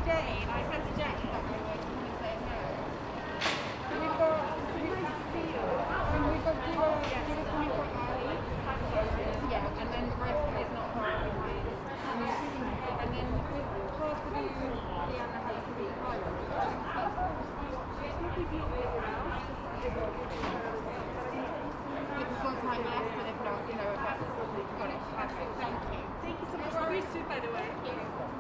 Jane. I said to Jackie that we were going to say no. We've got duo coming quite early. Yeah, and then Griff is not far behind. And then with Class to do Leanna has to be higher. We've got time left, and if not, you know, if that's got it. Perfect. Thank you. Thank you so much. Very sweet, by the way. Thank you.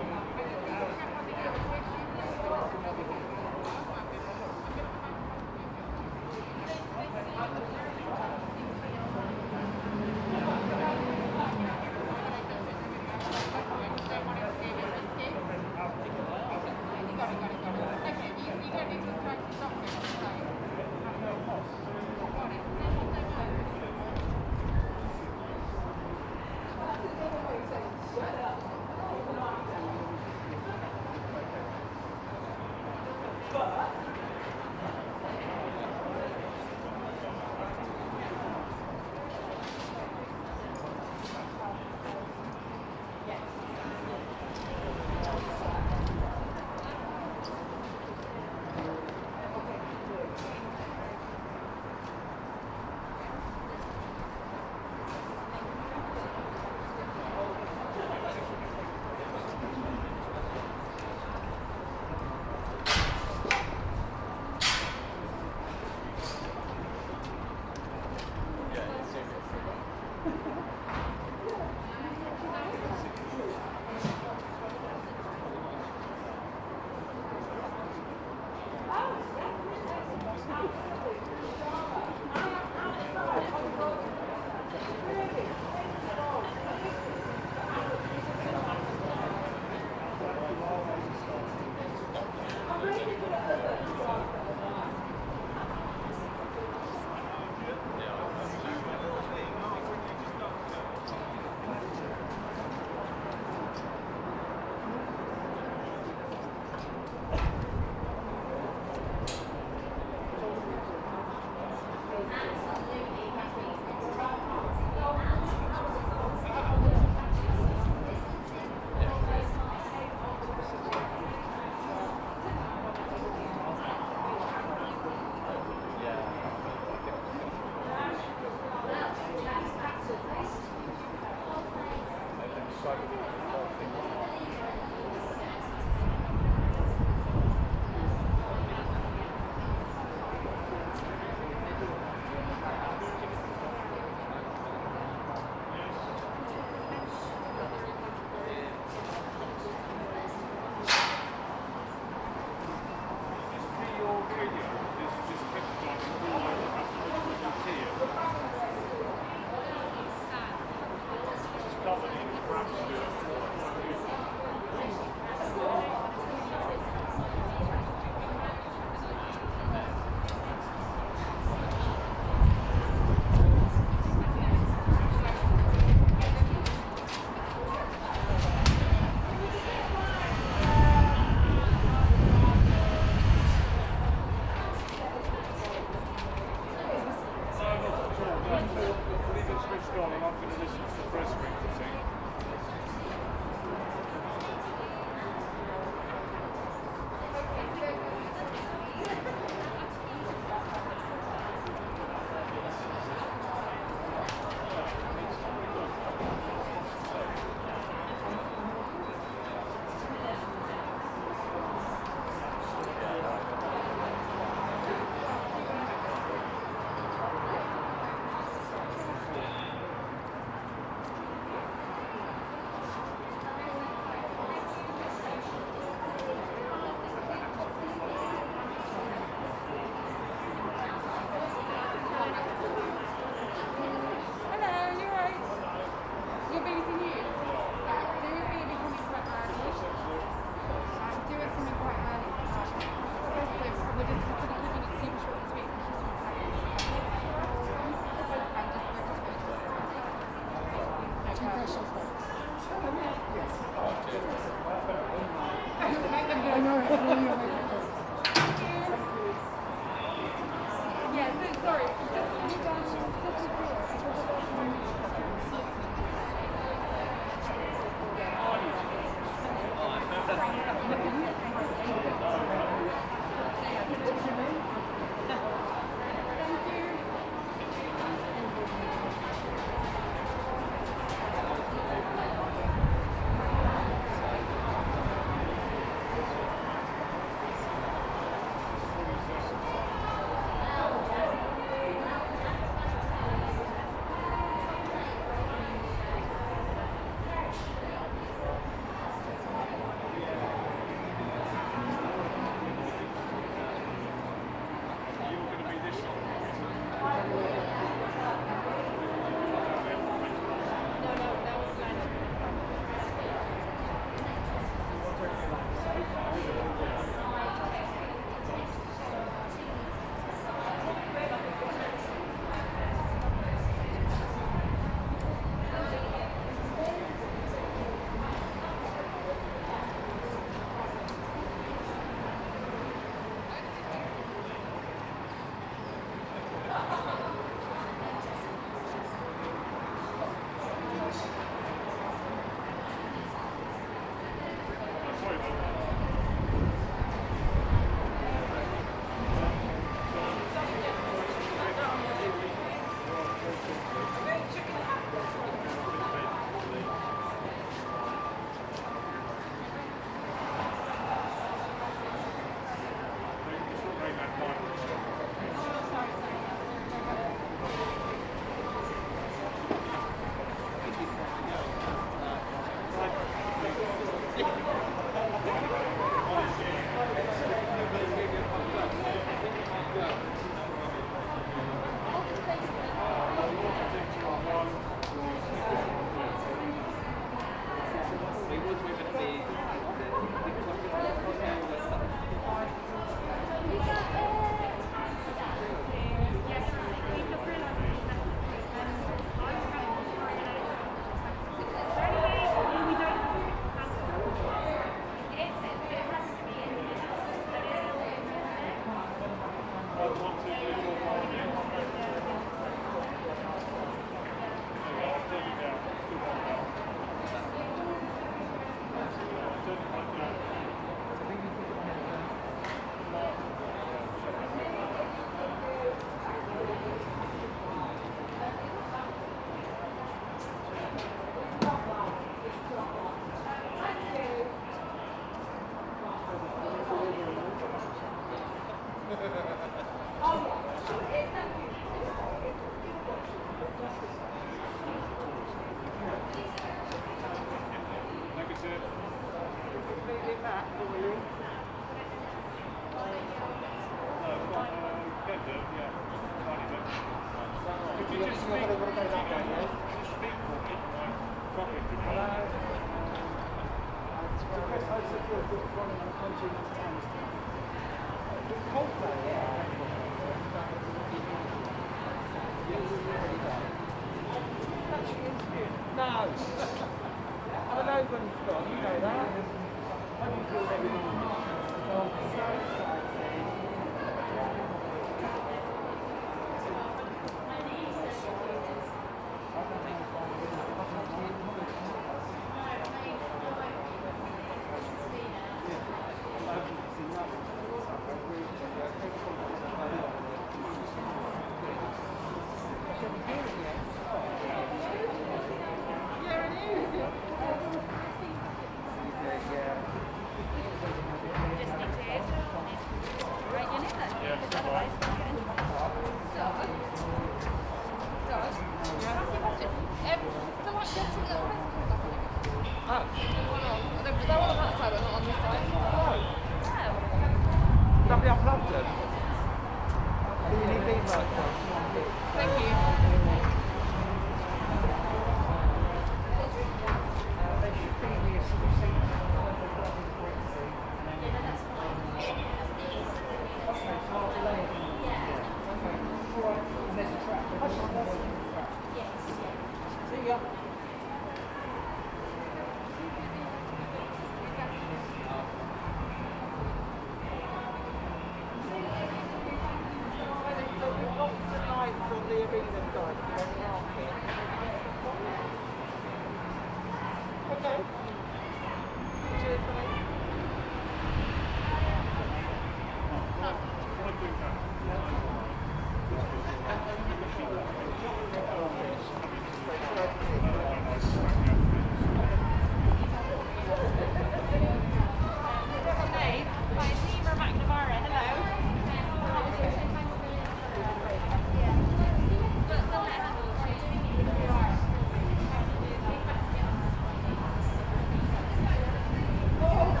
Oh,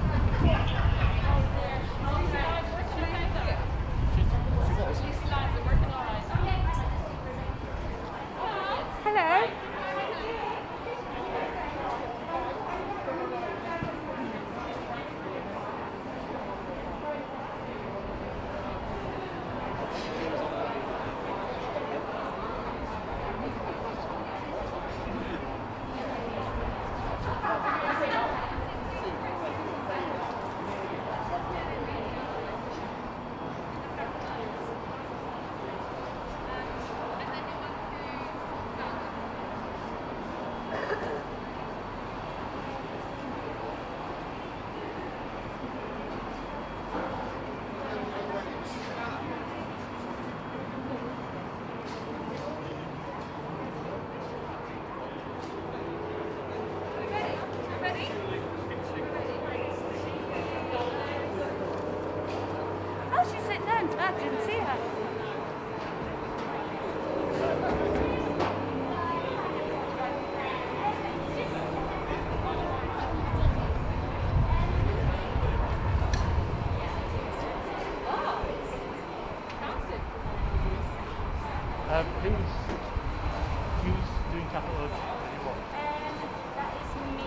didn't see her. Who's doing capital? That is me.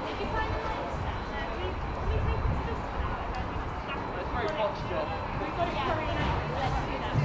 Did you find the lights down there? Can we take it to this one now? It's very hot job. We've got to carry it out. Let's do that.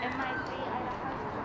It might be either husband or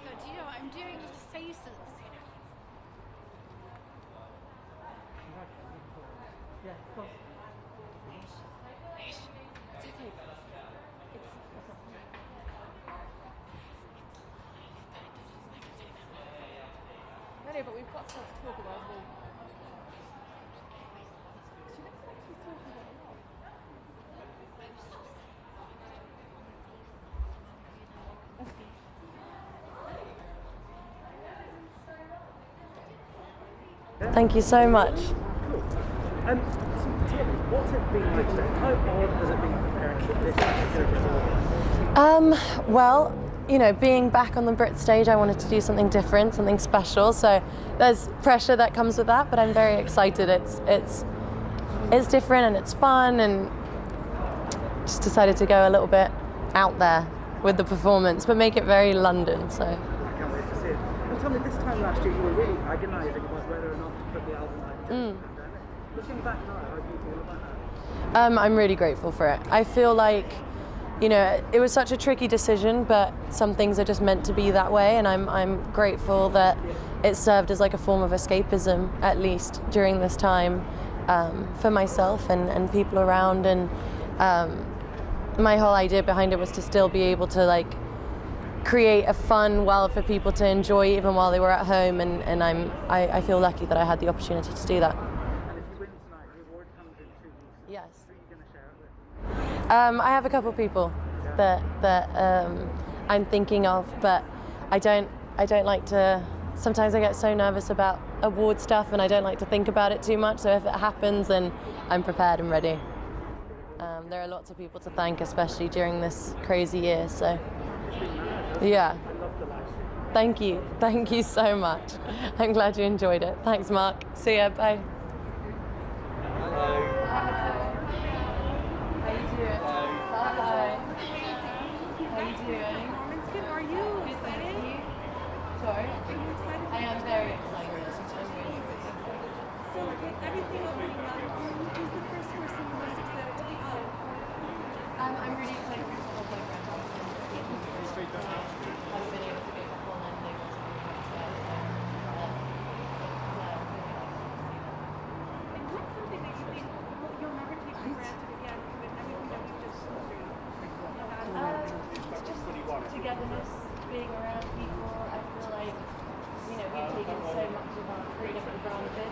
Do you know what I'm doing? Just faces. Yeah, of course. It's okay. No, but we've got stuff to talk about. She looks like she's talking about a lot. Thank you so much. Cool. So tell me, what's it been like today? How odd has it been preparing for this particular performance? Well, you know, being back on the BRIT stage, I wanted to do something different, something special. So there's pressure that comes with that, but I'm very excited. It's different and it's fun, and just decided to go a little bit out there with the performance, but make it very London. So. I can't wait to see it. And tell me, this time last year you were really agonising about whether or not to put the album out during the pandemic. Looking back now, how do you feel about that? I'm really grateful for it. I feel like, you know, it was such a tricky decision, but some things are just meant to be that way, and I'm grateful that it served as like a form of escapism, at least during this time, for myself and people around. And my whole idea behind it was to still be able to like create a fun world for people to enjoy even while they were at home, and I feel lucky that I had the opportunity to do that. And if you win tonight, the award comes in 2 weeks. Yes. Who are you going to share it with? I have a couple of people that I'm thinking of, but I don't like to. Sometimes I get so nervous about award stuff, and I don't like to think about it too much. So if it happens, then I'm prepared and ready. There are lots of people to thank, especially during this crazy year. So, yeah. I love the live stream. Thank you so much. I'm glad you enjoyed it. Thanks, Mark. See ya. Bye. Hello. How you doing? Hi. How you doing? It's good. Are you excited? Sorry. Are you excited? I am very excited. I'm really excited. So with everything opening up, who's the first person you're most excited to be on? I'm really excited for the whole program. I've been able to go back on and they want to be together. And what's something that you think you'll never take for granted again with everything that we've just gone through? It's just togetherness, being around people. I feel like, you know, we've taken so much of our freedom for granted.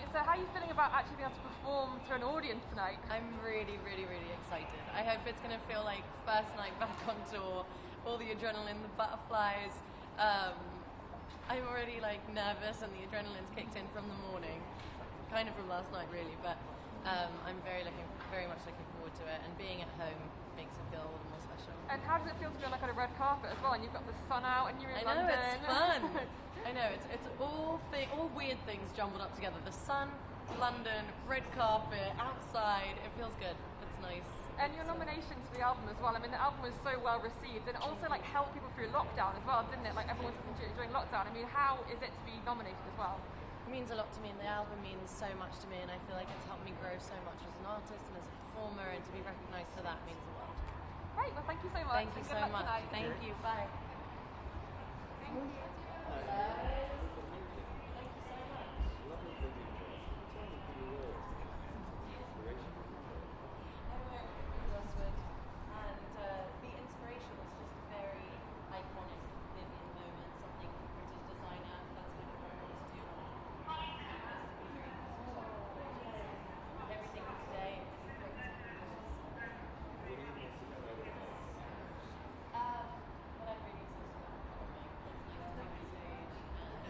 So how are you feeling about actually being able to perform to an audience tonight? I'm really, really, really excited. I hope it's going to feel like first night back on tour, all the adrenaline, the butterflies. I'm already like nervous and the adrenaline's kicked in from the morning, kind of from last night really, but I'm very much looking forward to it, and being at home makes it feel a little more special. And how does it feel to be on like on a red carpet as well, and you've got the sun out and you're in I know, London? it's fun. I know, it's all weird things jumbled up together. The sun, London, red carpet, outside, it feels good. It's nice. And your nominations for the album as well. I mean, the album was so well received, and also like helped people through lockdown as well, didn't it? Like everyone was listening to it during lockdown. I mean, how is it to be nominated as well? It means a lot to me, and the album means so much to me, and I feel like it's helped me grow so much as an artist and as a performer, and to be recognised for that means the world. Great, well thank you so much. Thank you and so good luck much. tonight. Thank you. Bye. And the inspiration was just a very iconic, vivid moment, something British designer, that's kind of what I wanted to do. Everything today is a great time. What I'm really excited about performing, it's nice to be on stage and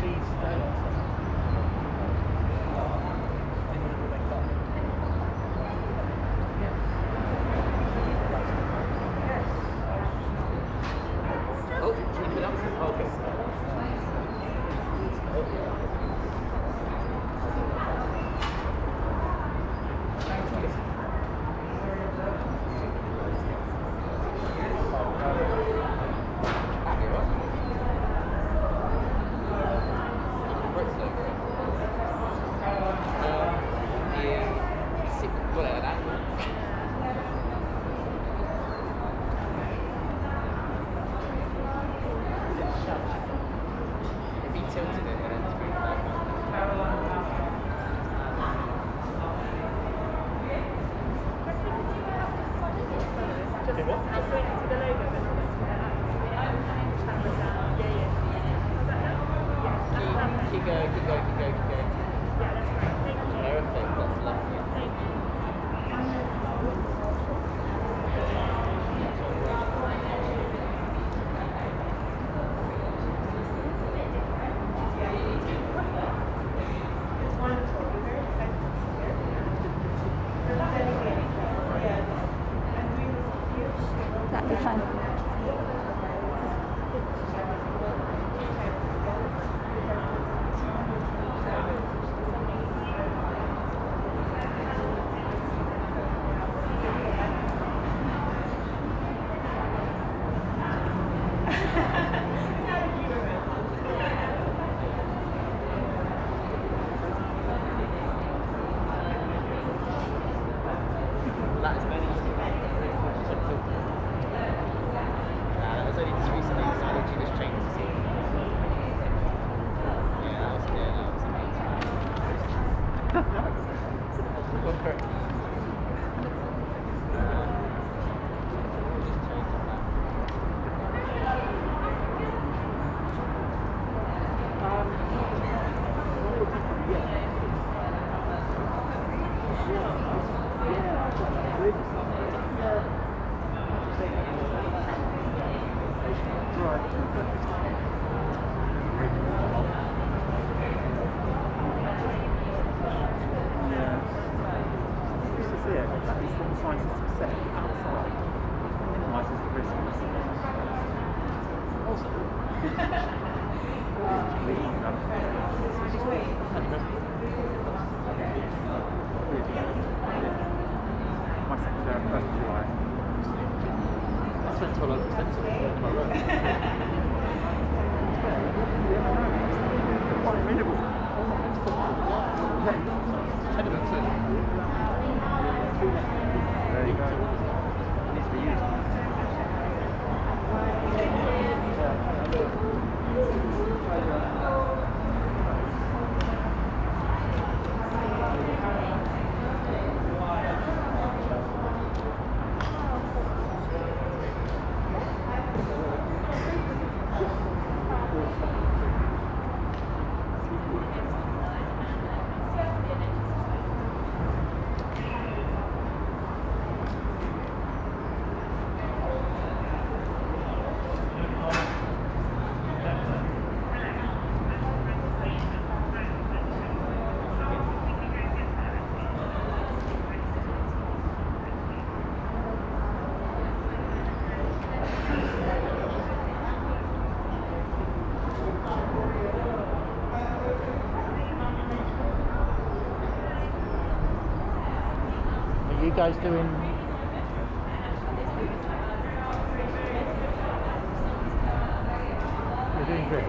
cheese today. Oh, keep it up. Okay. Keep going. Yeah, that's great. Thank you. Perfect, that's lovely. Thank you. That'd be fun. That is many. That was only just recently, so I literally just changed the scene. Yeah, that was amazing. There you go. Needs to be used. Are you guys doing? You're doing great.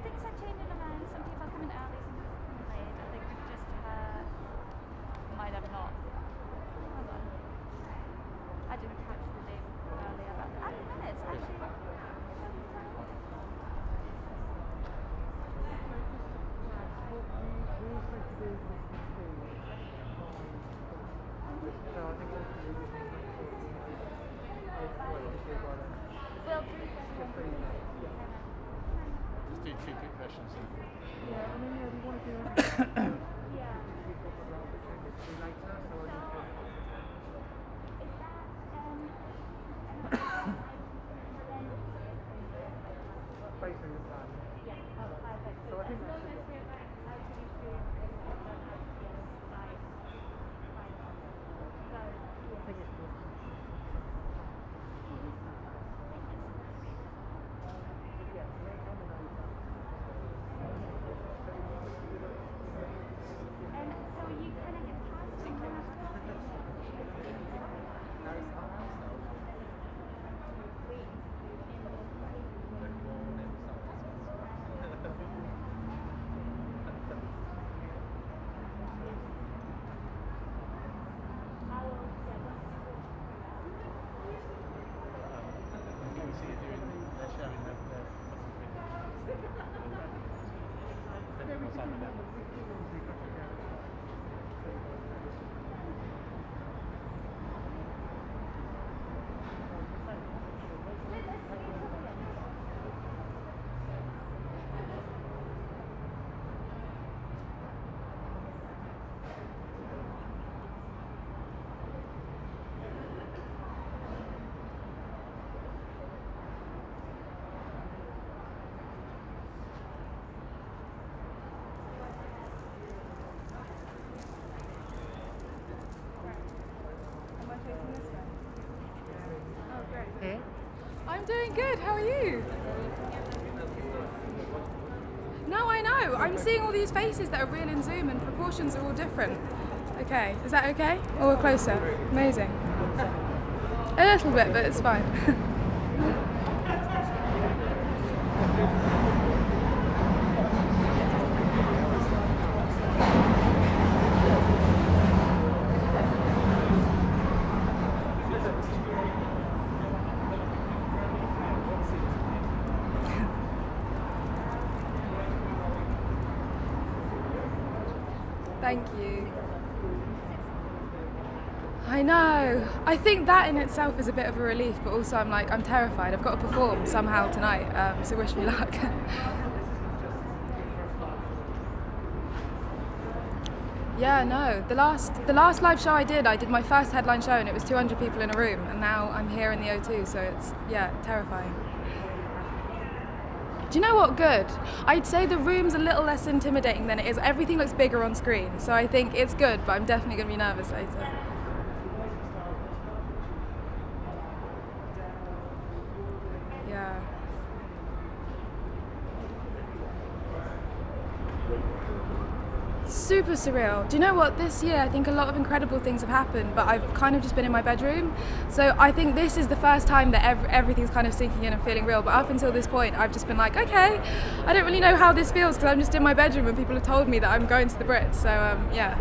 Things are changing around. Some people are coming early, some people are coming late. I think we've just might have not. Hold on. I didn't catch the name earlier. But at the minute, actually. Well, Just do two quick questions. I'm doing good, how are you? No, I know. I'm seeing all these faces that are real in Zoom and proportions are all different. Okay, is that okay? Or we're closer? Amazing. A little bit, but it's fine. Thank you. I know. I think that in itself is a bit of a relief, but also I'm terrified. I've got to perform somehow tonight, so wish me luck. Yeah, no. The last live show I did my first headline show and it was 200 people in a room, and now I'm here in the O2, so it's, yeah, terrifying. Do you know what? Good. I'd say the room's a little less intimidating than it is. Everything looks bigger on screen, so I think it's good, but I'm definitely going to be nervous later. Yeah. Super surreal. Do you know what? This year I think a lot of incredible things have happened, but I've kind of just been in my bedroom. So I think this is the first time that everything's kind of sinking in and feeling real. But up until this point, I've just been like, okay, I don't really know how this feels because I'm just in my bedroom and people have told me that I'm going to the Brits. So yeah.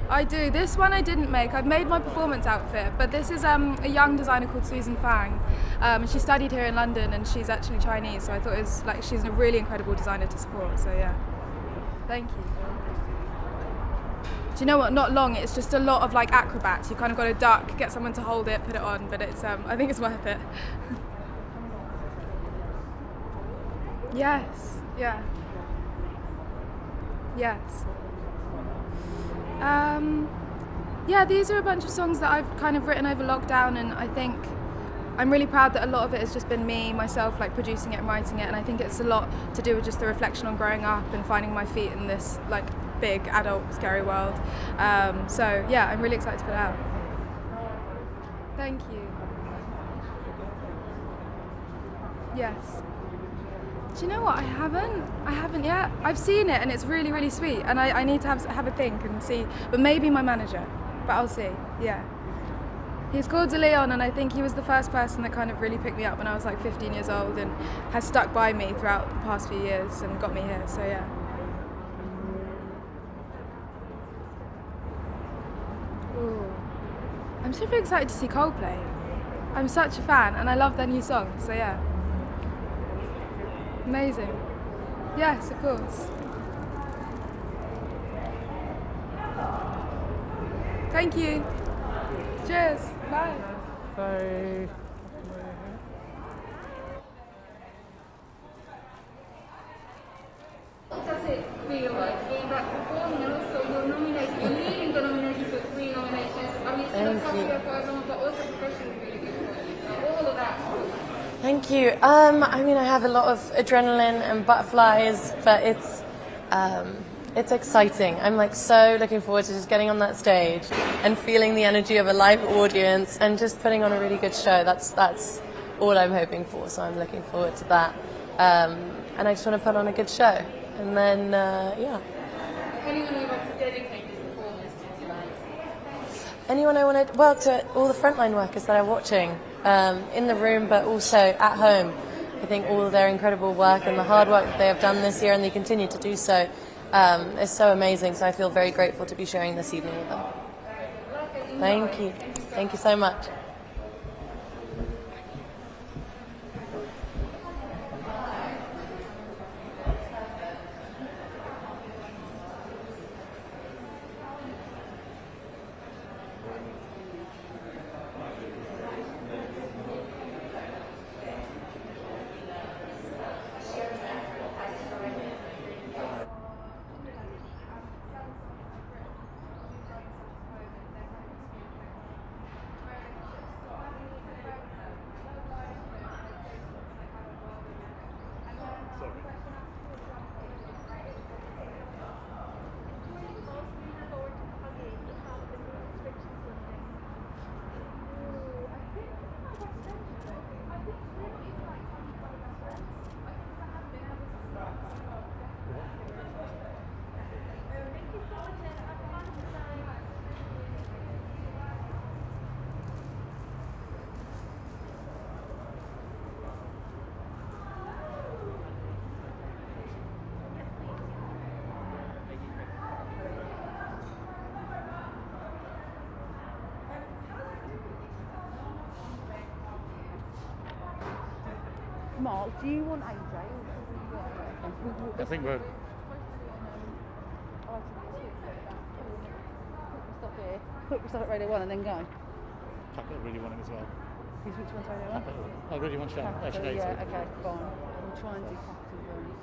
I do. This one I didn't make. I've made my performance outfit, but this is a young designer called Susan Fang. And she studied here in London and she's actually Chinese, so I thought it was like she's a really incredible designer to support, so yeah. Thank you. do you know what? Not long. It's just a lot of like acrobats. You kind of got to duck, get someone to hold it, put it on. But it's I think it's worth it. Yes. Yeah. Yes. Yeah, these are a bunch of songs that I've kind of written over lockdown, and I think I'm really proud that a lot of it has just been me, myself, like producing it and writing it, and I think it's a lot to do with just the reflection on growing up and finding my feet in this like big, adult, scary world. So yeah, I'm really excited to put it out. Thank you. Yes. Do you know what? I haven't yet. I've seen it and it's really, really sweet, and I need to have a think and see, but maybe my manager, but I'll see, yeah. He's called DeLeon, and I think he was the first person that kind of really picked me up when I was like 15 years old and has stuck by me throughout the past few years and got me here, so yeah. Ooh. I'm super excited to see Coldplay. I'm such a fan and I love their new song, so yeah. Amazing. Yes, of course. Thank you. Cheers. Bye. Bye. Does it feel like being back performing, and also you're nominated, you're leading the nominations for 3 nominations. I mean, it's been a tough year for everyone, but also professionally really good for you. All of that. Thank you. I mean, I have a lot of adrenaline and butterflies, but it's exciting. I'm like so looking forward to just getting on that stage and feeling the energy of a live audience and just putting on a really good show. That's all I'm hoping for. So I'm looking forward to that. And I just want to put on a good show. And then, yeah. Anyone you'd like to dedicate this performance to tonight? Anyone I want to, well, to all the frontline workers that are watching in the room, but also at home. I think all of their incredible work and the hard work that they have done this year, and they continue to do so, is so amazing. So I feel very grateful to be sharing this evening with them. Thank you. Thank you so much. Mark, do you want AJ or I think we're... stop here? Quick, we start at Radio 1 and then go. Papa really want it as well. Which one's Radio 1? I really want that. Actually, yeah, okay, fine. We'll try and do Capital Rooms.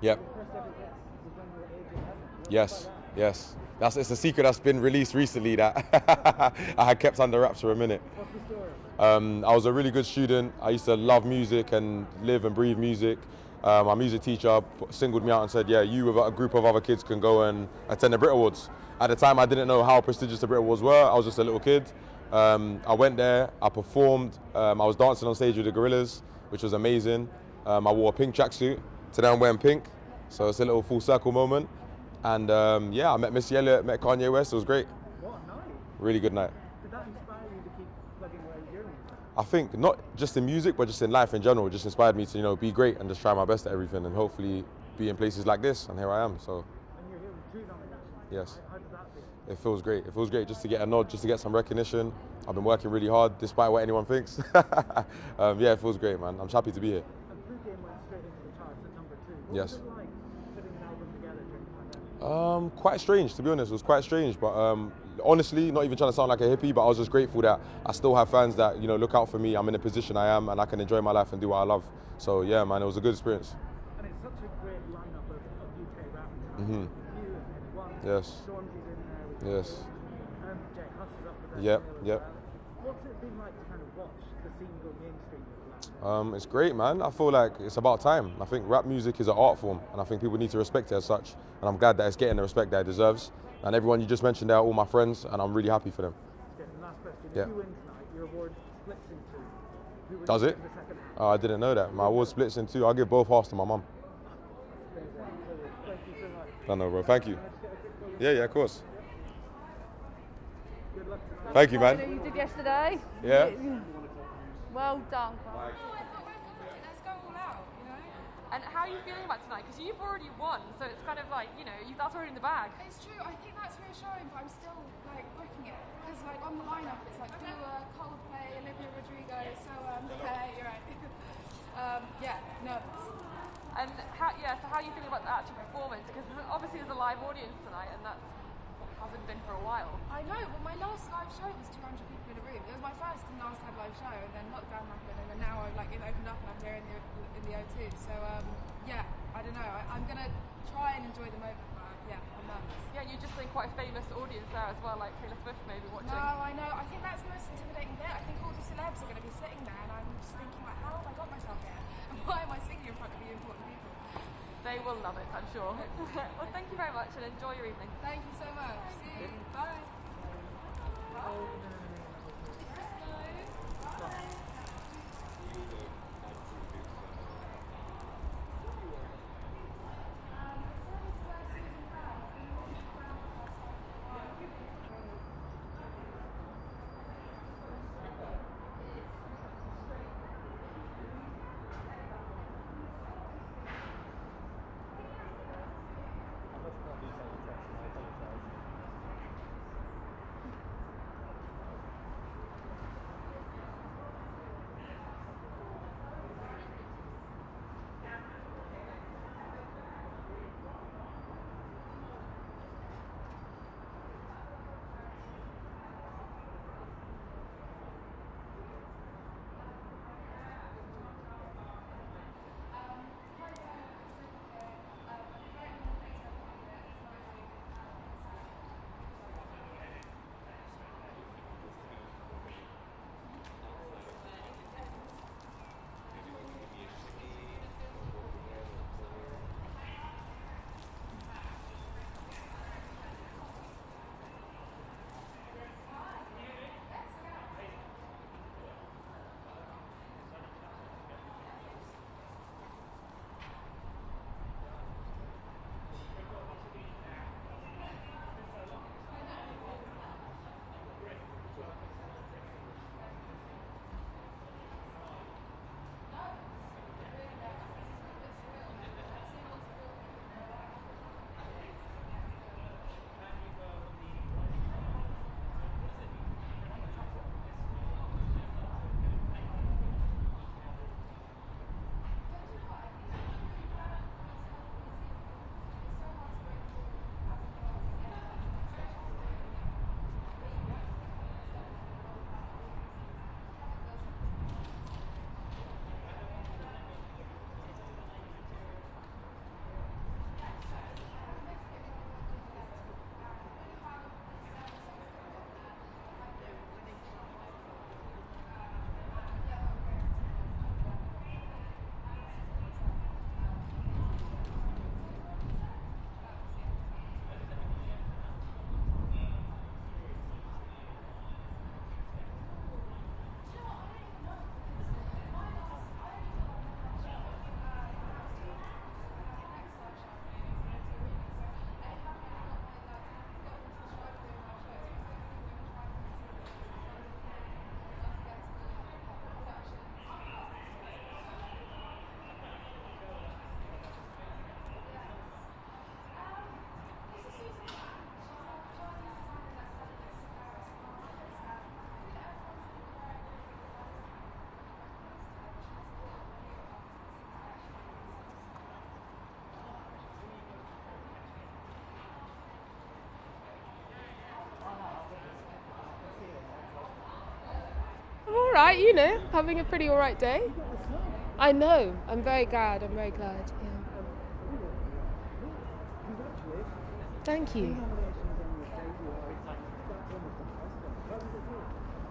Yep. Yes, yes. It's a secret that's been released recently that I had kept under wraps for a minute. What's the story? I was a really good student. I used to love music and live and breathe music. my music teacher singled me out and said, yeah, you with a group of other kids can go and attend the BRIT Awards. At the time, I didn't know how prestigious the BRIT Awards were. I was just a little kid. I went there, I performed, I was dancing on stage with the Gorillas, which was amazing. I wore a pink tracksuit. Today I'm wearing pink, so it's a little full circle moment. And yeah, I met Missy Elliott, met Kanye West, it was great. What a night. Really good night. Did that inspire you to keep plugging away at your music? I think not just in music, but just in life in general, it just inspired me to, you know, be great and just try my best at everything and hopefully be in places like this, and here I am, so. And you're here with 2 nominations. Yes. How does that feel? It feels great. It feels great just to get a nod, just to get some recognition. I've been working really hard, despite what anyone thinks. Yeah, it feels great, man. I'm just happy to be here. And Pregame went straight into the charts at number 2. What Yes. was it like putting an album together during the pandemic? Quite strange, to be honest. It was quite strange, but honestly, not even trying to sound like a hippie, but I was just grateful that I still have fans that, you know, look out for me. I'm in the position I am, and I can enjoy my life and do what I love. So yeah, man, it was a good experience. And it's such a great lineup of UK rap talent. Mhm. You and one. Yes. Stormzy's in there. With Yes. Jay Huss is up with Yep, as yep. well. What's it been like to kind of watch the scene go mainstream over the last It's great, man. I feel like it's about time. I think rap music is an art form, and I think people need to respect it as such. And I'm glad that it's getting the respect that it deserves. And everyone you just mentioned, they're all my friends, and I'm really happy for them. Okay, and last question. Yeah. If you win tonight, your award splits in 2. Who would Does you it? give the second half? Oh, I didn't know that. My award splits in 2. I'll give both halves to my mum. Thank you so much. I know, bro. Thank you. Can I just get a quick photo? Yeah, yeah, of course. Good luck tonight. Thank you, man. You did yesterday. Yeah. Well done. Let's go all out, you know? And how are you feeling about tonight? Because you've already won, so it's kind of like, you know, that's already in the bag. It's true, I think that's reassuring, but I'm still like booking it. Because like on the lineup it's like Dua, Coldplay, Olivia Rodrigo, so yeah, you're right. Yeah, nervous. And how, yeah, so how are you feeling about the actual performance? Because obviously there's a live audience tonight, and that hasn't been for a while. I know, well my last live show was 200 people in a room. It was my first and last time live show, and then lockdown happened, and then now it opened up and I'm here in the O2. So yeah, I don't know. I'm gonna try and enjoy the moment, but yeah, I'm nervous. Yeah, you're just seeing quite a famous audience there as well, like Taylor Swift maybe watching. No, I know. I think that's the most intimidating bit. I think all the celebs are going to be sitting there, and I'm just thinking, like, how have I got myself here? And why am I singing in front of the important people? They will love it, I'm sure. Well, thank you very much, and enjoy your evening. Thank you so much. See you. Bye. all right, you know, having a pretty all right day. I know. I'm very glad. I'm very glad. Yeah. Thank you.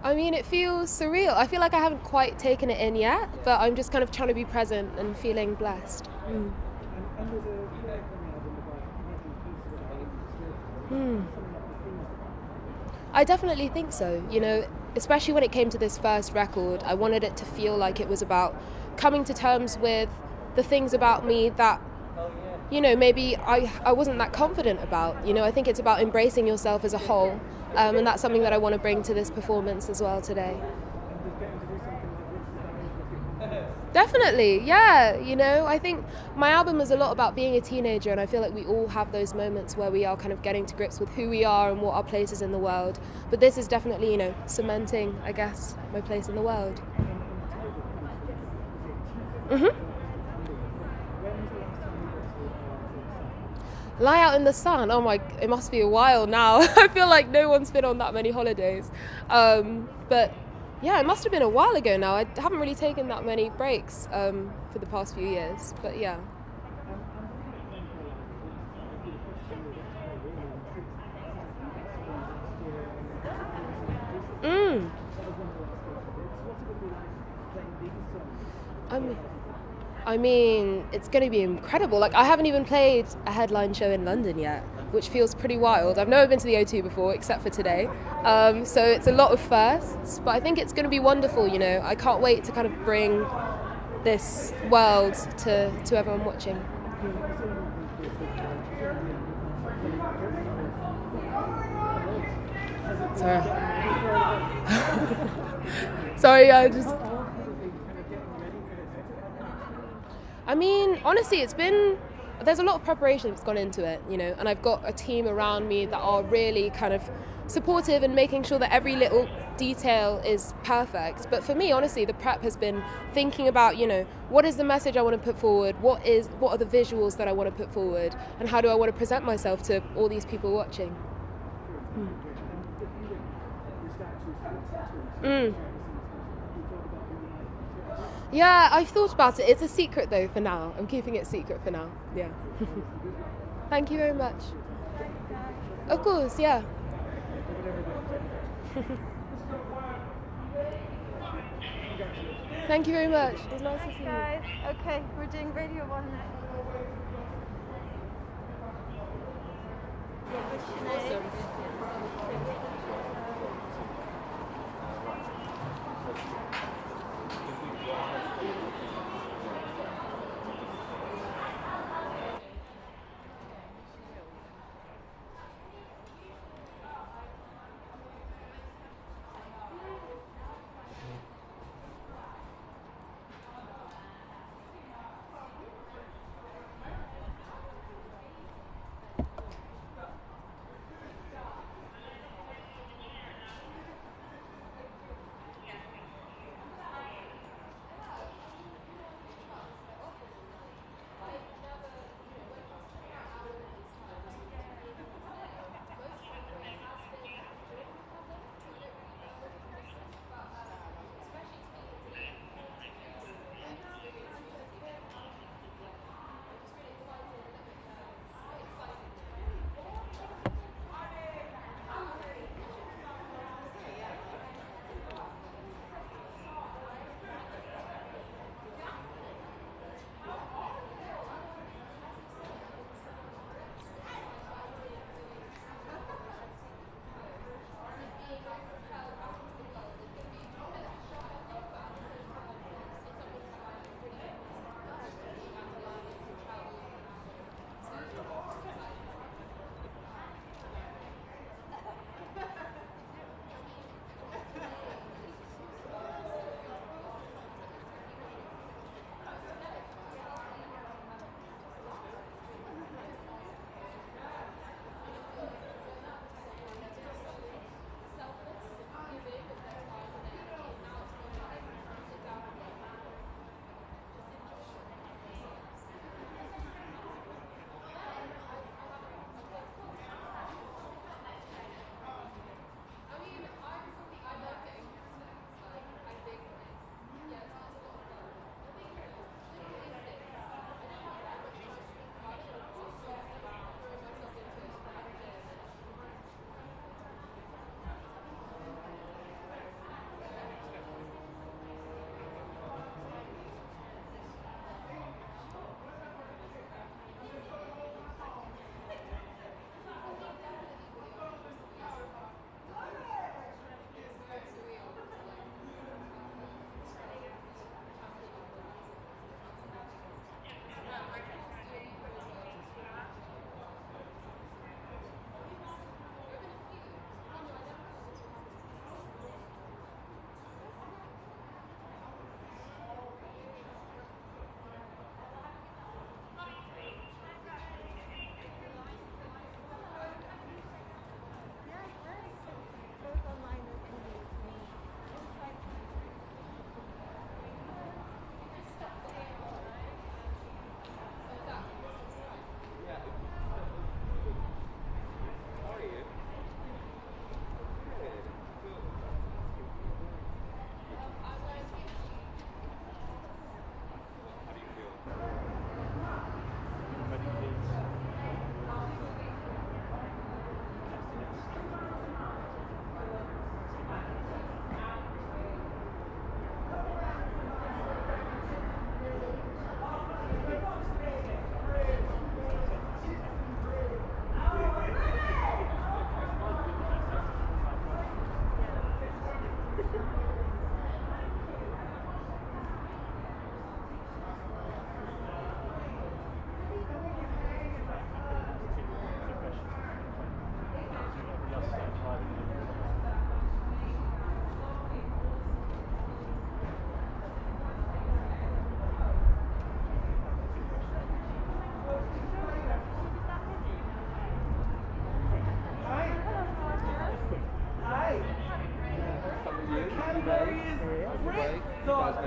I mean, it feels surreal. I feel like I haven't quite taken it in yet, but I'm just kind of trying to be present and feeling blessed. I definitely think so. You know, especially when it came to this first record, I wanted it to feel like it was about coming to terms with the things about me that, you know, maybe I wasn't that confident about. You know, I think it's about embracing yourself as a whole, and that's something that I want to bring to this performance as well today. Definitely, yeah. You know, I think my album is a lot about being a teenager, and I feel like we all have those moments where we are kind of getting to grips with who we are and what our place is in the world. But this is definitely, you know, cementing, I guess, my place in the world. Lie Out in the Sun. Oh my, it must be a while now. I feel like no one's been on that many holidays. But yeah, it must have been a while ago now. I haven't really taken that many breaks for the past few years. But yeah. I mean, it's going to be incredible. Like, I haven't even played a headline show in London yet, which feels pretty wild. I've never been to the O2 before, except for today. So it's a lot of firsts, but I think it's going to be wonderful, you know. I can't wait to kind of bring this world to everyone watching. Sorry. Sorry, I mean, honestly, there's a lot of preparation that's gone into it, you know, and I've got a team around me that are really kind of supportive and making sure that every little detail is perfect. But for me, honestly, the prep has been thinking about, you know, what is the message I want to put forward? What are the visuals that I want to put forward? And how do I want to present myself to all these people watching? Yeah, I've thought about it. It's a secret though for now. I'm keeping it secret for now. Yeah. Thank you very much. Of course, yeah. Thank you very much. It was nice to see you. Guys, okay, we're doing Radio 1 now. Awesome.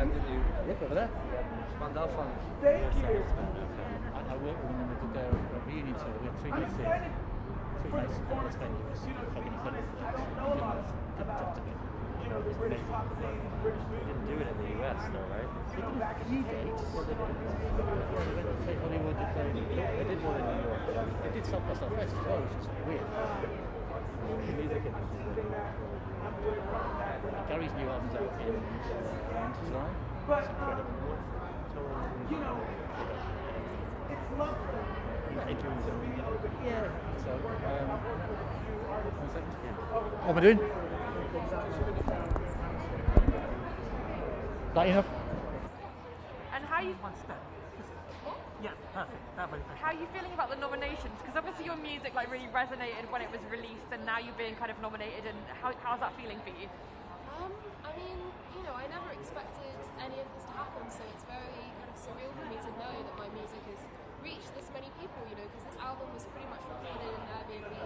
Yep, over there. Mandel fan. Thank you. I worked with them to their reunion tour. We had 3 nights here. 3 nights in various venues. Fucking incredible. Didn't have to be. It was amazing. They didn't do it in the US though, right? They did a few dates. They went to play Hollywood, they did one in New York. They did South by Southwest as well, which is weird. The music and Gary's new album's out in July. It's incredible. It's lovely. Yeah. So, what am I doing? That enough? And how you Yeah, perfect. That way. how are you feeling about the nominations? Because obviously your music like really resonated when it was released, and now you're being kind of nominated. And how's that feeling for you? I mean, you know, I never expected any of this to happen, so it's very kind of surreal for me to know that my music has reached this many people, you know, because this album was pretty much recorded in Airbnb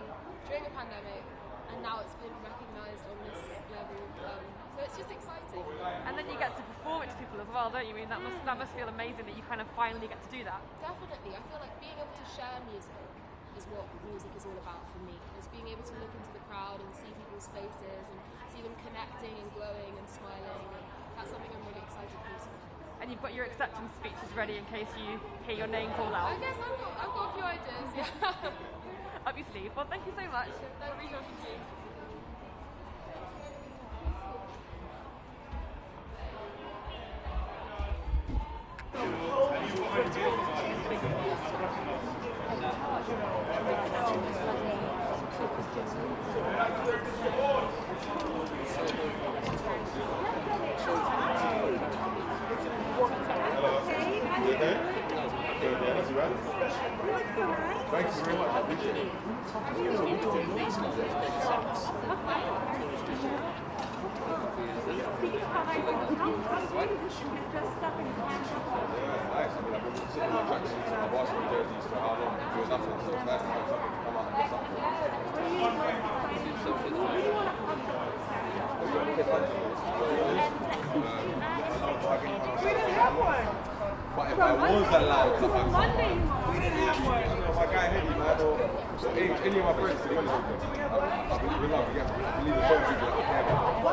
during a pandemic, and now it's been recognised on this level, so it's just exciting. And then you get to perform it to people as well, don't you? I mean, that must feel amazing that you kind of finally get to do that. Definitely, I feel like being able to share music is what music is all about for me. It's being able to look into the crowd and see people's faces and see them connecting and glowing and smiling, and that's something I'm really excited for. And you've got your acceptance speeches ready in case you hear your name called out. I guess I've got a few ideas, yeah. Up your sleeve. Well, thank you so much. Lovely talking to you. Thank you very much. I appreciate it. Nice. I mean, I've been sitting in my tracksuits and my basketball jerseys for how long? Doing nothing, so it's nice to have something to come out and do something. But if I was allowed to have something, my guy Henry, man, or any of my friends, to be honest with you, I believe in love. You have to believe in certain people that care about you.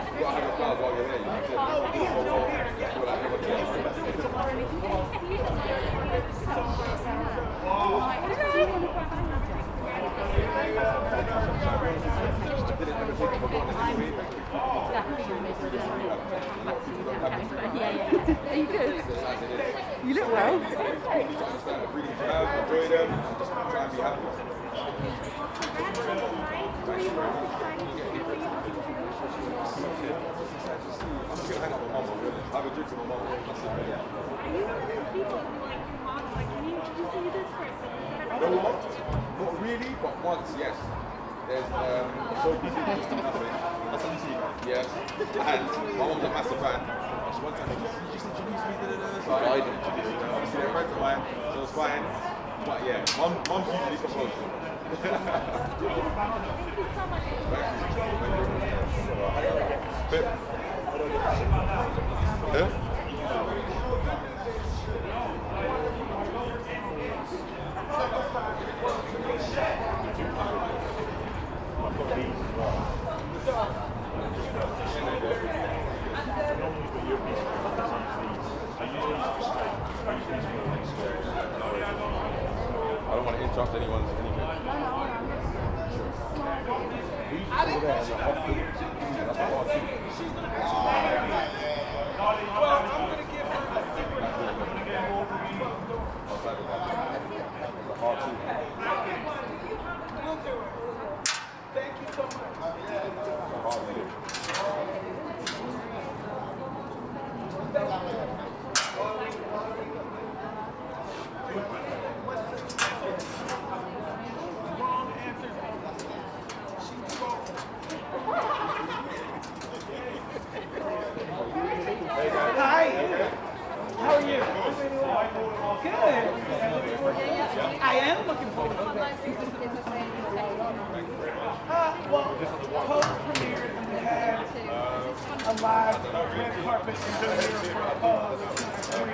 You've got to have your flowers while you're there. You have to feel like everyone Are you good? You look well. enjoy them, just try and be happy. I'm just gonna hang out with my mum, really. Have a drink with my mum. That's it. Yeah. Are you one of those people who like your mom, like, can you introduce me to this person? You know what? Not really, but once, yes. There's so busy just nothing. That's what you see. Yes. And my mom's a massive fan. And she one time you just introduced me to the so I didn't introduce you. Obviously they're friends of mine, so it's fine. But yeah, mom's usually proposed. Thank you so much. I don't want to interrupt anyone's anything. Thank you so much. Hi. How are you? Good. I am looking forward to this. Well, Cold premiered and we had a live red carpet premiere for Apollo season 3.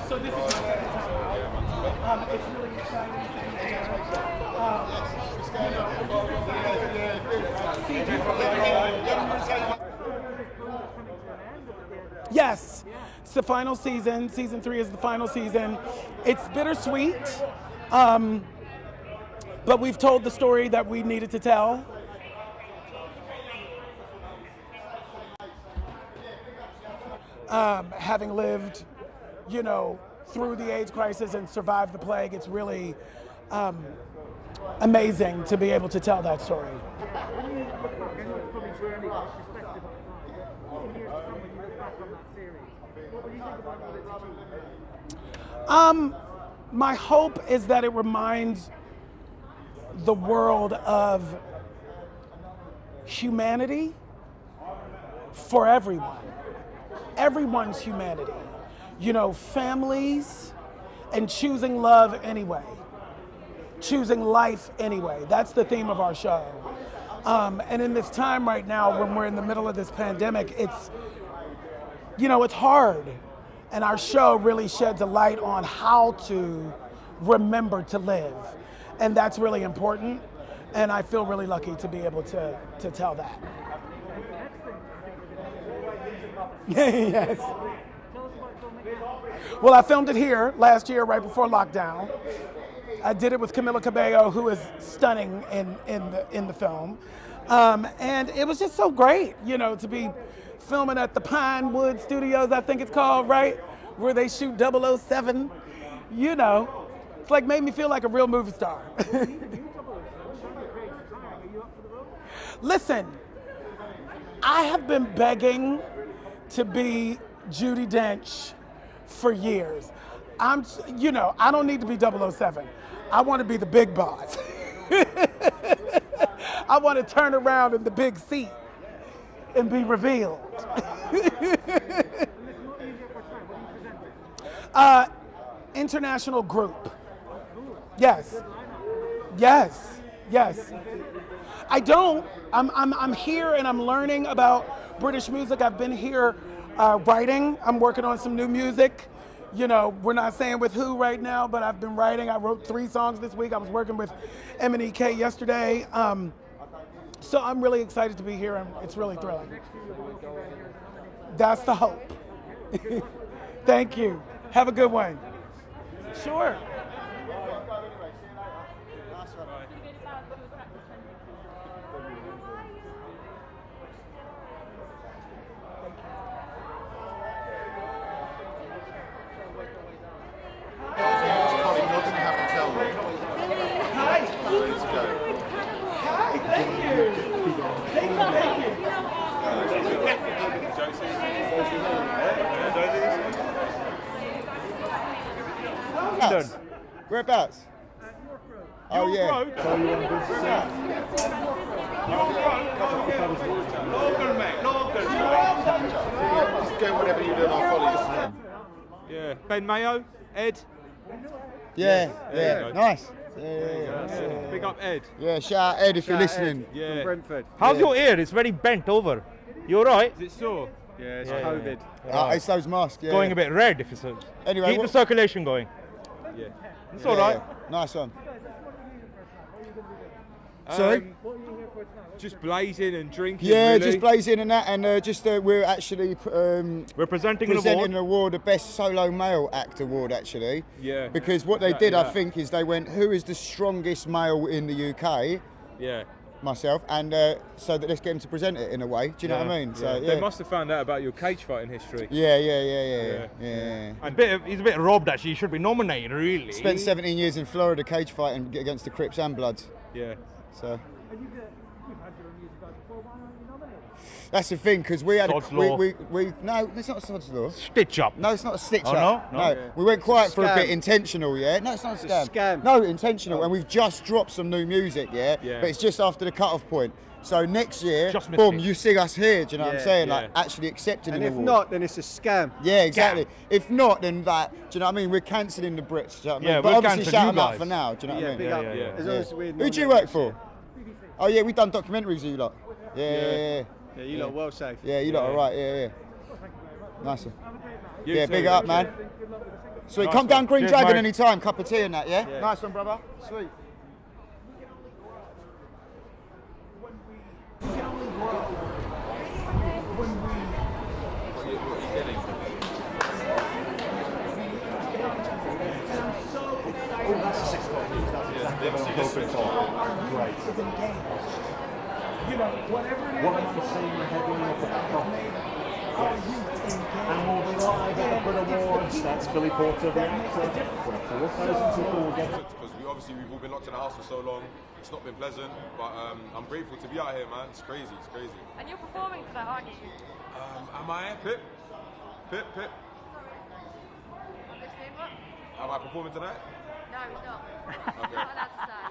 So this is my second time out. It's really exciting to be here. Yes, it's the final season. Season 3 is the final season. It's bittersweet, but we've told the story that we needed to tell. Having lived, you know, through the AIDS crisis and survived the plague, it's really amazing to be able to tell that story. My hope is that it reminds the world of humanity for everyone. Everyone's humanity. You know, families and choosing love anyway. Choosing life anyway. That's the theme of our show. And in this time right now, when we're in the middle of this pandemic, it's, you know, it's hard. And our show really sheds a light on how to remember to live. And that's really important. And I feel really lucky to be able to tell that. Yes. Well, I filmed it here last year, right before lockdown. I did it with Camila Cabello, who is stunning in the film. And it was just so great, you know, to be filming at the Pinewood Studios, I think it's called, right? Where they shoot 007. You know, it's like made me feel like a real movie star. Listen, I have been begging to be Judi Dench for years. You know, I don't need to be 007. I want to be the big boss. I want to turn around in the big seat and be revealed. International group. Yes. Yes. Yes. I don't. I'm here and I'm learning about British music. I've been here writing. I'm working on some new music. You know, we're not saying with who right now, but I've been writing. I wrote 3 songs this week. I was working with M&EK yesterday. So I'm really excited to be here, and it's really thrilling. That's the hope. Thank you. Have a good one. Sure. Whereabouts? Oh yeah. Just do whatever you do and I'll follow you. Yeah. Ben Mayo, Ed. Yeah. Nice. Yeah. Big up Ed. Yeah, shout out Ed if you're listening. Yeah. From Brentford. How's your ear? It's very bent over. You alright? Is it sore? Yeah, it's COVID. It's those masks. Going a bit red if it's anyway. Keep the circulation going. Yeah. It's alright. Nice one. Sorry? Just blazing and drinking. Yeah, really. just blazing and that, and we're actually we're presenting an award, the Best Solo Male Act Award, actually. Yeah. Because what they did, I think, is they went, who is the strongest male in the UK? Yeah. Myself, and so that let's get him to present it in a way. Do you know what I mean? So They must have found out about your cage fighting history. Yeah. He's a bit robbed actually. He should be nominated really. Spent 17 years in Florida cage fighting against the Crips and Bloods. Yeah. So. That's the thing, because we had no, it's not a sod's law. Stitch up. No, it's not a stitch up. No. Yeah. We went quiet for a bit, intentional, yeah. No, it's not a scam. No, intentional, and we've just dropped some new music, yeah. But it's just after the cut-off point. So next year, boom, you see us here. Do you know what I'm saying? Like actually accepting an award. And if not, then it's a scam. Yeah, exactly. If not, then that. Do you know what I mean? We're cancelling the Brits. Do you know what I mean? But we're obviously shout them out guys. for now. Do you know what I mean? As long as we're Who do you work for? Oh yeah, we've done documentaries with you lot. Yeah. Yeah, you lot well safe. Yeah, you lot are right. Yeah. Nice one. You Yeah, too, big up, man. Sweet. Nice Come down one. Green Cheers, Dragon mate. anytime. Cup of tea and that. Yeah. Yeah. Nice one, brother. Sweet. Oh, that's a 6 o'clock news. That's exactly what I'm hoping for. Great. What am I seeing ahead when you look at that coffee? Yes. And we'll be live at the BRIT Awards. That's Billy Porter, the actor, where 4,000 people will get it. Because we've all been locked in the house for so long. It's not been pleasant, but I'm grateful to be out here, man. It's crazy. And you're performing tonight, aren't you? Am I? Pip? Am I performing tonight? No, he's not. Okay. You're not allowed to say.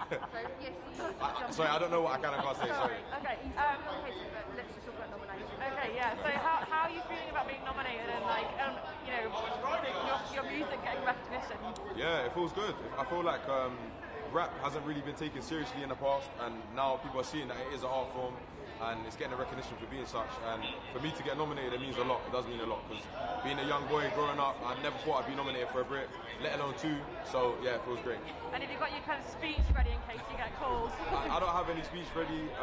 Okay. So, yes, you Sorry, I don't know what I can and can't say. Sorry. Okay. let's just talk about nominations. Okay, yeah. So how are you feeling about being nominated and you know, your music getting recognition? Yeah, it feels good. I feel like rap hasn't really been taken seriously in the past, and now people are seeing that it is an art form, and it's getting a recognition for being such. And for me to get nominated, it means a lot. It does mean a lot, because being a young boy growing up, I never thought I'd be nominated for a BRIT, let alone 2. So yeah, it feels great. And have you got your kind of speech ready in case you get called? I don't have any speech ready.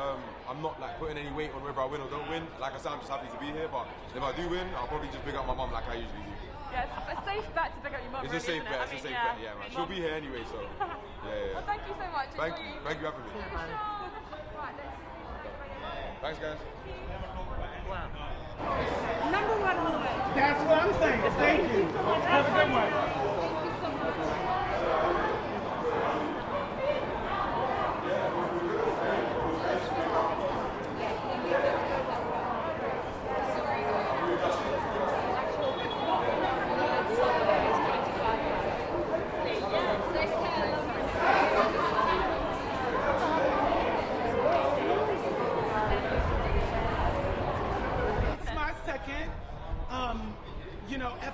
I'm not like putting any weight on whether I win or don't win. Like I said, I'm just happy to be here. But if I do win, I'll probably just pick up my mum like I usually do. Yeah, it's a safe bet to pick up your mum. It's a safe bet. It's a safe bet. Yeah, man. She'll be here anyway, so yeah. Well, thank you so much. Thank you for having me. Thanks, guys. Number 1 on the list. That's what I'm saying. Thank you. Have a good one.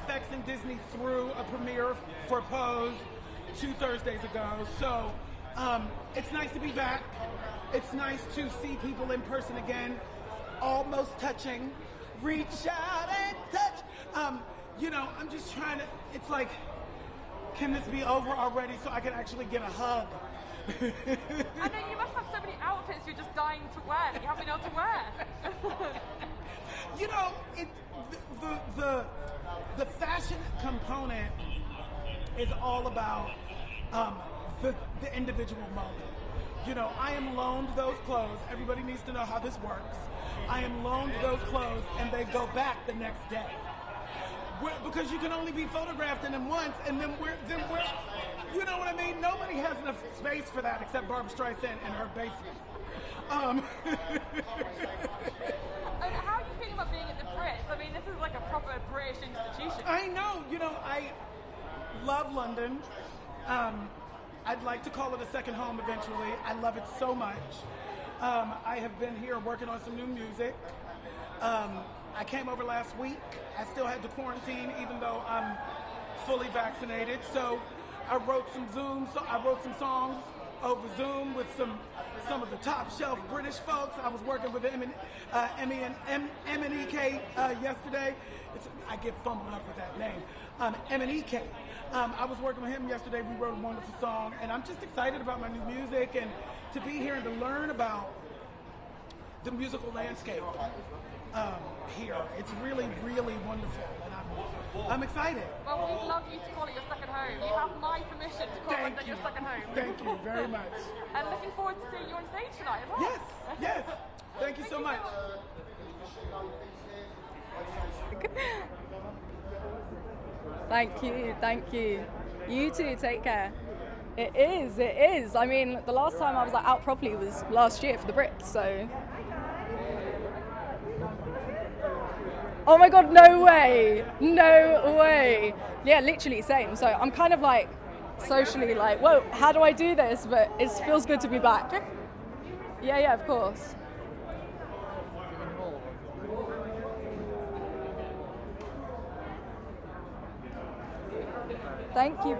FX and Disney threw a premiere for Pose 2 Thursdays ago. So it's nice to be back. It's nice to see people in person again. Almost touching. Reach out and touch. I'm just trying to, it's like, can this be over already so I can actually get a hug? I know you must have so many outfits you're just dying to wear that you haven't been able to wear. The fashion component is all about the individual moment. I am loaned those clothes. Everybody needs to know how this works. I am loaned those clothes and they go back the next day. Because you can only be photographed in them once, and then we're, you know what I mean? Nobody has enough space for that except Barbara Streisand in her basement. And how are you feeling about being at the Brits? I mean, this is like a proper British institution. I know. I love London. I'd like to call it a second home eventually. I love it so much. I have been here working on some new music. I came over last week. I still had to quarantine even though I'm fully vaccinated. So I wrote some songs over Zoom with some of the top shelf British folks. I was working with Emmy and EK yesterday. I get fumbled up with that name. Emmy and EK. I was working with him yesterday. We wrote a wonderful song, and I'm just excited about my new music and to be here and to learn about the musical landscape here. It's really, really wonderful, and I'm excited. Well, we'd love you to call it your second home. You have my permission to call it your second home. Thank you very much. And looking forward to seeing you on stage tonight as well. Yes. Thank you so much. Thank you. You too, take care. It is. I mean, the last time I was out properly was last year for the Brits, so. Oh my God, no way. Yeah, literally same. So I'm kind of socially whoa, how do I do this? But it feels good to be back. Yeah, of course. Thank you.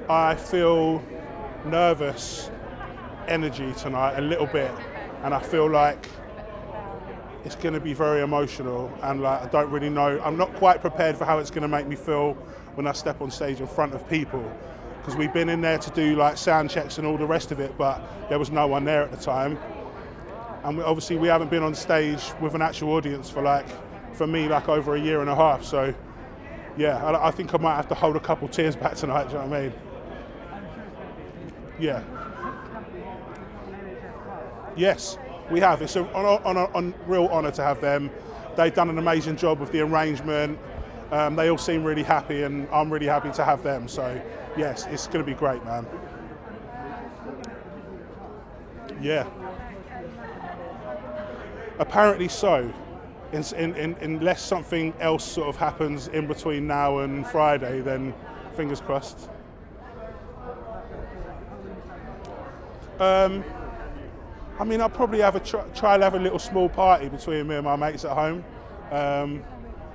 I feel nervous energy tonight a little bit, and I feel like it's going to be very emotional, and like I don't really know, I'm not quite prepared for how it's going to make me feel when I step on stage in front of people, because we've been in there to do like sound checks and all the rest of it, but there was no one there at the time, and obviously we haven't been on stage with an actual audience for me like over a year and a half, so yeah, I think I might have to hold a couple tears back tonight, do you know what I mean? Yeah. Yes, we have. It's a real honour to have them. They've done an amazing job with the arrangement. They all seem really happy, and I'm really happy to have them. So, yes, it's going to be great, man. Yeah. Apparently so. Unless something else sort of happens in between now and Friday, then fingers crossed. I mean, I'll probably have try and have a little small party between me and my mates at home.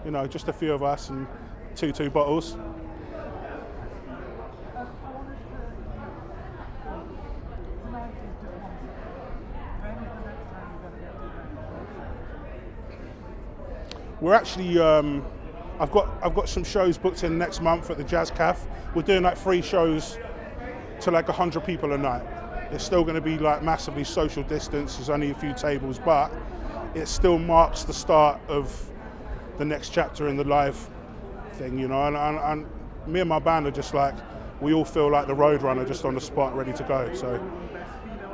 You know, just a few of us and two bottles. We're actually, I've got some shows booked in next month at the Jazz Caf. We're doing like 3 shows to like 100 people a night. It's still going to be like massively social distance. There's only a few tables, but it still marks the start of the next chapter in the live thing, you know. And me and my band are just like, we all feel like the Roadrunner, just on the spot, ready to go. So,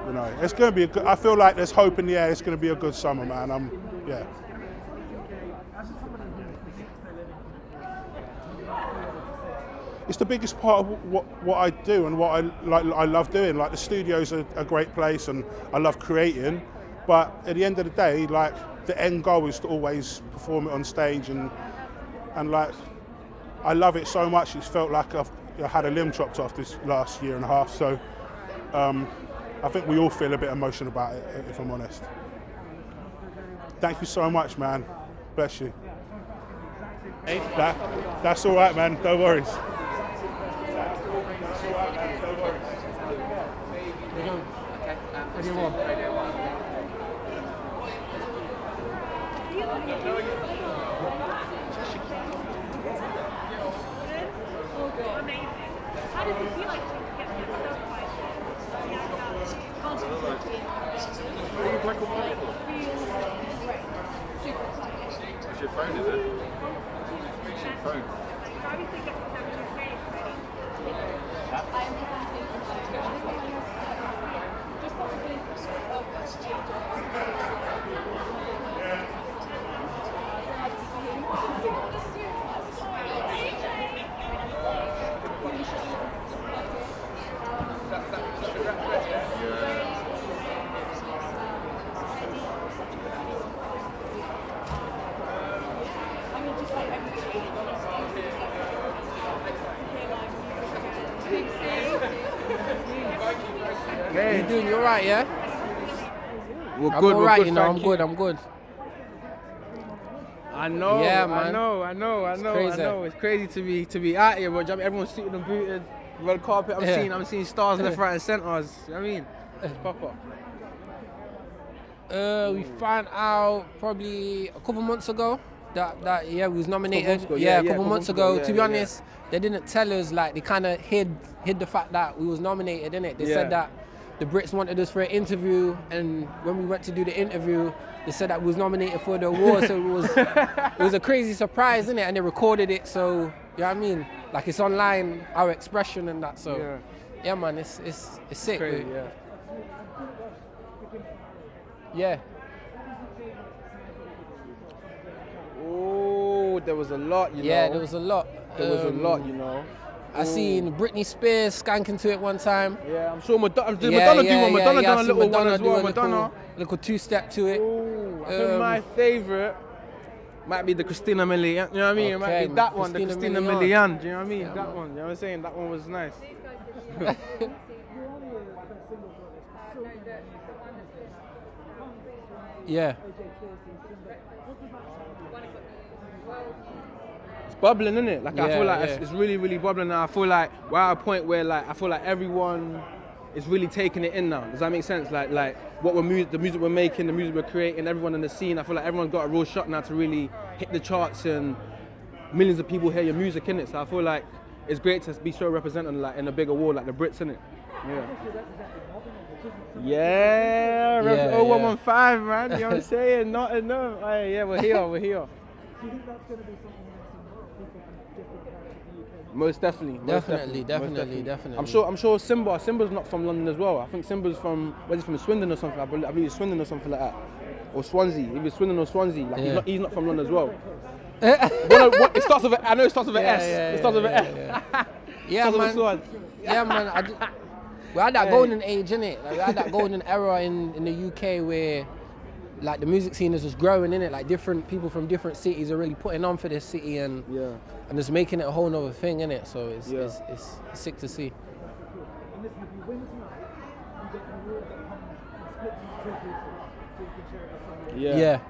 you know, it's going to be a good. I feel like there's hope in the air. It's going to be a good summer, man. Yeah. It's the biggest part of what I do and what I love doing. Like, the studio's a great place and I love creating, but at the end of the day, like, the end goal is to always perform it on stage, and like, I love it so much. It's felt like I've had a limb chopped off this last year and a half. So I think we all feel a bit emotional about it, if I'm honest. Thank you so much, man. Bless you. That's all right, man. No worries. What's your phone, is it? What's your phone? How you doing? You alright, yeah? We're I'm good, alright, we're good, you know, thank you. I'm good. I know, Yeah, man. I know. It's crazy to be out here, bro. Everyone's suited and booted, red carpet. I'm seeing stars left, right, and centres. You know what I mean, it's proper. We found out probably a couple months ago that yeah, we was nominated. Ago, a couple months months ago. ago, To be honest, they didn't tell us, like, they kind of hid the fact that we was nominated, innit? They said that the Brits wanted us for an interview, and when we went to do the interview, they said that we was nominated for the award. So it was a crazy surprise, innit? And they recorded it, so you know what I mean? Like, it's online, our expression and that. So yeah, man, it's sick. Crazy, Yeah. Oh, there was a lot, you know. Yeah, there was a lot. There was a lot, you know. I seen Britney Spears skanking to it one time. Yeah, I'm sure Madonna did one. Madonna done a little one as well. Madonna. Little two-step to it. Ooh, I think my favourite might be the Christina Milian. You know what I mean? It might be that one, the Christina Milian. Do you know what I mean? That one. You know what I'm saying? That one was nice. Yeah. It's bubbling, isn't it? Like I feel like it's really, really bubbling now. I feel like we're at a point where like I feel like everyone is really taking it in now. Does that make sense? Like what the music we're making, the music we're creating, everyone in the scene. I feel like everyone's got a real shot now to really hit the charts and millions of people hear your music in it. So I feel like it's great to be so represented like in a big award like the Brits, in it. Yeah. Yeah, 0115, man. You know what I'm saying? Not enough. Yeah, we're here. Do you think that's going to be something that's more people from different parts of the UK? Most definitely. Definitely. I'm sure Simba's not from London as well. I think Simba's from, where's he from, Swindon or something? I believe he's Swindon or something like that. Or Swansea. If he's Swindon or Swansea, like he's not from London as well. It starts with I know it starts with an S. It starts with an S. Yeah, man. Yeah, man. We had that golden age, innit? Like, we had that golden era in the UK where like the music scene is just growing, innit? Like different people from different cities are really putting on for this city and just making it a whole nother thing, innit? So it's sick to see. And listen, if you win tonight, you get an award that comes split into two pieces, so you can share it with someone. Yeah. Have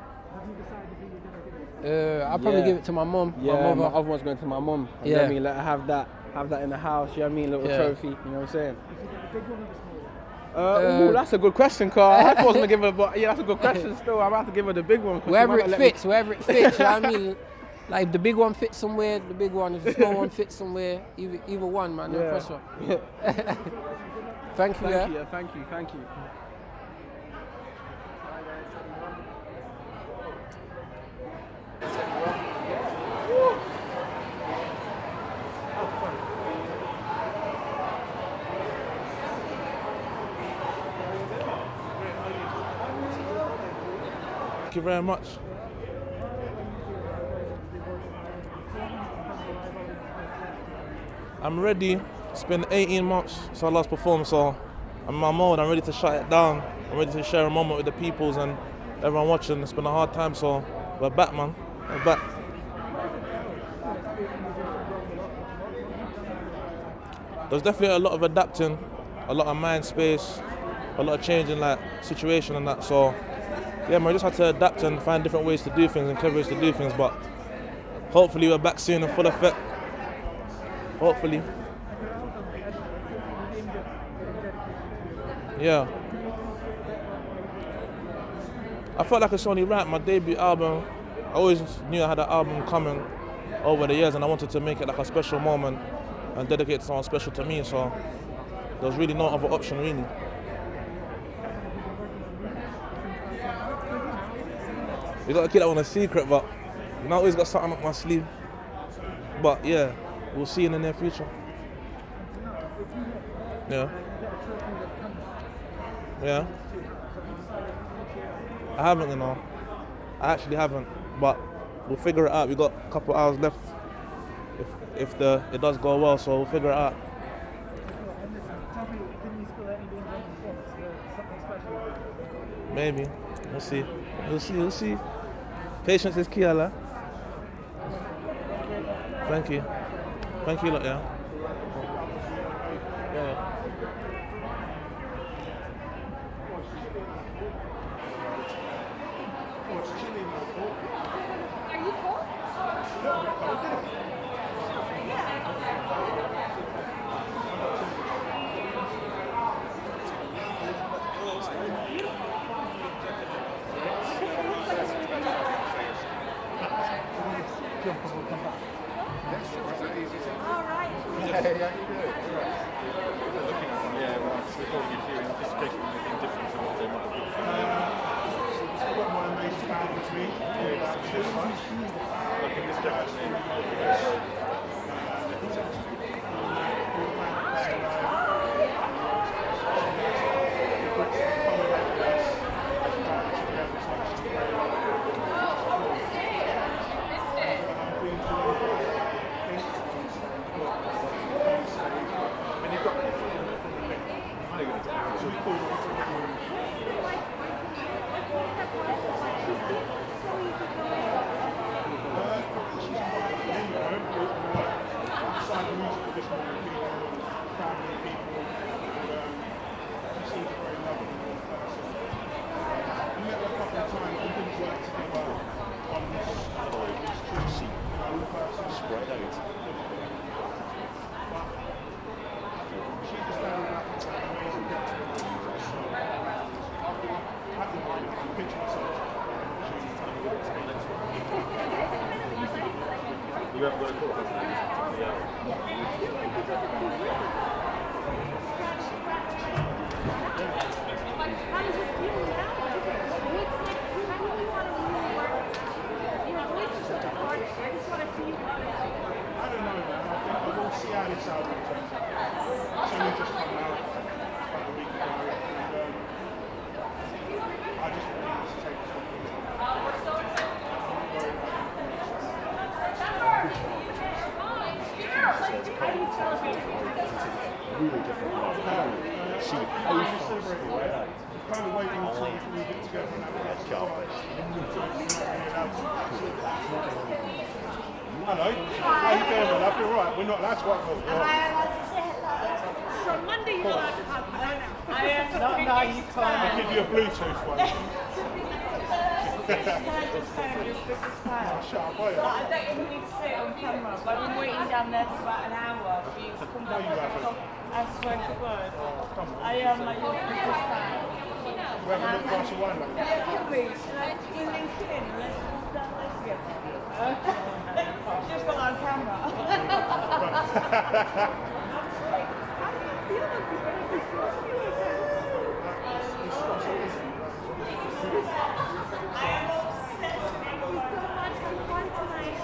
you decided who you're going to give it to? I'll probably give it to my mum. Yeah, my other one's going to my mum. You know what I mean? Like I have that in the house, you know what I mean? A little trophy, you know what I'm saying? Big one or the small one? That's a good question, Carl. I was going to give her, but yeah, that's a good question still. I'm about to give her the big one. Wherever it fits, you know what I mean? Like if the big one fits somewhere, the big one. If the small one fits somewhere, either one, man, no pressure. Thank you. Thank you. Thank you very much. I'm ready. It's been 18 months since I last performed, so I'm in my mode. I'm ready to shut it down. I'm ready to share a moment with the peoples and everyone watching. It's been a hard time, so we're back, man. We're back. There's definitely a lot of adapting, a lot of mind space, a lot of changing like situation and that. So yeah, man, we just had to adapt and find different ways to do things and clever ways to do things. But hopefully we're back soon in full effect. Hopefully. Yeah. I felt like it's only right. My debut album, I always knew I had an album coming over the years and I wanted to make it like a special moment and dedicate it to someone special to me, so there was really no other option, really. You gotta keep that one a secret, but you know, I always got something up my sleeve. But yeah, we'll see in the near future. Yeah. Yeah. I haven't, you know. I actually haven't, but we'll figure it out. We got a couple hours left if it does go well, so we'll figure it out. Maybe. We'll see. We'll see. Patience is key, Allah. Thank you. Thank you, lot, yeah. You haven't got a call? See how this album turns out. It's only just come out about a week ago, and I just want to take this one. We're so excited. Really different. She kind of waiting until we get together and have a hello. How you doing, man? I feel right. We're not allowed to work for Am I allowed to say hello? From Monday you're allowed to have hello now. No, you can't. I'll give you a Bluetooth one. Shut up, boy. I don't even need to say it on camera, but I've been waiting down there for about an hour for you to come back. I swear to God. I am like your biggest fan. We're having a little glass of wine, like Yeah, can we? Should I do LinkedIn and let's walk down there together? Just got on camera. I am obsessed. Thank you so much for fun tonight.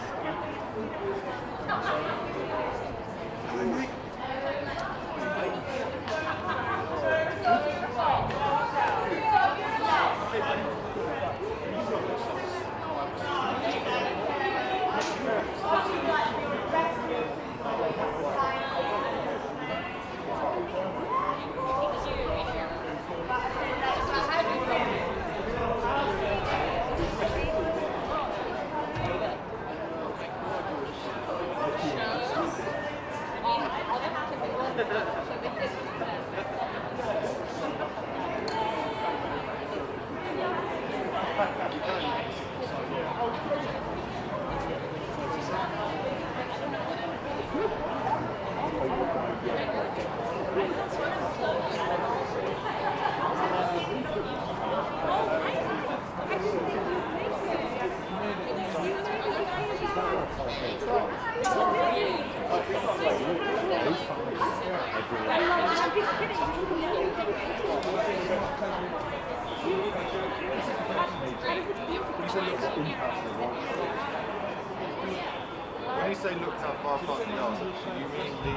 When you say looked how far past the artist, you mean the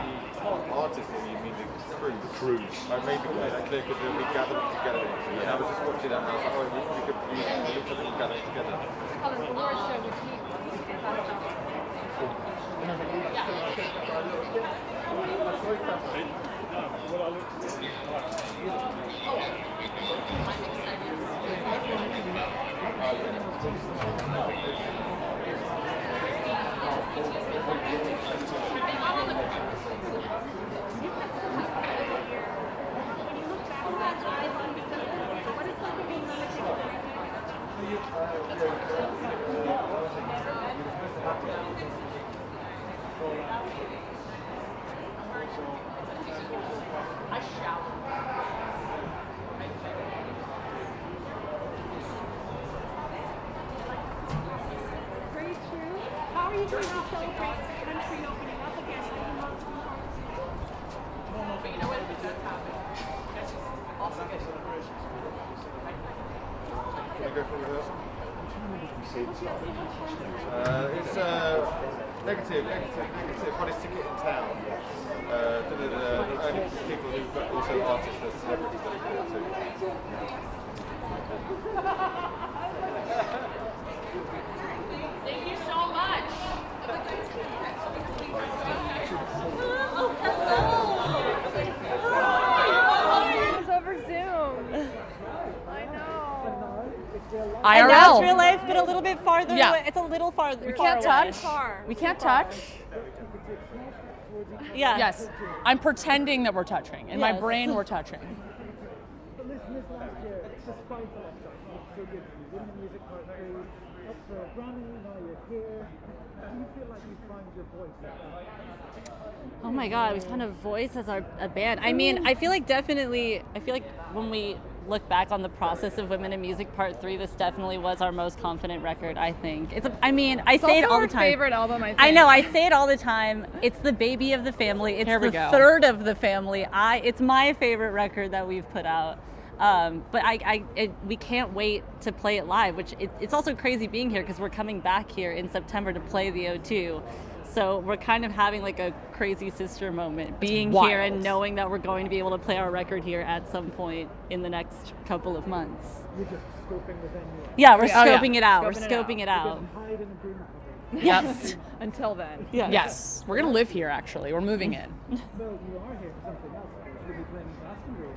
artist or you mean the crew? The crews. I made the clear because they'll be gathered together. And I was just watching that and I was like, oh, we could look at them gathered together. I shout. Very true. How are you doing to celebrate the country opening up again? But you know what? It does happen. That's just awesome. Can we go for rehearsal? It's negative, hottest ticket in town. Only people who've got also artists and celebrities that are there too. Thank you so much. It's over Zoom. I know. I know know. it's real life, but a little bit farther Yeah. away. It's a little farther. We can't touch. We can't touch. Yeah. Yes. I'm pretending that we're touching. In my Yes. brain, we're touching. But listen, this last year, it's just fun for us. It's so good. You win the music part three, up for a Grammy, now you're here. Do you feel like you find your voice yet? Oh my God, we found a voice as a band. I mean, I feel like when we look back on the process of Women in Music Part 3, this definitely was our most confident record, I think. I say it all the time. Favorite album, I think. I know, I say it all the time. It's the baby of the family. It's the third of the family. It's my favorite record that we've put out. But we can't wait to play it live, which it's also crazy being here because we're coming back here in September to play the O2. So we're kind of having like a crazy sister moment, being here and knowing that we're going to be able to play our record here at some point in the next couple of months. You're just scoping the venue. Yeah, we're scoping it out. We're scoping it out. Yes. Until then. Yes. Yes. We're going to live here, actually. We're moving in. Well, you are here for something else. You'll be playing Glastonbury.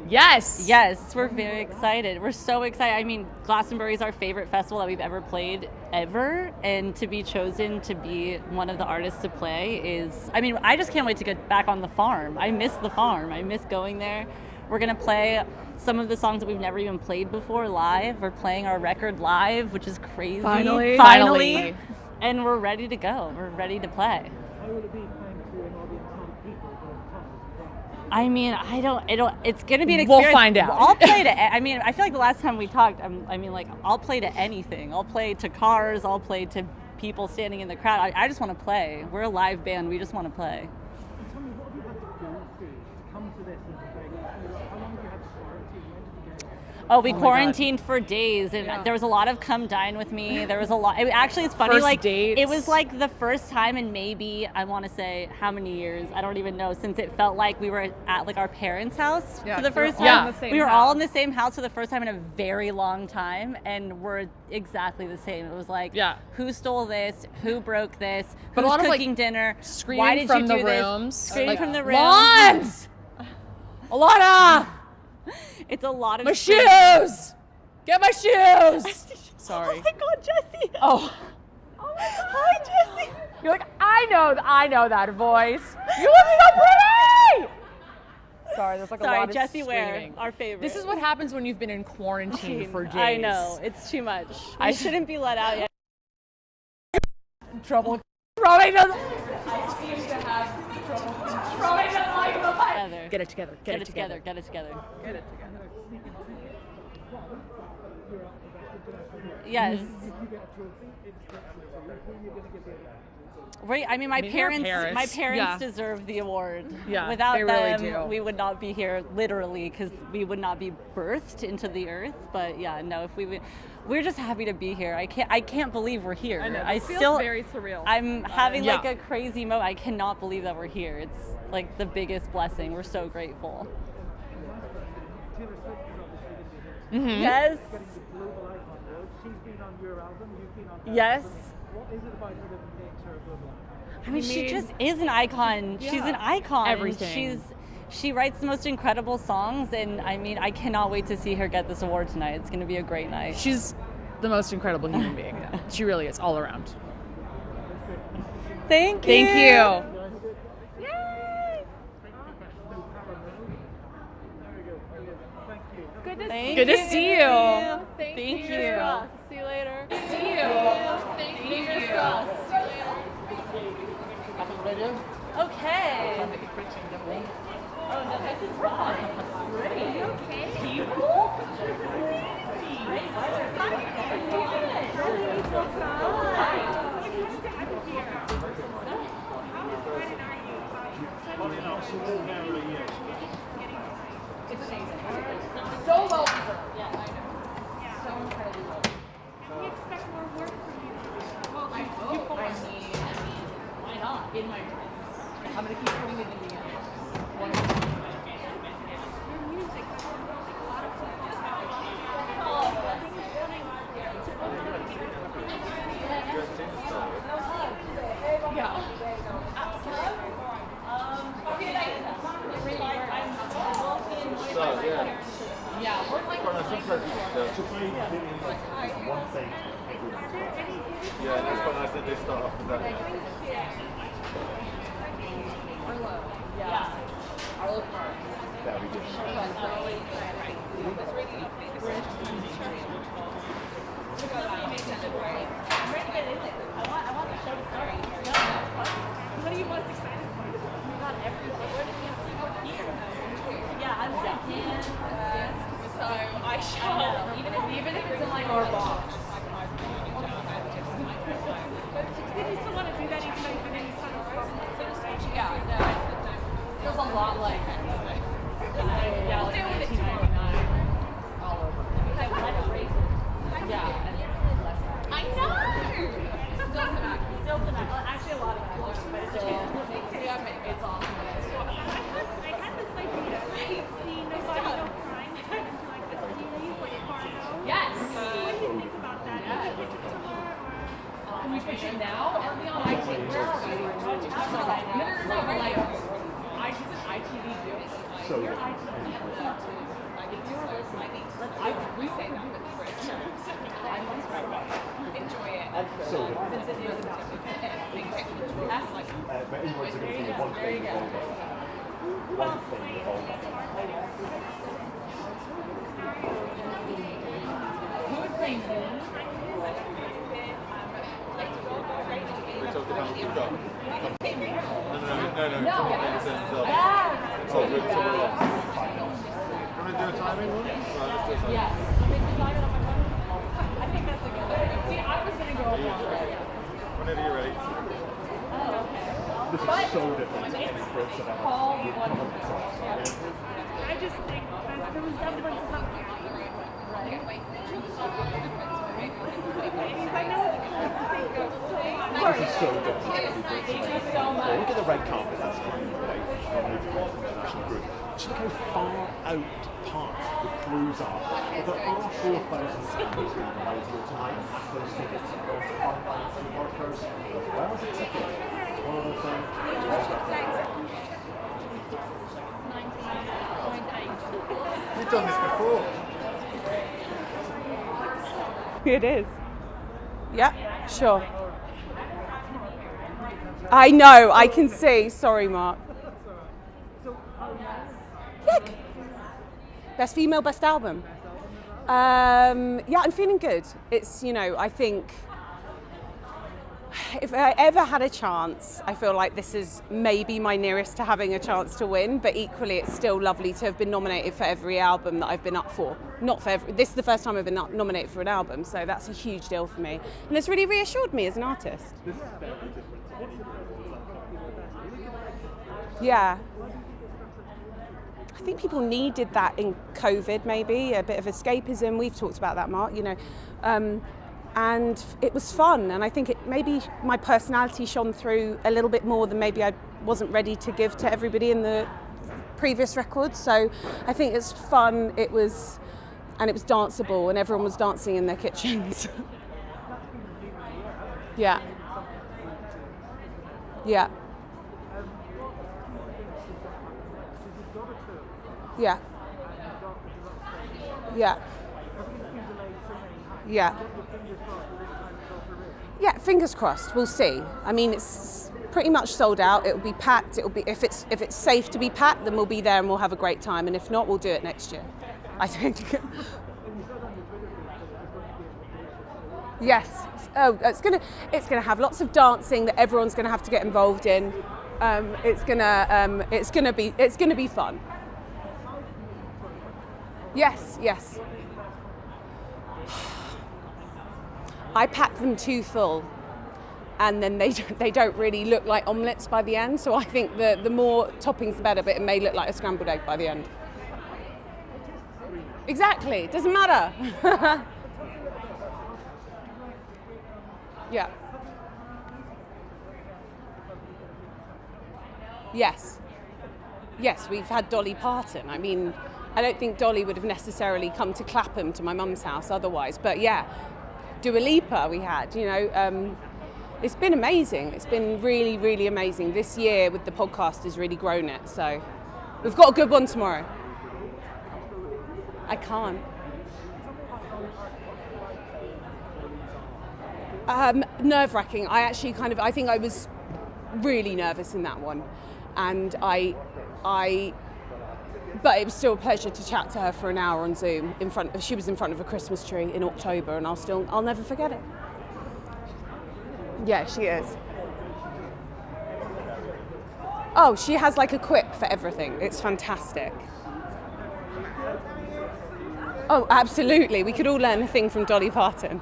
Yes. Yes, we're very excited. We're so excited. I mean, Glastonbury is our favorite festival that we've ever played, ever. And to be chosen to be one of the artists to play is, I mean, I just can't wait to get back on the farm. I miss the farm. I miss going there. We're going to play some of the songs that we've never even played before live. We're playing our record live, which is crazy. Finally. And we're ready to go. We're ready to play. How will it be playing to an audience of people? I mean, it's going to be an experience. We'll find out. I'll play to, I mean, I feel like the last time we talked, I'll play to anything. I'll play to cars. I'll play to people standing in the crowd. I just want to play. We're a live band. We just want to play. Tell me, what have you had to go through to come to this and play? How long have you had to quarantine? When did you get here? Oh, we quarantined for days, and there was a lot of come dine with me. There was a lot. Actually, it's funny. First dates. It was like the first time in maybe, I want to say how many years, I don't even know, since it felt like we were at like our parents' house for the first time. We were all in the same house for the first time in a very long time, and we're exactly the same. It was like, who stole this? Who broke this? But Who's a lot cooking of, dinner? Screaming Why did from you the do this? rooms. Screaming from the rooms. Lawns! Alana! It's a lot of my shoes! Get my shoes! Sorry. Oh my God, Jessie! Oh. Oh my God. Hi, Jessie! You're like, I know that voice. You look so pretty! Sorry, there's like a lot of Jessie screaming. Ware, our favorite. This is what happens when you've been in quarantine for days. I know, it's too much. I shouldn't be let out yet. Trouble. Throwing the... I seem to have trouble throwing the light. Get it together. Get it together. Get it together. Yes. Right. I mean, my parents deserve the award. Yeah, Without they them, really do. we would not be here, literally, because we would not be birthed into the earth. But yeah, no, if we would, we're just happy to be here. I can't believe we're here. I know. I It feels still very surreal. I'm having like a crazy moment. I cannot believe that we're here. It's like the biggest blessing. We're so grateful. Mm-hmm. Yes. She's been on your album, you've been on her Yes. album. What is it about her that makes her a global icon? I mean, she just is an icon. She's an icon. Everything. She writes the most incredible songs, and I mean, I cannot wait to see her get this award tonight. It's going to be a great night. She's the most incredible human being. She really is, all around. Thank you. Thank you. Good to see you. Thank you. See you later. See you. Thank you. Okay. Oh no, this is rough. Ready? Are you okay? People? It's amazing. So well deserved. Yeah, I know. So incredibly well. Can we expect more work from you? Well, I hope. I mean, why not? In my dreams. I'm going to keep putting it in the end. your music, a lot of people. Yeah. Yeah, we're like one thing. Yeah, that's quite nice that they start off with that. Yeah. Our little car. That'll be good. I'm ready to get in there. I want the show to start. most excited part? We got everything. Where did we go here? Yeah, I'm dance. So I shall, even if it's in like our box. But did you still want to do that even though you've been in this kind of stage? Yeah, no. It feels a lot like yeah, like 1999. All over. Like what a race. Yeah. I know! Still tonight. Well, actually a lot of actors, but it's a chance. Yeah, it's awesome. I had this like great scene of like crying into like the series like Fargo. Yes! What do you think about that? Can you pitch it somewhere? Can we pitch it now? Are we on ITV? Where are we? No, like ITV do. So you're ITV. Like if you were listening, we say that. Enjoy it. So, Since it is about big picture. That's like but anyone's going to be one thing involved. One thing involved. Who would play you? We're talking about the job. No. So we're somewhere else. Can I do a timing one? Yeah. I think that's a good one. See, I was going to go over. Whenever you're ready. Oh, okay. This is so different to any person I've called had. one. I just think the resemblance is not right. I know this is so different. Thank you so much. Look at the red carpet that's coming today. International group. Just look how far out past the crews are. But there are 4,000 families available tonight at those tickets. Go to finance workers as well as a ticket. One other thing. You've done this before. It is. Yeah, sure. I know, I can see. Sorry, Mark. Yeah. Best female, best album. Yeah, I'm feeling good. It's, you know, I think if I ever had a chance, I feel like this is maybe my nearest to having a chance to win, but equally it's still lovely to have been nominated for every album that I've been up for. Not for every, this is the first time I've been nominated for an album, so that's a huge deal for me. And it's really reassured me as an artist. Yeah. I think people needed that in COVID, maybe, a bit of escapism. We've talked about that, Mark, you know. And it was fun, and I think maybe my personality shone through a little bit more than maybe I wasn't ready to give to everybody in the previous records. So I think it's fun, it was danceable, and everyone was dancing in their kitchens. Yeah. Yeah. Yeah. Yeah. Yeah. Yeah, fingers crossed. We'll see. I mean, it's pretty much sold out. It'll be packed. It'll be if it's safe to be packed, then we'll be there and we'll have a great time. And if not, we'll do it next year. I think. Yes. Oh, it's gonna have lots of dancing that everyone's gonna have to get involved in. It's gonna be fun. Yes. Yes. I pack them too full, and then they don't really look like omelettes by the end. So I think the more toppings the better, but it may look like a scrambled egg by the end. Exactly, it doesn't matter. Yeah. Yes. Yes, we've had Dolly Parton. I mean, I don't think Dolly would have necessarily come to Clapham to my mum's house otherwise, but yeah. Dua Lipa we had, you know, it's been amazing. It's been really, really amazing. This year with the podcast has really grown it. So we've got a good one tomorrow. I can't. Nerve-wracking. I think I was really nervous in that one. And but it was still a pleasure to chat to her for an hour on Zoom. She was in front of a Christmas tree in October, and I'll never forget it. Yeah, she is. Oh, she has like a quip for everything. It's fantastic. Oh, absolutely. We could all learn a thing from Dolly Parton.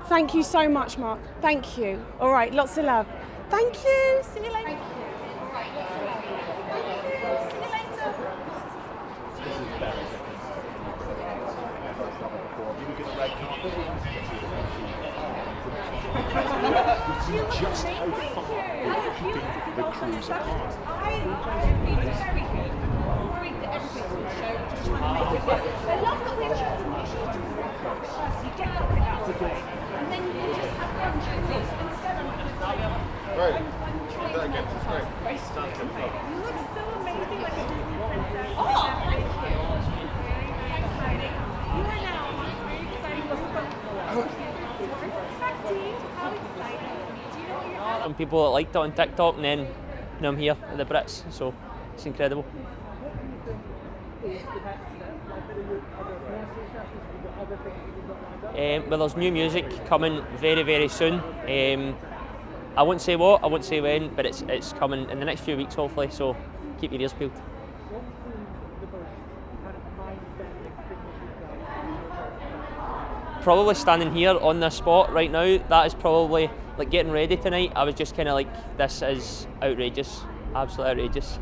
Thank you so much, Mark. Thank you. All right, lots of love. Thank you. See you later. Just how far you think the crews apart. It's very good. Worried that everything's on the show, just trying to make it work. I love that we're choosing issues to work first. You get it out of the way, and then you just have lunches instead of Right. I'm trying to multitask. You look so amazing like a Disney princess. Oh, thank you. Very exciting. You are now very exciting. How exciting. Do you know what you're Some people that liked it on TikTok, and then I'm here at the Brits, so it's incredible. Well, there's new music coming very, very soon. I won't say what, I won't say when, but it's coming in the next few weeks, hopefully. So keep your ears peeled. Probably standing here on this spot right now, that is probably like getting ready tonight. I was just kind of like, this is outrageous, absolutely outrageous.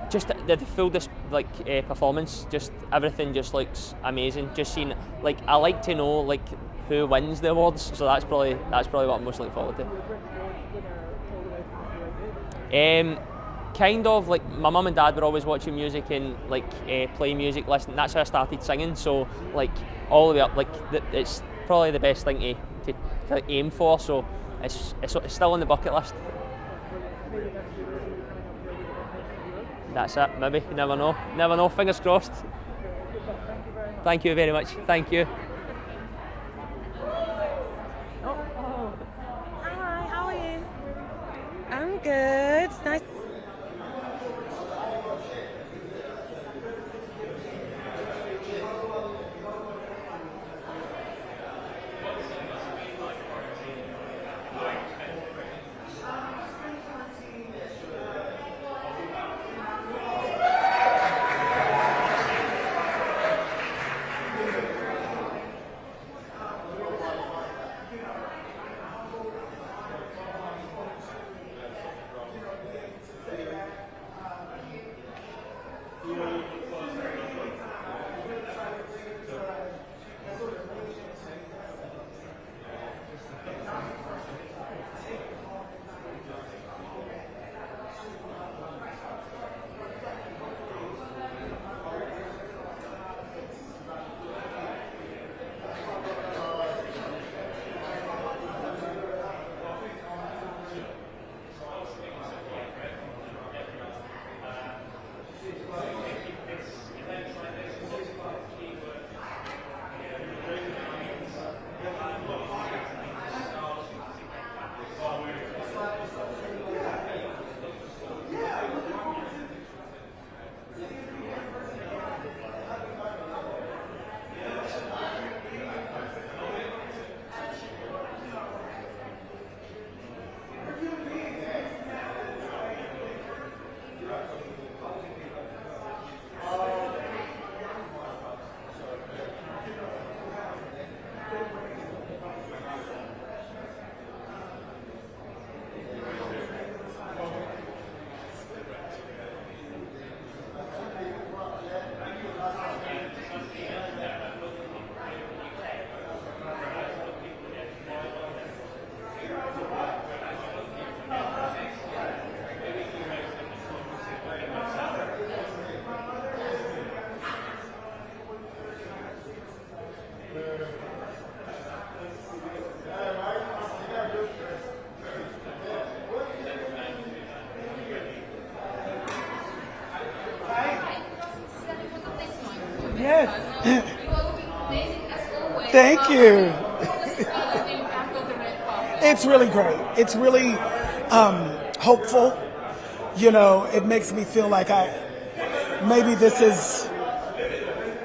Just the full performance, just everything just looks amazing. Just seeing, like, I like to know like who wins the awards, so that's probably what I'm most looking forward to. Kind of like my mum and dad were always watching music and like play music, listening. That's how I started singing. So like all the way up, like it's probably the best thing to aim for. So it's still on the bucket list. That's it. Maybe you never know. Never know. Fingers crossed. Thank you very much. Thank you. Hi, how are you? I'm good. It's nice. Yes. Thank you. It's really great. It's really hopeful. You know, it makes me feel like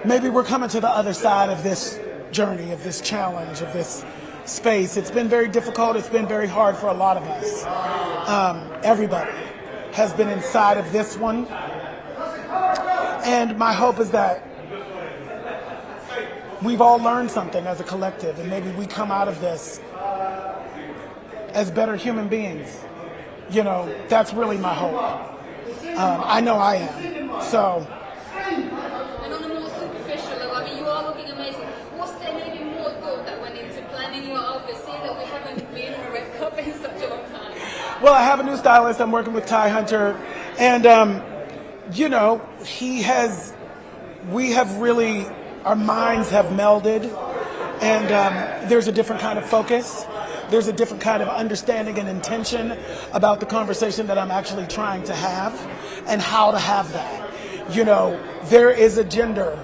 maybe we're coming to the other side of this journey, of this challenge, of this space. It's been very difficult. It's been very hard for a lot of us. Everybody has been inside of this one. And my hope is that we've all learned something as a collective, and maybe we come out of this as better human beings. You know, that's really my hope. I know I am. So. And on a more superficial level, I mean, you are looking amazing. Was there maybe more thought that went into planning your outfit, seeing that we haven't been in a red carpet in such a long time? Well, I have a new stylist. I'm working with Ty Hunter, and you know, we have really, our minds have melded, and there's a different kind of focus. There's a different kind of understanding and intention about the conversation that I'm actually trying to have and how to have that. You know, there is a gender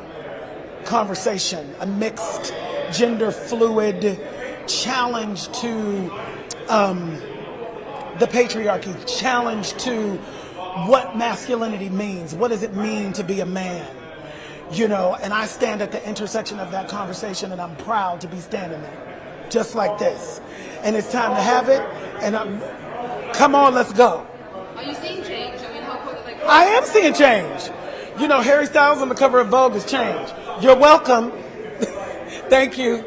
conversation, a mixed, gender fluid challenge to the patriarchy, challenge to what masculinity means. What does it mean to be a man? You know, and I stand at the intersection of that conversation, and I'm proud to be standing there, just like this. And it's time to have it, and come on, let's go. Are you seeing change? I mean, I am seeing change. You know, Harry Styles on the cover of Vogue has changed. You're welcome. Thank you.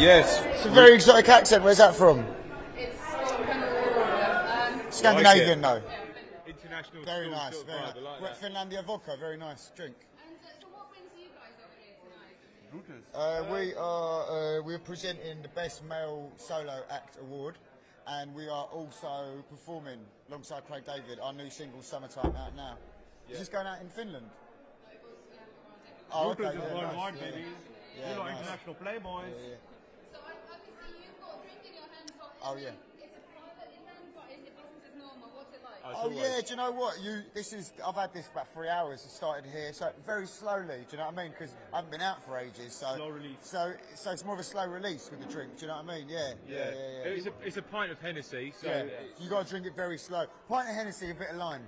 Yes. It's a very exotic accent. Where's that from? It's kind of Scandinavian, though. International. Very school nice. sort of Very vibe, nice. I like that. Finlandia vodka. Very nice drink. So what brings you guys over here tonight? We're presenting the Best Male Solo Act Award, and we are also performing alongside Craig David our new single "Summertime" out now. Is this going out in Finland? Oh, okay. Bluetooth is Yeah, worldwide, nice, baby. Yeah, You know, nice. international playboys. Yeah, So I can see you've got a drink in your hand. So Oh, yeah. It's a private event, but is it business as normal? What's it like? Oh yeah, do you know what? I've had this about 3 hours. It started here, so very slowly. Do you know what I mean? Because I haven't been out for ages, so Slow release. So it's more of a slow release with the drink. Do you know what I mean? Yeah. It's a pint of Hennessy, so You got to drink it very slow. Pint of Hennessy, a bit of lime.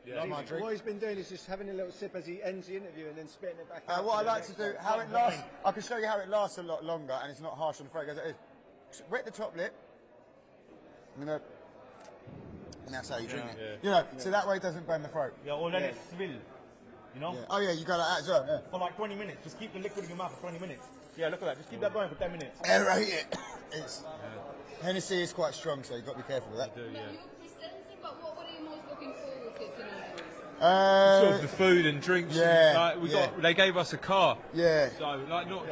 Yeah. That's my drink. What he's been doing is just having a little sip as he ends the interview and then spitting it back out. What I for the like to next do, one. how it lasts. I can show you how it lasts a lot longer, and it's not harsh on the throat. It goes like this. Wet the top lip. And that's how you drink it. Yeah. You know, so that way it doesn't burn the throat. Yeah, or let it swill. You know? Yeah. Oh yeah, you go like that as well. Yeah. For like 20 minutes. Just keep the liquid in your mouth for 20 minutes. Yeah, look at that. Just keep that going for 10 minutes. Aerate it. Hennessy is quite strong, so you've got to be careful with that. You're presenting, but what are you most looking forward to tonight? sort of the food and drinks. Yeah, and, they gave us a car. Yeah. So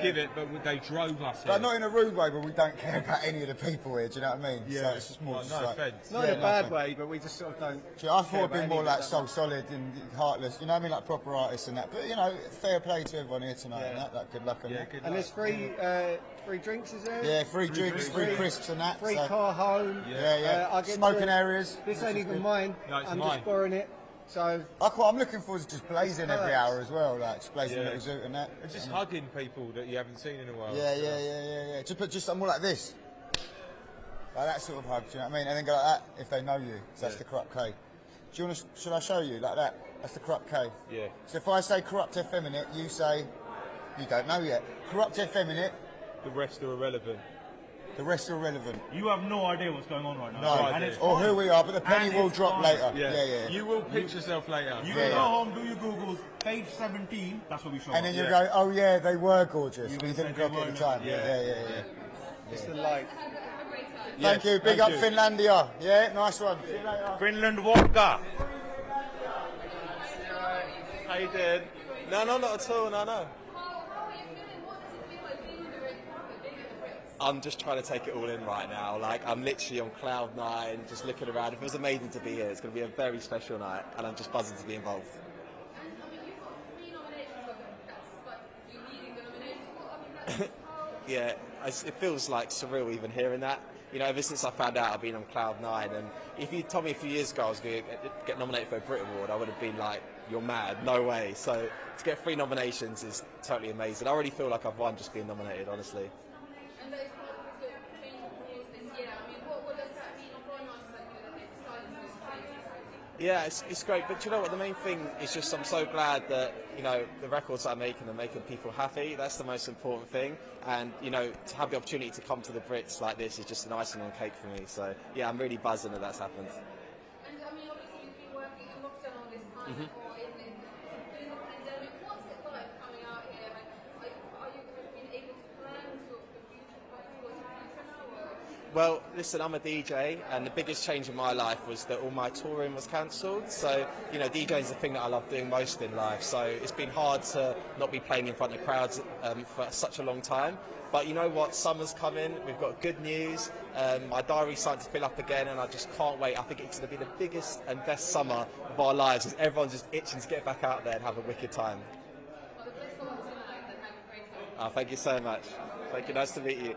give it, but they drove us. But not in a rude way, but we don't care about any of the people here. Do you know what I mean? Yeah. So it's just more. Well, just no like, offence. Not in a bad way, but we just sort of don't. I thought it'd be more like soul solid and heartless. You know what I mean, like proper artists and that. But you know, fair play to everyone here tonight. And that. Good luck on that. And there's free drinks, is there? Yeah, free drinks, free crisps and that. Free so. car home. Yeah. I get Smoking to- areas. This ain't even mine. No, it's I'm mine. just borrowing it. So I'm looking forward to just blazing every hour as well, like just blazing Yeah. little zoot and that. And just hugging people that you haven't seen in a while. Yeah. Just something more like this. Like that sort of hug, do you know what I mean? And then go like that if they know you. So that's the corrupt K. Do you want to, should I show you like that? That's the corrupt K. Yeah. So if I say corrupt effeminate, you say you don't know yet. Corrupt effeminate. The rest are irrelevant. The rest are irrelevant. You have no idea what's going on right now. No, And it's or fine. who we are, but the penny And will it's drop fine. later. Yeah. You will pinch yourself later. You can go home, do your Googles, page 17, that's what we show And then up. you go, oh yeah, they were gorgeous. You We will didn't say they clock it at the were, time. Yeah. it's the light. Thank you. Big up Finlandia. Yeah, nice one. See you later. Finland vodka. How you doing? No, not at all. No. I'm just trying to take it all in right now. Like, I'm literally on cloud nine, just looking around. It feels amazing to be here. It's going to be a very special night, and I'm just buzzing to be involved. Yeah, it feels like surreal even hearing that. You know, ever since I found out, I've been on cloud nine, and if you told me a few years ago I was going to get nominated for a BRIT Award, I would have been like, you're mad, no way. So to get 3 nominations is totally amazing. I already feel like I've won just being nominated, honestly. And those products that change the rules this year, I mean, what does that mean for an artist like you that they decided to change? Yeah, it's great, but do you know what, the main thing is just I'm so glad that, you know, the records that I'm making are making people happy. That's the most important thing, and, you know, to have the opportunity to come to the Brits like this is just an icing on the cake for me. So yeah, I'm really buzzing that that's happened. And I mean, obviously you've been working in lockdown all this time, or during the pandemic. What's it like coming out here? Like, have you been able to plan for the future, towards the future now? Or? Well, listen, I'm a DJ, and the biggest change in my life was that all my touring was cancelled. So, you know, DJing is the thing that I love doing most in life. So it's been hard to not be playing in front of crowds for such a long time. But you know what? Summer's coming. We've got good news. My diary's starting to fill up again, and I just can't wait. I think it's going to be the biggest and best summer of our lives, because everyone's just itching to get back out there and have a wicked time. Oh, thank you so much. Thank you. Nice to meet you.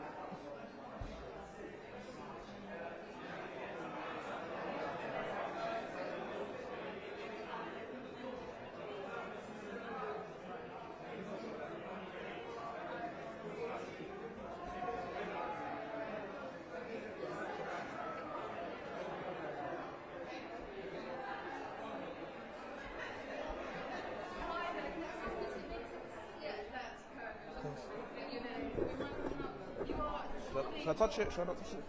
Should I touch it? Should I not touch it?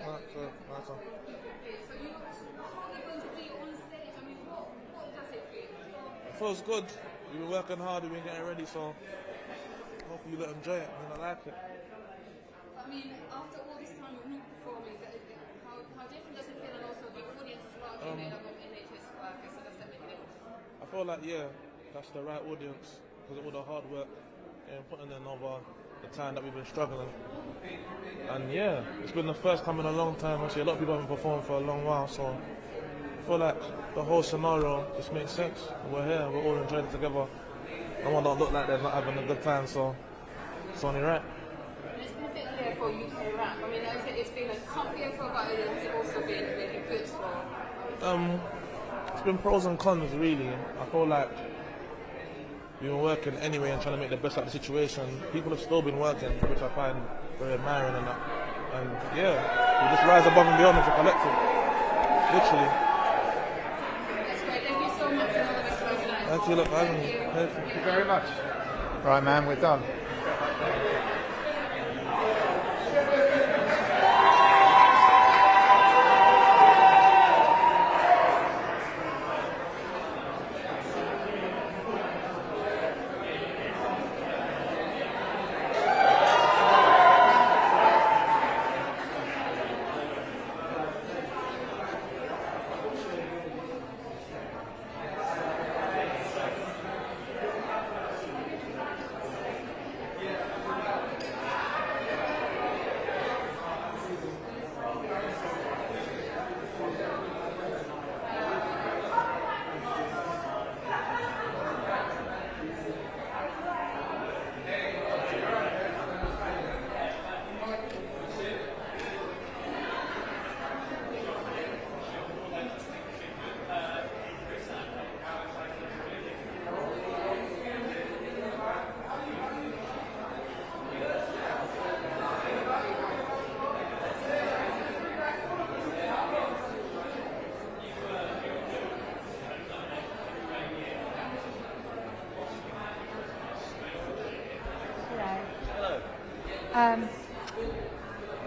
Alright, so, nice one. It feels good. We've been working hard, we've been getting ready, so hopefully you let enjoy it and I like it. I mean, after all this time of not performing, how different does it feel? And also the audience is largely made up of NHS workers, so does that make a difference? I feel like, yeah, that's the right audience because of all the hard work and putting in over the time that we've been struggling. And yeah, it's been the first time in a long time. Actually, a lot of people haven't performed for a long while, so I feel like the whole scenario just makes sense. We're here, we're all enjoying it together. No one don't look like they're not having a good time, so it's only right. It's been a bit clear for UK rap. I mean, it's been a tough year for violin, has it also been really good for? It's been pros and cons, really. I feel like we've been working anyway and trying to make the best out of the situation. People have still been working, which I find very admiring and that. And yeah, we just rise above and beyond as a collective. Literally. That's great. Thank you so much for all this work. Thank you, look, for having me. Thank you very much. Right, man, we're done.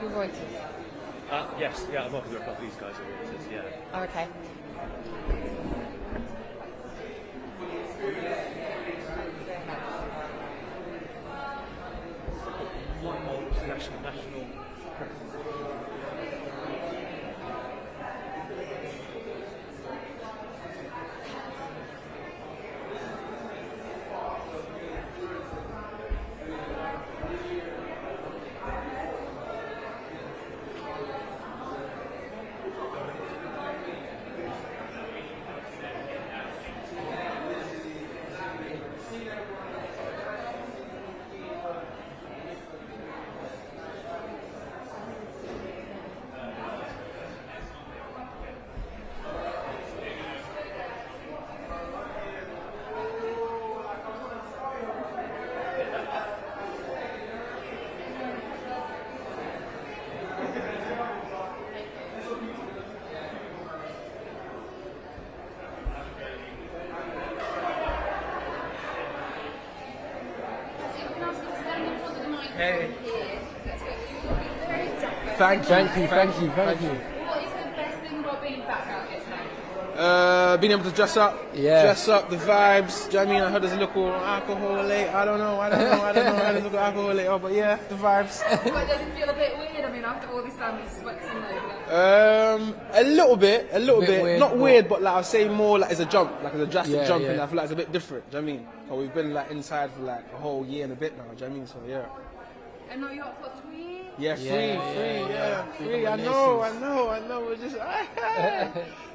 Your Reuters? Yes, yeah, I'm working with a couple of these guys at Reuters, yeah. Oh, okay. One more national Hey. Thank you. What is the best thing about being back out here tonight? Being able to dress up, dress up, the vibes. Do you know what I mean? I heard there's a little alcohol late. I don't know. I heard there's a little alcohol late. Oh, but yeah, the vibes. But does it feel a bit weird? I mean, after all this time, it's sweats in there. A little bit. Weird, not weird, but like I'll say more like it's a jump, like it's a drastic jump, and I feel like it's a bit different. Do you know what I mean? But we've been like inside for like a whole year and a bit now. Do you know what I mean? So yeah. I know you're up for 3. Yeah, free. I know. We're just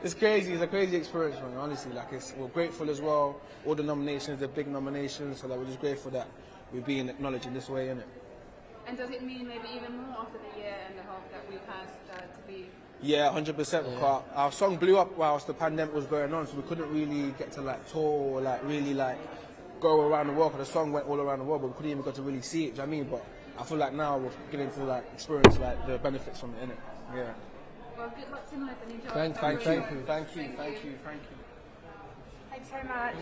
it's crazy. It's a crazy experience, man. Honestly, like we're grateful as well. All the nominations, the big nominations, so that we're just grateful that we're being acknowledged in this way, innit? And does it mean maybe even more after the year and a half that we've had to be? Yeah, 100%. Because our song blew up whilst the pandemic was going on, so we couldn't really get to like tour or like really like go around the world. Because the song went all around the world, but we couldn't even get to really see it. Do you know what I mean? But I feel like now we're getting to like experience like the benefits from it, innit? Yeah. Well, good luck tonight and enjoy. Thank you. Thank you. Thanks very much.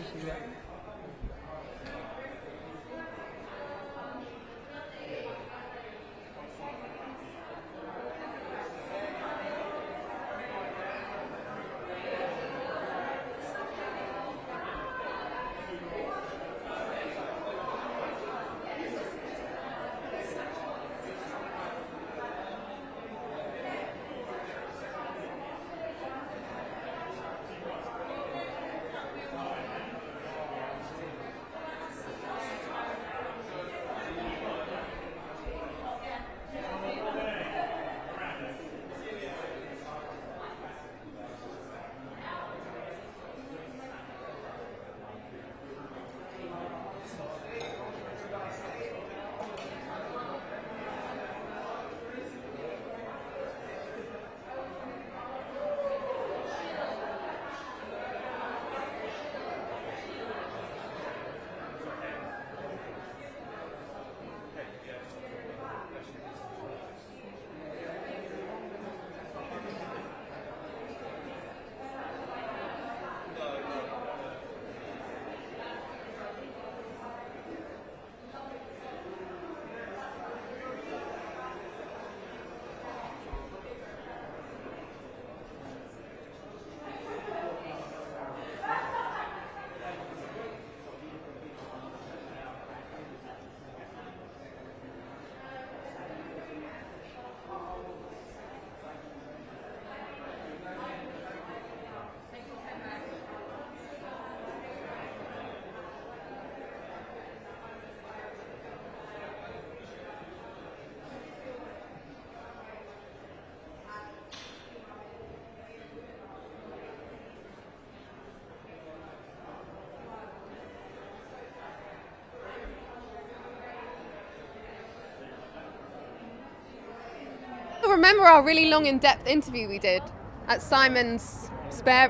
remember our really long, in-depth interview we did at Simon's spare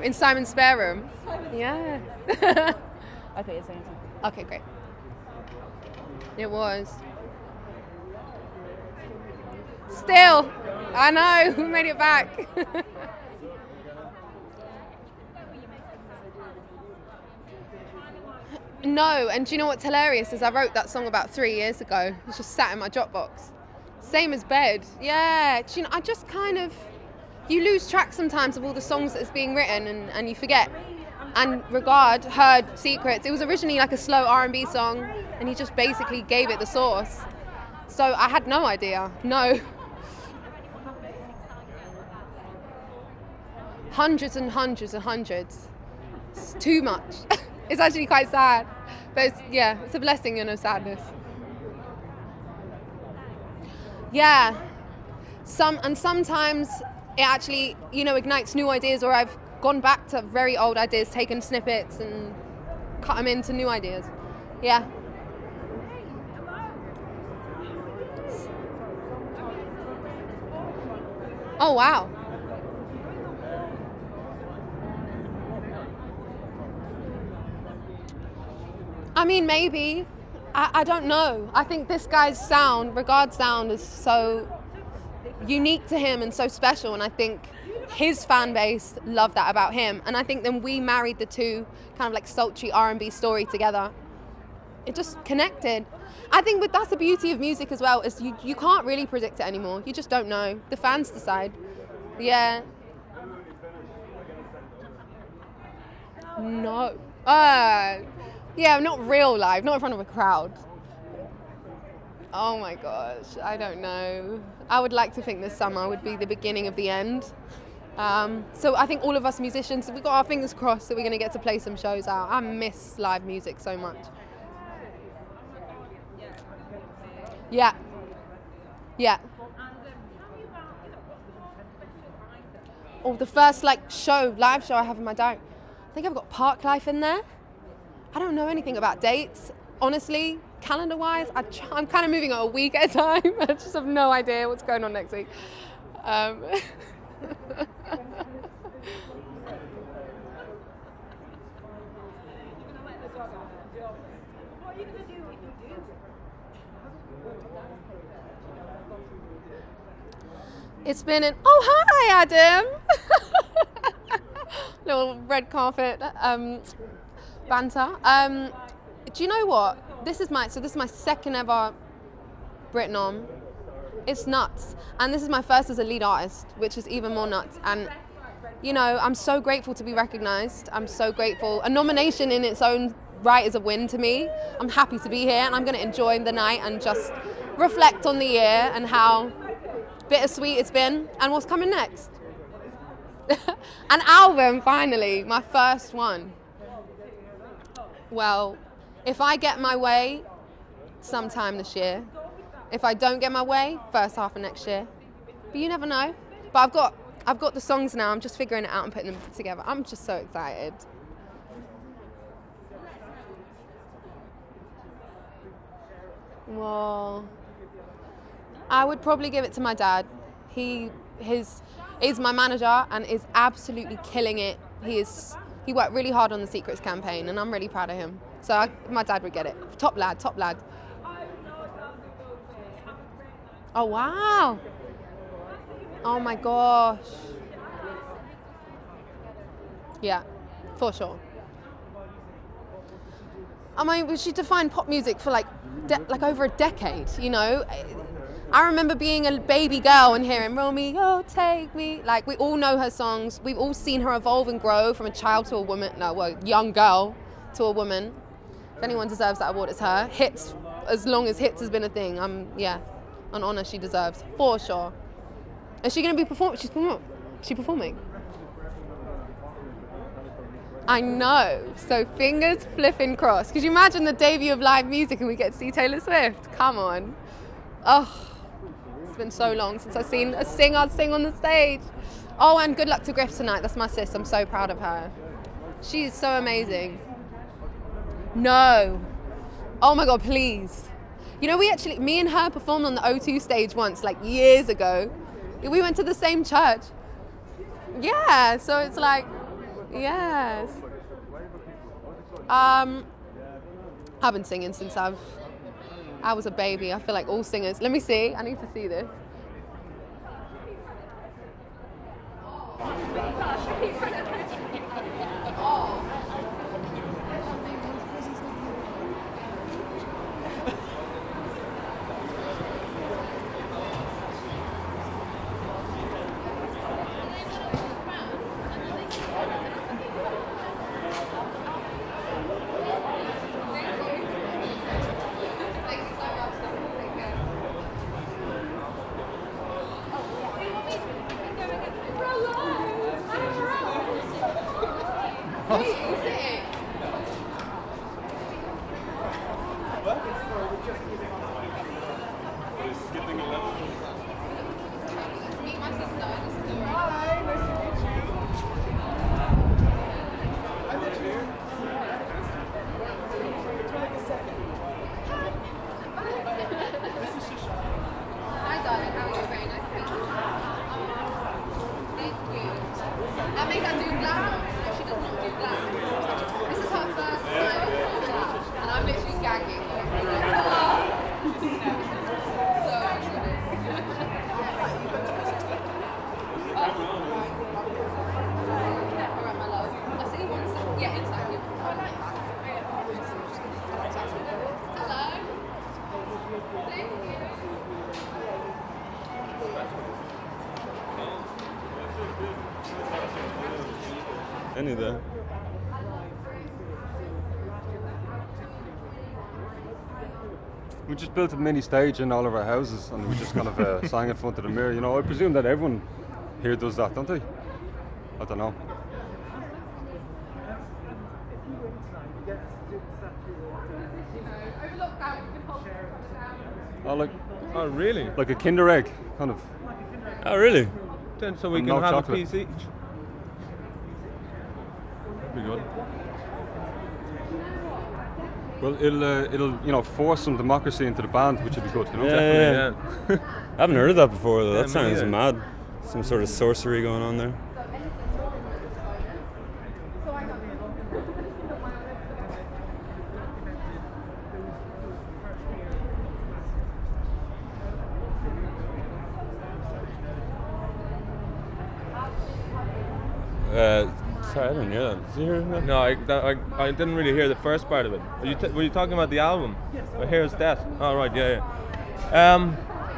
room? Yeah. I thought you were saying something. Okay, great. It was. Still, I know, we made it back. No, and do you know what's hilarious is I wrote that song about 3 years ago. It's just sat in my Dropbox. Same as Bed. Yeah, do you know, I just kind of, you lose track sometimes of all the songs that's being written and you forget. And Regard heard Secrets. It was originally like a slow R&B song and he just basically gave it the sauce. So I had no idea, no. Hundreds and hundreds and hundreds. It's too much. It's actually quite sad. But it's, yeah, it's a blessing and a sadness. Yeah. Sometimes it actually, you know, ignites new ideas, or I've gone back to very old ideas, taken snippets and cut them into new ideas. Yeah. Oh, wow. I mean, maybe. I don't know. I think this guy's sound, Regard's sound, is so unique to him and so special, and I think his fan base loved that about him. And I think then we married the two, kind of like sultry R&B story together. It just connected. I think that's the beauty of music as well, is you can't really predict it anymore. You just don't know. The fans decide. Yeah. No. Yeah, not real live, not in front of a crowd. Oh my gosh, I don't know. I would like to think this summer would be the beginning of the end. So I think all of us musicians, we've got our fingers crossed that we're going to get to play some shows out. I miss live music so much. Yeah. Yeah. Oh, the first live show I have in my diary. I think I've got Park Life in there. I don't know anything about dates. Honestly, calendar-wise, I'm kind of moving at a week at a time. I just have no idea what's going on next week. It's been an, oh hi Adam! Little red carpet banter. Do you know what? This is my second ever BRIT nom. It's nuts. And this is my first as a lead artist, which is even more nuts. And you know, I'm so grateful to be recognized. I'm so grateful. A nomination in its own right is a win to me. I'm happy to be here and I'm gonna enjoy the night and just reflect on the year and how bittersweet it's been and what's coming next. An album, finally, my first one. Well, if I get my way, sometime this year. If I don't get my way, first half of next year. But you never know. But I've got the songs now. I'm just figuring it out and putting them together. I'm just so excited. Well, I would probably give it to my dad. He is my manager and is absolutely killing it. He worked really hard on the Secrets campaign and I'm really proud of him. So my dad would get it. Top lad, top lad. Oh wow. Oh my gosh. Yeah, for sure. I mean, she defined pop music for like over a decade, you know? I remember being a baby girl and hearing Romeo, take me. Like, we all know her songs. We've all seen her evolve and grow from a child to a woman, young girl to a woman. If anyone deserves that award, it's her. Hits, as long as hits has been a thing, yeah, an honor she deserves, for sure. Is she going to be performing? She's performing. I know, so fingers flipping crossed. Could you imagine the debut of live music and we get to see Taylor Swift? Come on. Oh. It's been so long since I've seen a singer sing on the stage. Oh, and good luck to Griff tonight. That's my sis. I'm so proud of her. She's so amazing. No. Oh my God, please. You know, me and her performed on the O2 stage once, like years ago. We went to the same church. Yeah, so it's like, yes. I've been singing since I was a baby. I feel like all singers. Let me see. I need to see this. Any of that. We just built a mini stage in all of our houses, and we just kind of sang in front of the mirror. You know, I presume that everyone here does that, don't they? I don't know. Oh, like, oh, really? Like a Kinder Egg, kind of. Oh, really? Then so we can have chocolate. A piece each. Pretty good. Well, it'll force some democracy into the band, which would be good, you know. Yeah. I haven't heard of that before, though. That sounds mad. Some sort of sorcery going on there. Sorry, I didn't hear that. Did you hear that? No, I didn't really hear the first part of it. Were you talking about the album? Yes. Here's Death. Oh, right, yeah.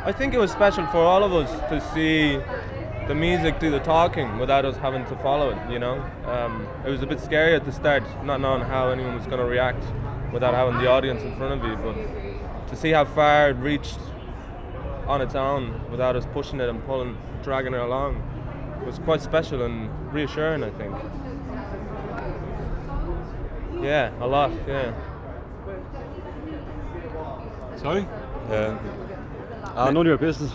I think it was special for all of us to see the music do the talking without us having to follow it, you know? It was a bit scary at the start, not knowing how anyone was going to react without having the audience in front of you, but to see how far it reached on its own without us pushing it and dragging it along was quite special and reassuring, I think. Yeah, a lot, yeah. Sorry? Yeah. None of your business.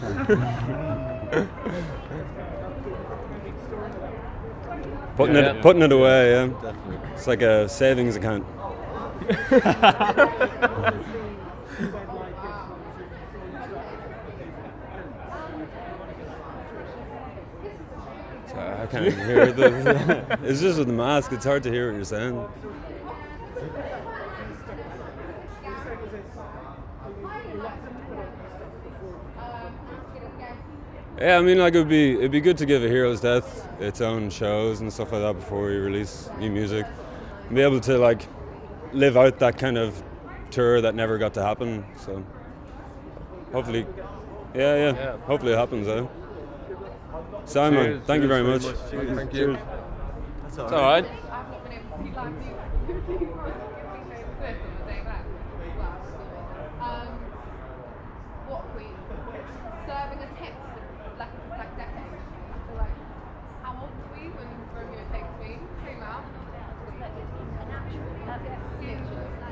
Putting it away, yeah. Definitely. It's like a savings account. I can't even hear it. It's just with the mask, it's hard to hear what you're saying. Yeah, I mean, like it'd be good to give A Hero's Death its own shows and stuff like that before we release new music, and be able to like live out that kind of tour that never got to happen. So hopefully, yeah. Hopefully it happens. Simon, cheers, thank you very much. Cheers. Thank you. That's all right.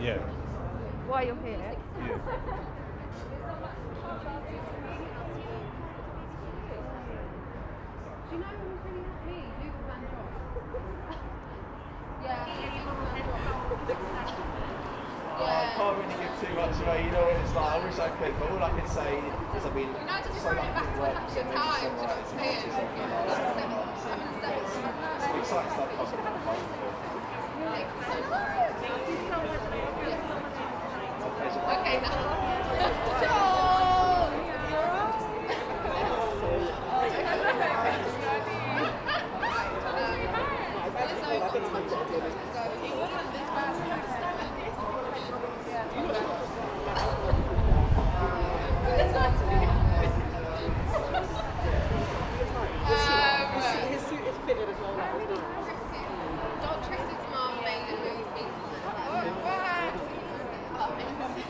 Yeah. Why you're here? Yeah. Do you know who's really happy? Luke Van Joss. Yeah. I can't really give too much away, you know what it's like. I wish I could, but all I can say You're not just referring back to an actual time, do you know what I'm saying? Okay, now. His suit is fitted as well. Don't trick his mom, Megan.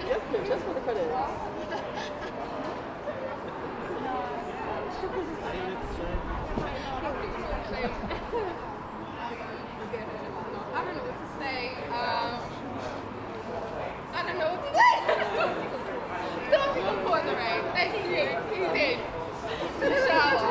Yes, please, just for the credit. I don't know what to say. I don't know what to say. Don't be before the rain. Thank you. You did. To the shower.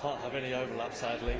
can't have any overlap, sadly.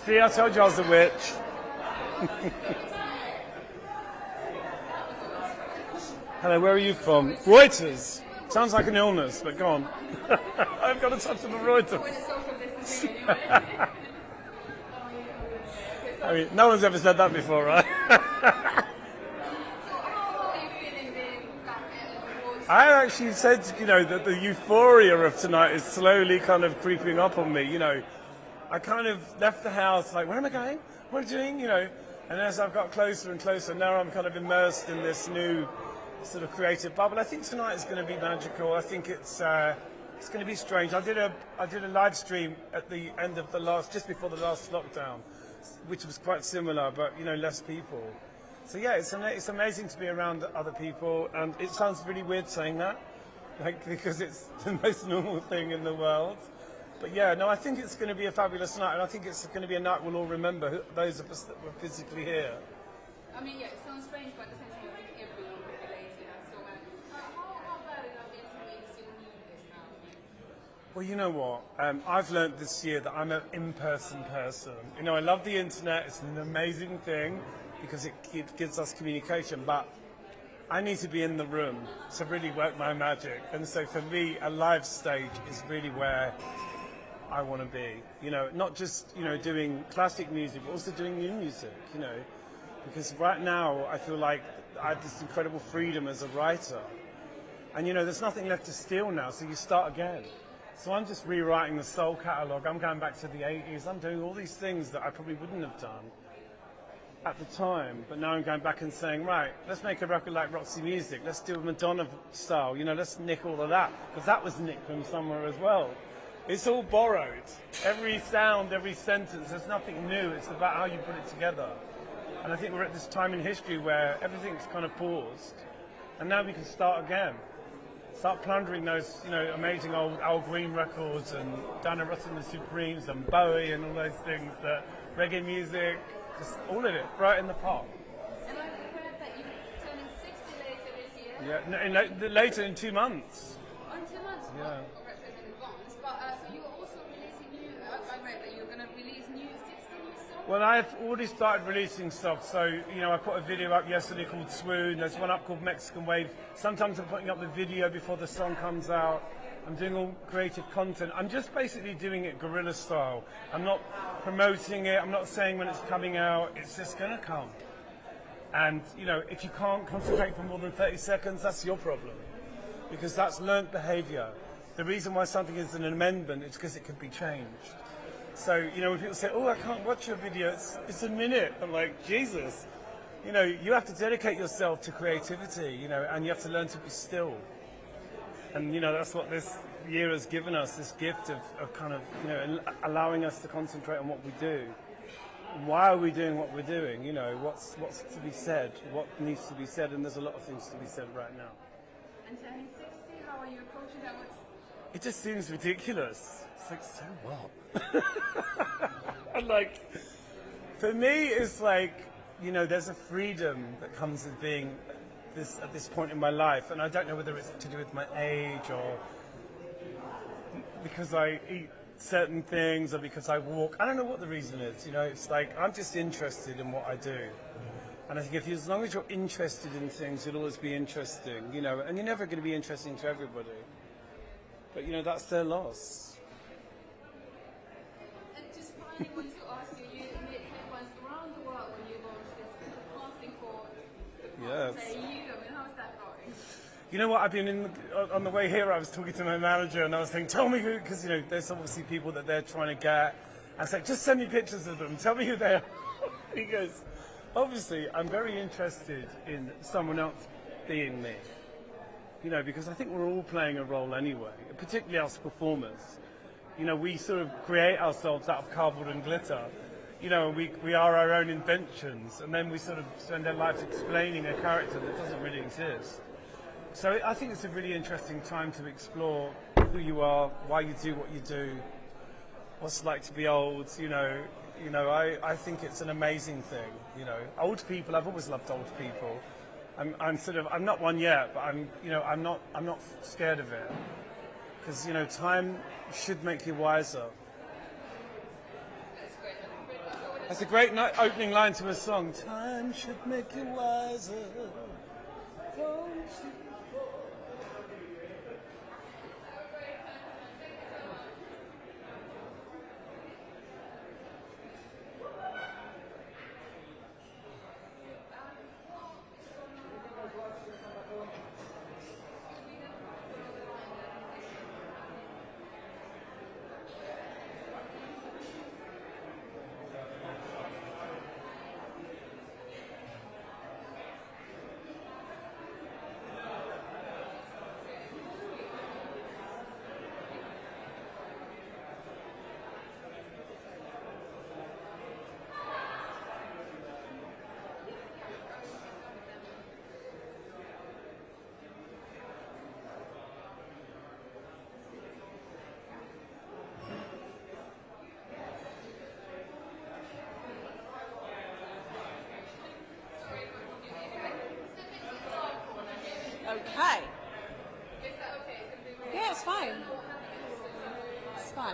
See, I told you I was a witch. Hello, where are you from? Reuters. Sounds like an illness, but go on. I've got a touch of the Reuters. I mean, no one's ever said that before, right? I actually said, you know, that the euphoria of tonight is slowly kind of creeping up on me, you know. I kind of left the house like, where am I going? What am I doing? You know, and as I've got closer and closer, now I'm kind of immersed in this new sort of creative bubble. I think tonight is going to be magical. I think it's going to be strange. I did a live stream at the end of just before the last lockdown, which was quite similar, but you know, less people. So yeah, it's amazing to be around other people, and it sounds really weird saying that, like because it's the most normal thing in the world. But yeah, no, I think it's going to be a fabulous night, and I think it's going to be a night we'll all remember, those of us that were physically here. I mean, yeah, it sounds strange, but at the same time, I think everyone can relate to that. So, how bad enough is it to still need this now? Well, you know what? I've learned this year that I'm an in-person person. You know, I love the internet. It's an amazing thing because it gives us communication, but I need to be in the room to really work my magic. And so for me, a live stage is really where I want to be, you know, not just, you know, doing classic music, but also doing new music, you know, because right now I feel like I have this incredible freedom as a writer, and you know, there's nothing left to steal now, so you start again. So I'm just rewriting the soul catalogue, I'm going back to the 80s, I'm doing all these things that I probably wouldn't have done at the time, but now I'm going back and saying, right, let's make a record like Roxy Music, let's do a Madonna style, you know, let's nick all of that, because that was nicked from somewhere as well. It's all borrowed. Every sound, every sentence, there's nothing new. It's about how you put it together. And I think we're at this time in history where everything's kind of paused, and now we can start again. Start plundering those, you know, amazing old Al Green records and Diana Ross and the Supremes and Bowie and all those things, that reggae music, just all of it, right in the pot. And I've heard that you're turning 60 later this year. Yeah, later in 2 months. Oh, in 2 months? Yeah. Well, congratulations in advance. But so you're also releasing new. I read that you're going to release 60 new songs. Well, I've already started releasing stuff. So, you know, I put a video up yesterday called Swoon. There's one up called Mexican Wave. Sometimes I'm putting up the video before the song comes out. I'm doing all creative content. I'm just basically doing it guerrilla style. I'm not promoting it. I'm not saying when it's coming out. It's just going to come. And, you know, if you can't concentrate for more than 30 seconds, that's your problem. Because that's learnt behavior. The reason why something is an amendment is because it can be changed. So, you know, when people say, oh, I can't watch your video, it's a minute. I'm like, Jesus. You know, you have to dedicate yourself to creativity, you know, and you have to learn to be still. And, you know, that's what this year has given us, this gift of kind of, you know, allowing us to concentrate on what we do. Why are we doing what we're doing? You know, what's to be said? What needs to be said? And there's a lot of things to be said right now. And turning 60, how are you approaching that? It just seems ridiculous. It's like, so what? And like, for me, it's like, you know, there's a freedom that comes with being at this point in my life, and I don't know whether it's to do with my age or because I eat certain things or because I walk. I don't know what the reason is, you know. It's like I'm just interested in what I do, and I think as long as you're interested in things, it'll always be interesting, you know. And you're never going to be interesting to everybody, but you know, that's their loss. And just finally, want to ask you, you made headlines around the world when you launched this casting for the Yes. Coldplay. I mean, how is that going? You know what? I've been on the way here. I was talking to my manager, and I was saying, "Tell me who," because there's obviously people that they're trying to get. I said, "Just send me pictures of them. Tell me who they are." He goes, "Obviously, I'm very interested in someone else being me. Because I think we're all playing a role anyway, particularly us performers. We sort of create ourselves out of cardboard and glitter. We are our own inventions, and then we sort of spend our lives explaining a character that doesn't really exist. So I think it's a really interesting time to explore who you are, why you do what you do, what's it like to be old. I think it's an amazing thing. Old people. I've always loved old people. I'm not one yet, but I'm not scared of it, because time should make you wiser." That's a great opening line to a song. Time should make you wiser. Okay. Yeah, it's fine. It's fine.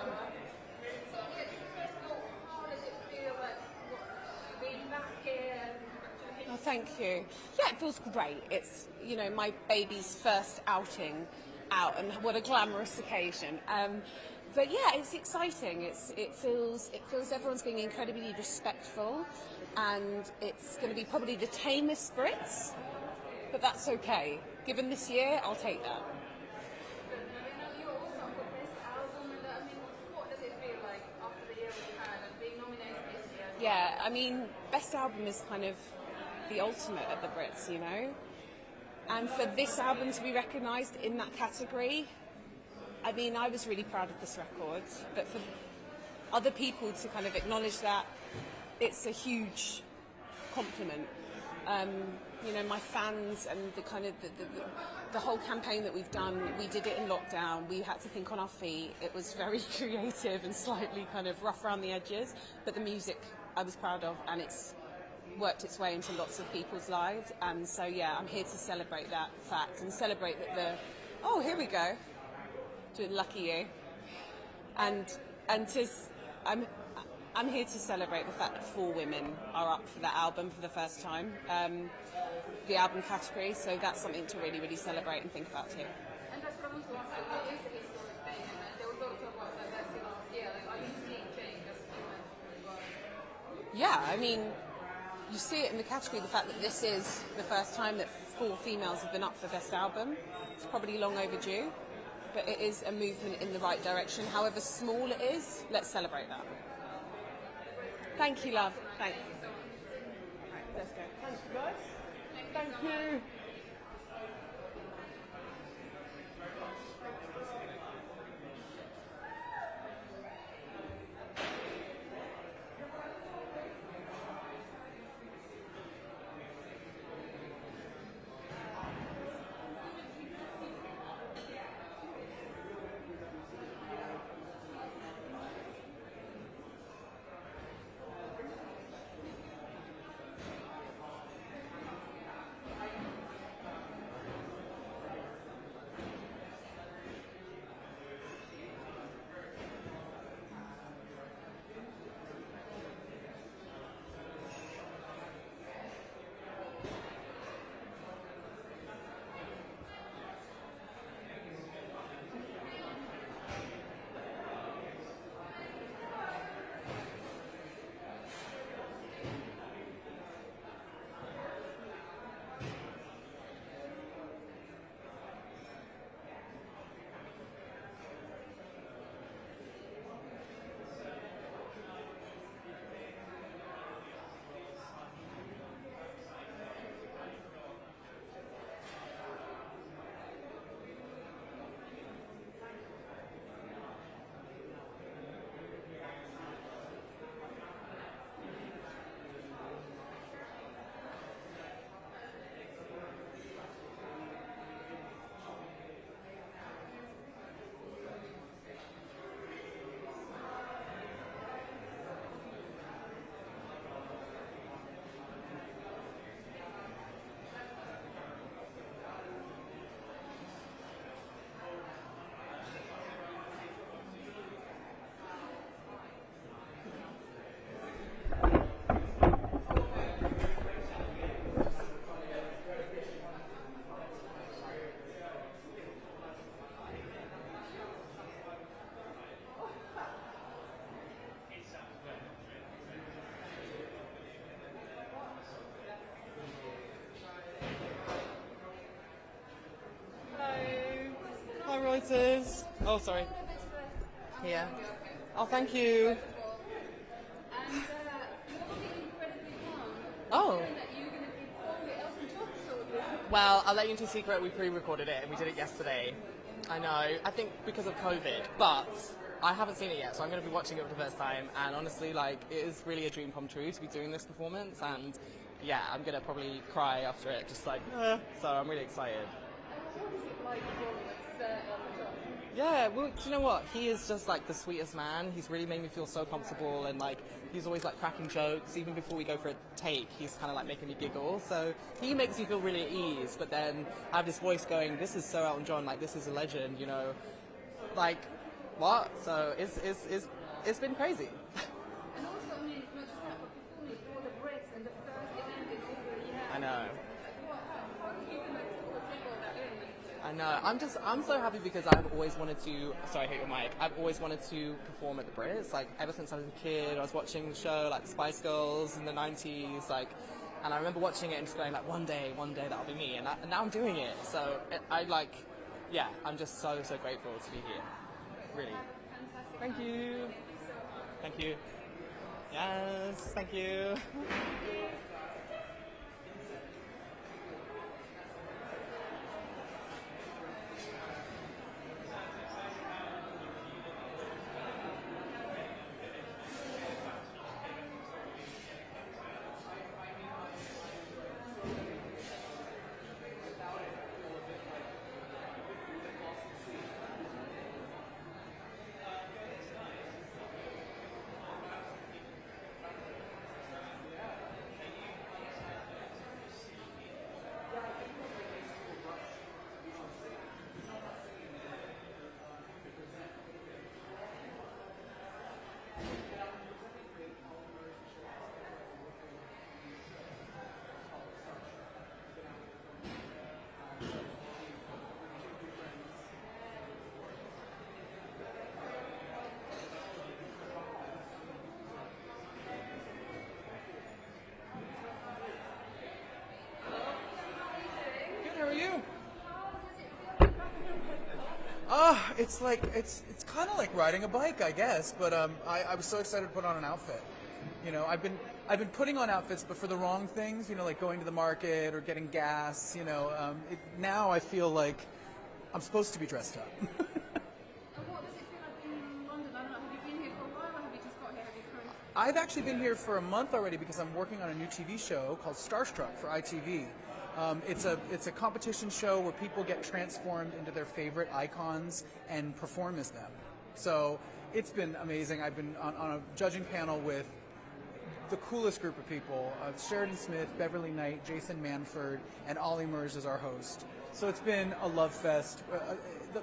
Oh, thank you. Yeah, it feels great. It's, my baby's first outing out, and what a glamorous occasion. But yeah, it's exciting. It feels everyone's being incredibly respectful, and it's going to be probably the tamest Brits, but that's okay. Given this year, I'll take that. Yeah, best album is kind of the ultimate at the Brits, And for this album to be recognised in that category, I was really proud of this record. But for other people to kind of acknowledge that, it's a huge compliment. My fans and the kind of the whole campaign that we've done, we did it in lockdown. We had to think on our feet. It was very creative and slightly kind of rough around the edges, but the music I was proud of, and it's worked its way into lots of people's lives. And so yeah, I'm here to celebrate that fact and celebrate that here we go, doing Lucky You, I'm here to celebrate the fact that 4 women are up for that album for the first time, the album category, so that's something to really, really celebrate and think about too. And that's what I was going to ask, what is the historic thing? And there was a lot of talk about diversity last year. Are you seeing change as females? Yeah, you see it in the category, the fact that this is the first time that 4 females have been up for Best Album. It's probably long overdue, but it is a movement in the right direction. However small it is, let's celebrate that. Thank you, love. Thanks. Right, let's go. Thank you, guys. Thank you. it is. Oh, sorry. Here. Oh, thank you. Oh. Well, I'll let you into a secret. We pre-recorded it and we did it yesterday. I know. I think because of COVID, but I haven't seen it yet, so I'm going to be watching it for the first time. And honestly, like, it is really a dream come true to be doing this performance. And yeah, I'm going to probably cry after it, just like, so I'm really excited. Yeah, well, do you know what? He is just like the sweetest man. He's really made me feel so comfortable, and like he's always like cracking jokes. Even before we go for a take, he's kind of like making me giggle. So he makes me feel really at ease. But then I have this voice going, "This is so Elton John. Like this is a legend." You know, like what? So it's been crazy. And also, I mean, not just that, but performing for the Brits and the first event in over a year. I know. How do you take all that in? I know. I'm so happy because I've always wanted to. Sorry, I hit your mic. I've always wanted to perform at the Brits. Like ever since I was a kid, I was watching the show like the Spice Girls in the '90s. Like, and I remember watching it and just going like, one day that'll be me. And now I'm doing it. So I like, yeah. I'm just so grateful to be here. Really. Thank you. Thank you. Yes. Thank you. It's like it's kind of like riding a bike, I guess. But I was so excited to put on an outfit. You know, I've been putting on outfits, but for the wrong things. You know, like going to the market or getting gas. You know, now I feel like I'm supposed to be dressed up. And what does it feel like being in London? I don't know. Have you been here for a while, or have you just got here? Have you currently? I've actually been here for a month already because I'm working on a new TV show called Starstruck for ITV. It's a competition show where people get transformed into their favorite icons and perform as them. So it's been amazing. I've been on a judging panel with the coolest group of people. Sheridan Smith, Beverly Knight, Jason Manford, and Ollie Murs is our host. So it's been a love fest.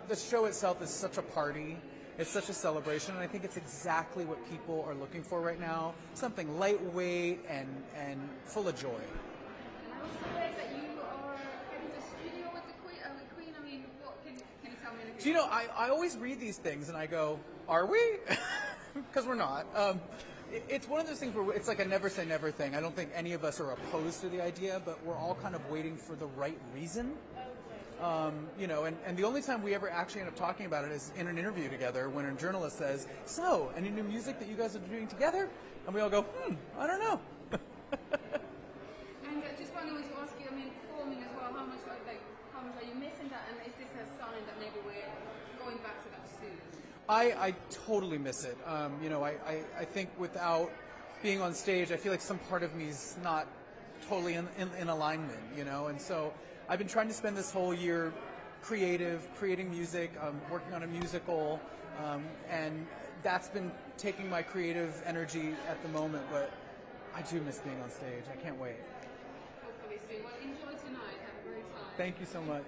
The show itself is such a party. It's such a celebration, and I think it's exactly what people are looking for right now. Something lightweight and full of joy. And I also read that you are heading to the studio with the Queen. I mean, what can you tell me? Do you know, I always read these things and I go, are we? Because we're not. It's one of those things where it's like a never say never thing. I don't think any of us are opposed to the idea, but we're all kind of waiting for the right reason. You know, and the only time we ever actually end up talking about it is in an interview together when a journalist says, so, any new music that you guys are doing together? And we all go, I don't know. And just finally, to ask you, I mean, performing as well, how much are you missing that? And is this a sign that maybe we're going back to that soon? I totally miss it. You know, I think without being on stage, I feel like some part of me is not totally in alignment, you know, and so I've been trying to spend this whole year creating music, working on a musical, and that's been taking my creative energy at the moment, but I do miss being on stage. I can't wait. Hopefully soon. Well, enjoy tonight. Have a great time. Thank you so much.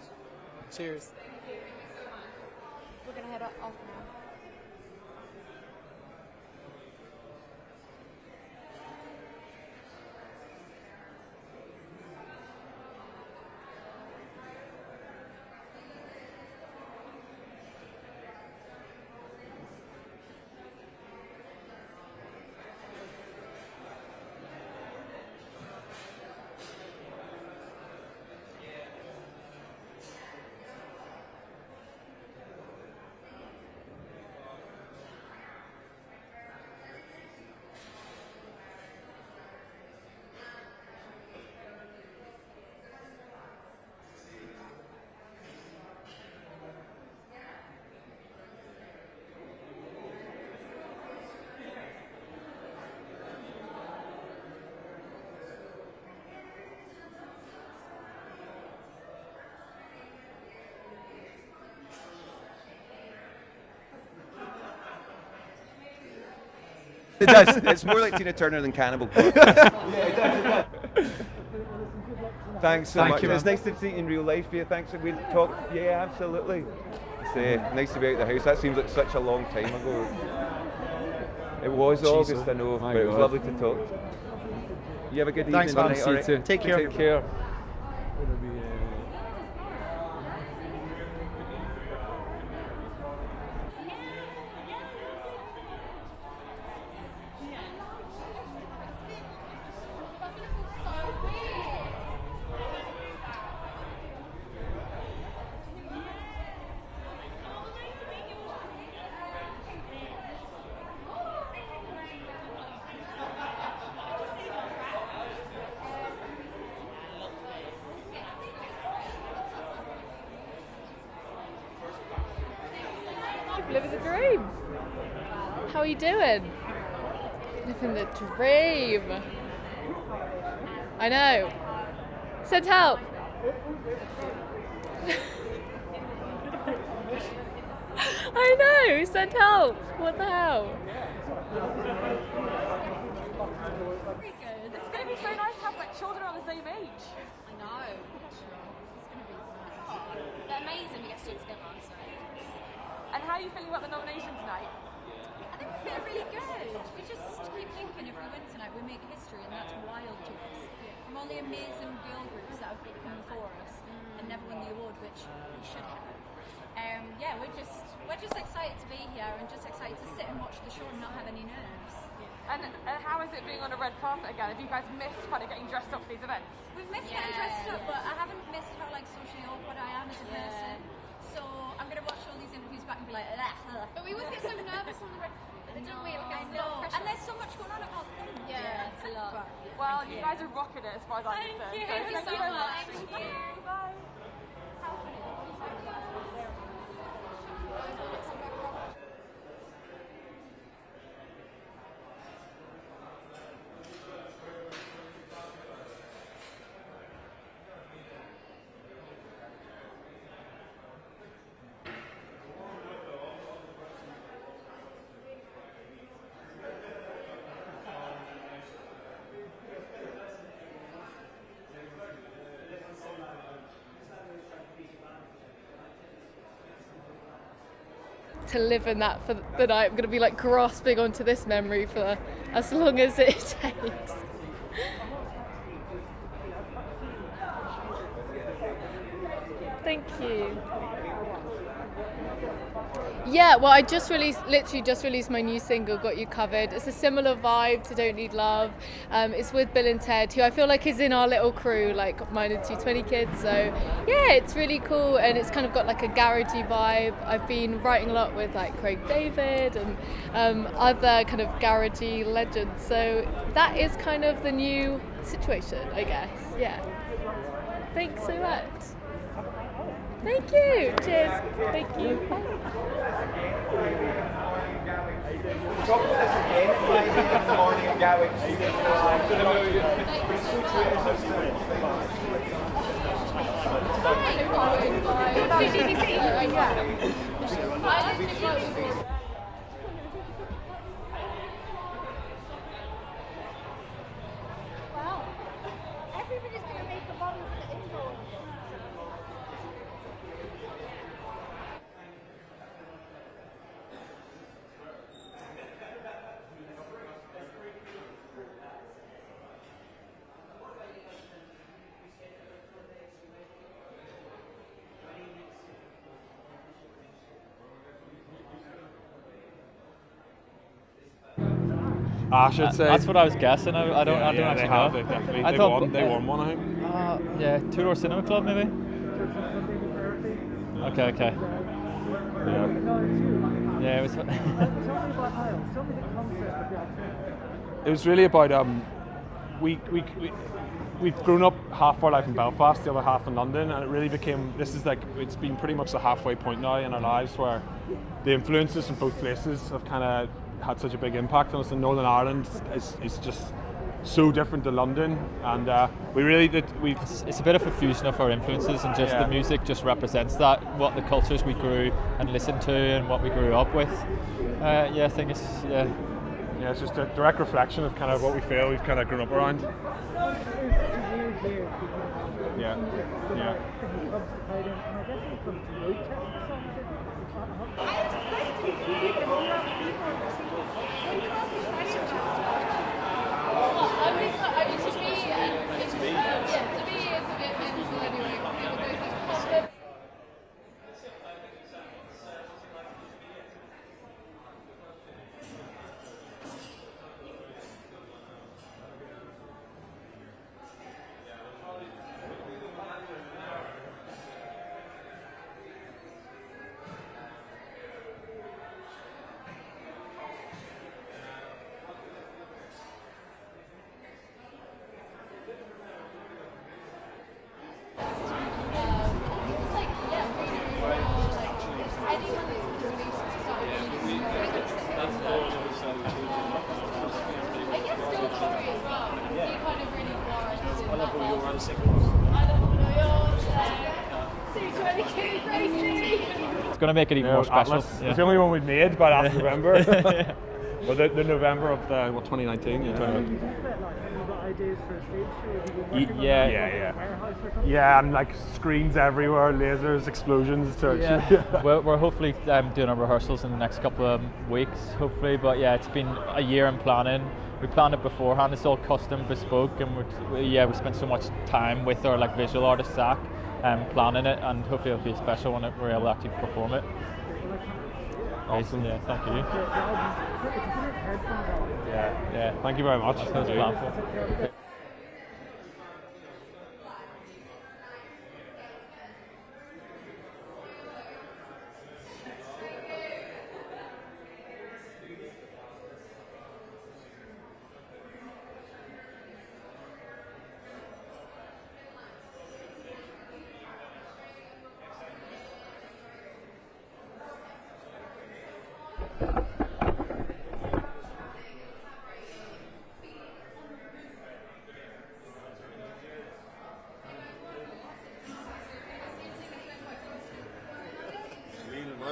Cheers. Thank you. Thank you so much. We're going to head off now. It does. It's more like Tina Turner than Cannibal Corpse. Yeah, it does. Thanks so much. You, it was nice to see you in real life here. Thanks. We talked. Yeah, absolutely. It's nice to be out of the house. That seems like such a long time ago. It was August, I know, but it was lovely to talk. You have a good evening tonight. Thanks, man. Take care. Take care. Living the dream. How are you doing? Living the dream. I know. Send help. I know. Send help. What the hell? Very good. It's going to be so nice to have like children on the same age. I know. They're amazing we get to do it together. So. And how are you feeling about the nomination tonight? I think we feel really good. We just keep thinking if we win tonight, we make history, and that's wild to us. From all the amazing girl groups that have come before us and never won the award, which we should have. Yeah, we're just excited to be here and just excited to sit and watch the show and not have any nerves. And how is it being on a red carpet again? Have you guys missed kind of getting dressed up for these events? We've missed getting dressed up, but I haven't missed how like socially awkward I am as a person. So I'm going to watch all these interviews back and be like, ugh. But we always get so nervous on the red carpet, don't we? I know. And there's so much going on at all. Yeah, it's a lot. Well, you guys are rocking it as far as I'm concerned. Thank you so much. Thank you. Bye. To live in that for the night, I'm going to be like grasping onto this memory for as long as it takes. Thank you. Yeah, well, I literally just released my new single, Got You Covered. It's a similar vibe to Don't Need Love. It's with Bill and Ted, who I feel like is in our little crew, like mine and 220 kids. So yeah, it's really cool, and it's kind of got like a garagey vibe. I've been writing a lot with like Craig David and other kind of garagey legends. So that is kind of the new situation, I guess. Yeah. Thanks so much. Thank you. Cheers. Thank you. Bye. Talk about this again in the morning at Gatwick. Wow. Everybody's going to make a model for the intro. I should say. That's what I was guessing. I don't actually know. They definitely. I thought they won one, I think. Yeah, Two-Door Cinema Club maybe? Okay. Yeah, it was... It was really about we've grown up half our life in Belfast, the other half in London, and it really became, it's been pretty much the halfway point now in our lives where the influences from both places have kind of had such a big impact on us. And Northern Ireland is just so different to London, and we really did. It's a bit of a fusion of our influences, and just the music just represents that, what the cultures we grew and listened to, and what we grew up with. I think it's Yeah, it's just a direct reflection of kind of what we feel we've kind of grown up around. Yeah, yeah. It's going to make it even more special. It's the only one we've made by last November. Well, the November of 2019. Yeah, and like screens everywhere, lasers, explosions. We're hopefully doing our rehearsals in the next couple of weeks, hopefully. But yeah, it's been a year in planning. We planned it beforehand. It's all custom, bespoke, and we spent so much time with our like visual artist Zach, planning it, and hopefully it'll be special when we're able to actually perform it. Awesome. Yeah, thank you. Yeah. Thank you very much. That's what it's planned for.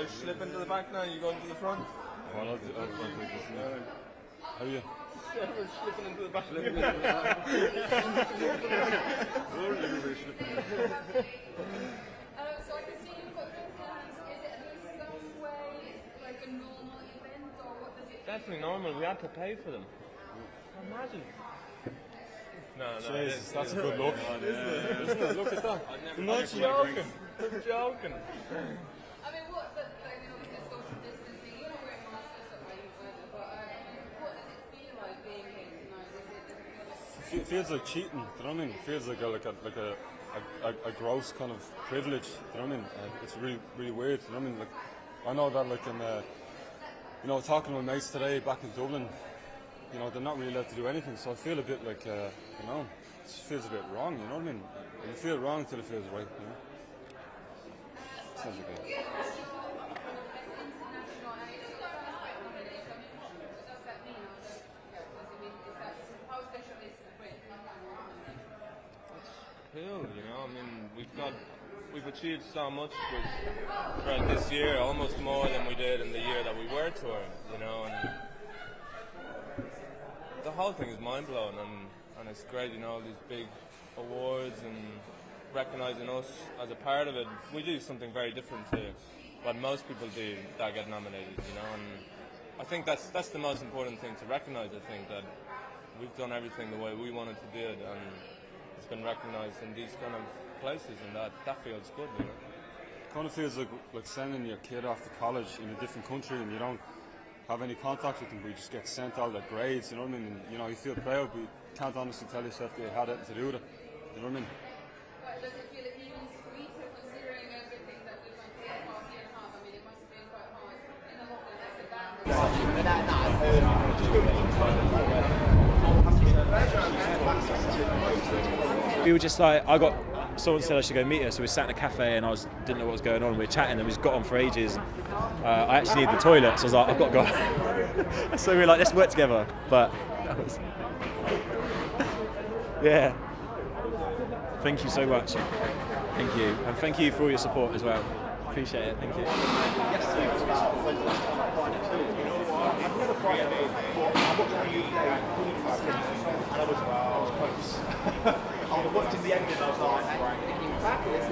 Slip into the back now, you going to the front? Well, I'll take this now. How are you? Slipping into the back. Everybody's slipping in. So I can see you've got your plans. Is it in some way like a normal event, or what does it? Definitely normal. We had to pay for them. Imagine. No, Jesus, that's a good look. Isn't it? Look at that. I'm not joking. I'm joking. I mean, what? I mean, obviously social distancing. You're not wearing masks and stuff like that, but what does it feel like being here tonight? It feels like cheating. Do you know what I mean? It feels like a gross kind of privilege. Do you know what I mean? It's really weird. Do you know what I mean? Like, I know that like in talking to my mates today back in Dublin, they're not really allowed to do anything. So I feel a bit like it just feels a bit wrong. You know what I mean? And you feel wrong until it feels right. You know? Sounds okay. Cool, I mean, we've achieved so much throughout this year, almost more than we did in the year that we were touring, and the whole thing is mind blowing, and it's great, all these big awards and recognising us as a part of it. We do something very different to what most people do that get nominated, and I think that's the most important thing to recognise. I think that we've done everything the way we wanted to do it, and it's been recognised in these kind of places, and that feels good, Kind of feels like sending your kid off to college in a different country, and you don't have any contact with them, but you just get sent out like grades, you know what I mean? And, you feel proud, but you can't honestly tell yourself that you had anything to do with it, you know what I mean? Does it feel even sweeter considering everything that we've gone through the past year and a half? I mean, it must have been quite hard in the lockdown as a band. We were just like, someone said I should go meet her, so we sat in a cafe and didn't know what was going on. We were chatting and we just got on for ages. I actually need the toilet, so I was like, I've got to go. So we were like, let's work together. But yeah. Thank you so much. Thank you. And thank you for all your support as well. Appreciate it. Thank you. watched the UK qualifier and I was close. I was watching the ending and I was like, fabulous.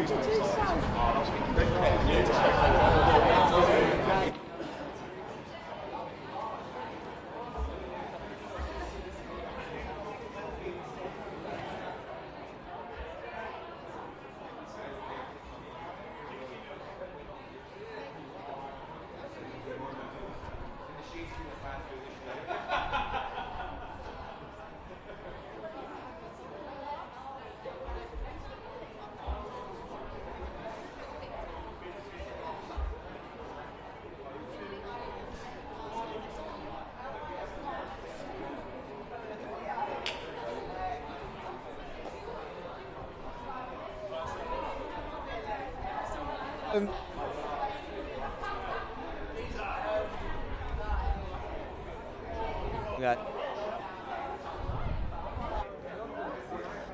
Yeah.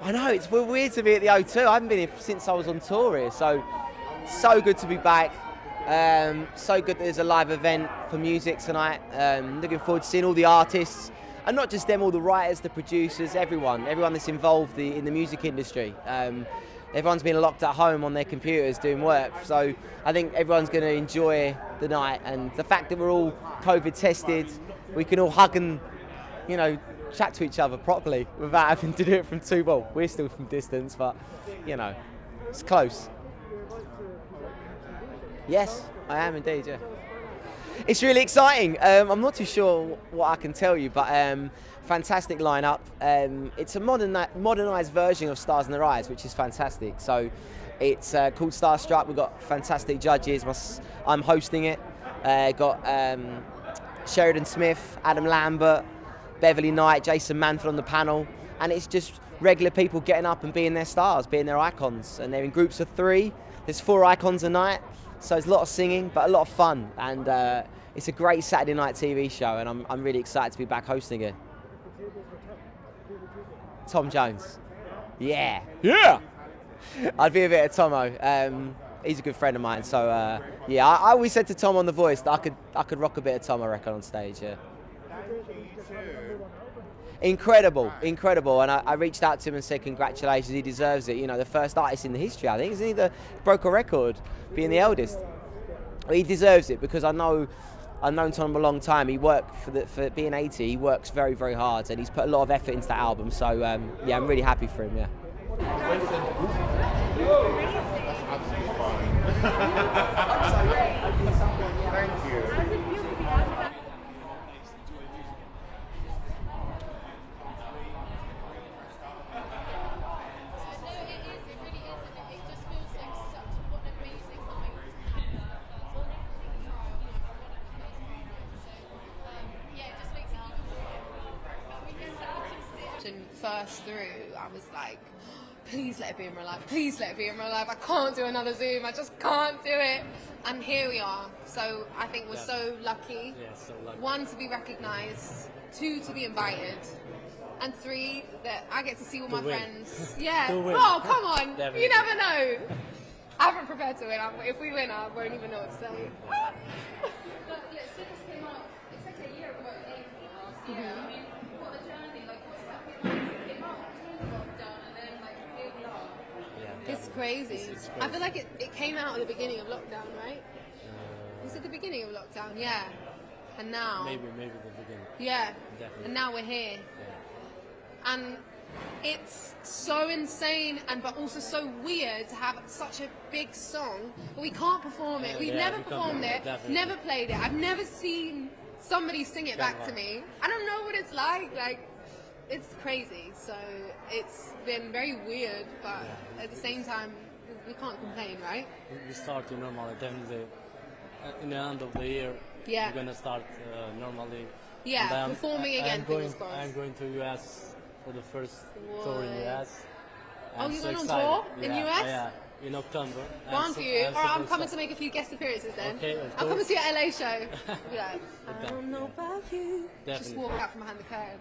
I know, it's weird to be at the O2. I haven't been here since I was on tour here, so good to be back. So good that there's a live event for music tonight. Looking forward to seeing all the artists, and not just them, all the writers, the producers, everyone that's involved in the music industry. Everyone's been locked at home on their computers doing work, so I think everyone's going to enjoy the night, and the fact that we're all COVID tested, we can all hug and, you know, chat to each other properly without having to do it from two. Well, we're still from distance, but, you know, it's close. Yes, I am indeed, yeah. It's really exciting. I'm not too sure what I can tell you, but fantastic lineup. It's a modernised version of Stars in Their Eyes, which is fantastic. So it's called Starstruck. We've got fantastic judges. I'm hosting it. Got Sheridan Smith, Adam Lambert, Beverly Knight, Jason Manford on the panel, and it's just regular people getting up and being their stars, being their icons, and they're in groups of 3. There's 4 icons a night, so it's a lot of singing, but a lot of fun, and it's a great Saturday night TV show, and I'm really excited to be back hosting it. Tom Jones. Yeah. Yeah! I'd be a bit of Tomo. He's a good friend of mine, so yeah, I always said to Tom on The Voice that I could rock a bit of Tom, I reckon, on stage, yeah. Incredible, incredible, and I reached out to him and said congratulations, he deserves it. You know, the first artist in the history, I think, isn't he? That broke a record, being the eldest. Well, he deserves it, because I've known Tom a long time. He worked for being 80. He works very, very hard, and he's put a lot of effort into that album. So yeah, I'm really happy for him. Yeah. Thank you. First through, I was like, please let it be in real life, please let it be in real life. I can't do another Zoom, I just can't do it. And here we are. So I think we're so lucky. Yeah, so lucky. 1, to be recognised, 2, to be invited, and 3, that I get to see all my friends. Yeah. Oh, come on. Definitely. You never know. I haven't prepared to win. If we win, I won't even know what to say. But let's see this came out. It's like a year ago, April last year. I mean, what a journey. Like, what's that been like? It came out during the lockdown, and then like here we are. Yeah, it's crazy. It's crazy. I feel like it came out at the beginning of lockdown, right? Was it the beginning of lockdown? Yeah. And now. Maybe the beginning. Yeah. Definitely. And now we're here. Yeah. And it's so insane, but also so weird to have such a big song, but we can't perform it. We've never performed it, never played it. I've never seen somebody sing it back to me. I don't know what it's like. Like, it's crazy. So it's been very weird, but at the same time, we can't complain, right? We start normally. Definitely, in the end of the year, we're gonna start normally. Yeah, performing again. I'm going to US. For the first tour in the US. Oh, you're going on tour in the US? Yeah, in October. One for you. Alright, I'm coming to make a few guest appearances then. Okay, I'll come and see your LA show. Be like, I don't know about you. Definitely. Just walk out from behind the curtain.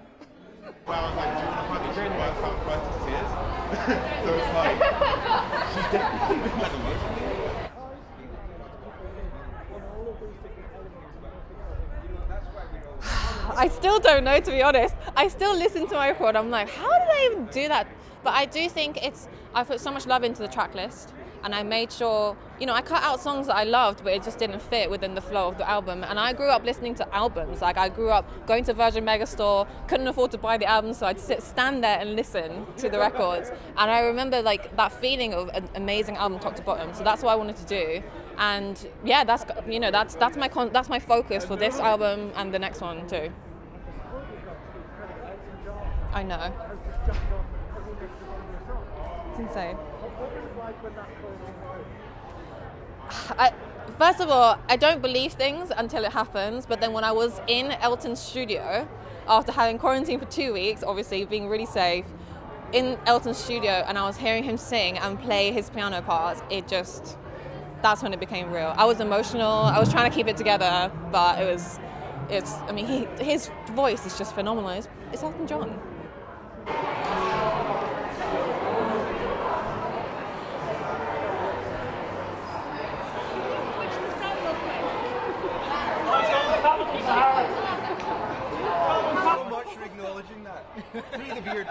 Well, I was like, do you want to hug the dream about come first to tears? So it's like, she's definitely better than I still don't know, to be honest. I still listen to my record. I'm like, how did I even do that? But I do think I put so much love into the track list, and I made sure, you know, I cut out songs that I loved, but it just didn't fit within the flow of the album. And I grew up listening to albums. Like, I grew up going to Virgin Megastore, couldn't afford to buy the album, so I'd stand there and listen to the records. And I remember, like, that feeling of an amazing album top to bottom. So that's what I wanted to do. And yeah, that's my focus for this album and the next one too. I know. It's insane. First of all, I don't believe things until it happens, but then when I was in Elton's studio, after having quarantined for 2 weeks, obviously being really safe, in Elton's studio, and I was hearing him sing and play his piano parts, that's when it became real. I was emotional, I was trying to keep it together, but I mean, his voice is just phenomenal. It's Elton John. Acknowledging that. Free the beard.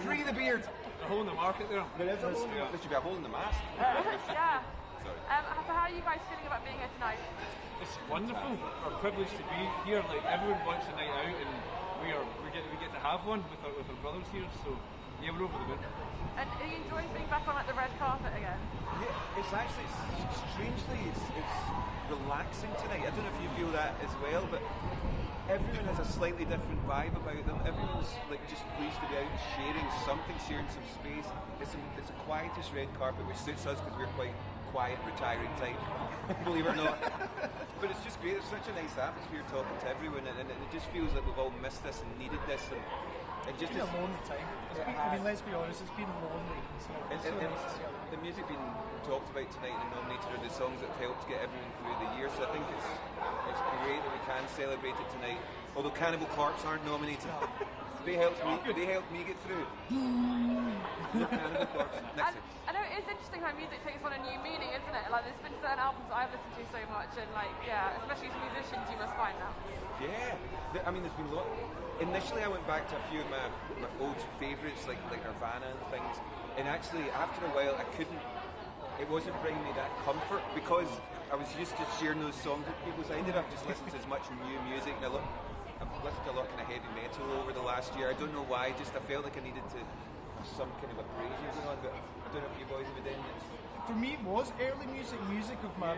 Free the beard. They're holding the market there. There should be a hole in the mask. Yeah. So how are you guys feeling about being here tonight? It's wonderful. We're privileged to be here. Like, everyone wants a night out, and we get to have one with our brothers here. So yeah, we're over the moon. And are you enjoying being back on like the red carpet again? Yeah, it's actually strangely it's relaxing tonight. I don't know if you feel that as well, but everyone has a slightly different vibe about them. Everyone's like just pleased to be out sharing something, sharing some space. It's the quietest red carpet, which suits us because we're quite quiet, retiring type, believe it or not. But it's just great. It's such a nice atmosphere talking to everyone, and it just feels like we've all missed this and needed this. And just it's been a lonely time. I mean, let's be honest, it's been lonely. So it's so nice to see it. The music being talked about tonight and nominated are the songs that have helped get everyone through the year. So I think it's great that we can celebrate it tonight. Although Cannibal Corpse aren't nominated. They helped me get through. Cannibal Corpse. Next time. I know it is interesting how music takes on a new meaning, isn't it? Like, there's been certain albums that I've listened to so much, and like, yeah, especially as musicians, you must find that. Yeah, I mean, there's been a lot. Initially, I went back to a few of my old favourites, like Nirvana and things, and actually, after a while, it wasn't bringing me that comfort because I was used to sharing those songs with people, so I ended up just listening to as much new music, and I've listened to a lot of kind of heavy metal over the last year. I don't know why, just I felt like I needed to have some kind of abrasion going on, but I don't know if you boys have been in it. For me, it was early music of my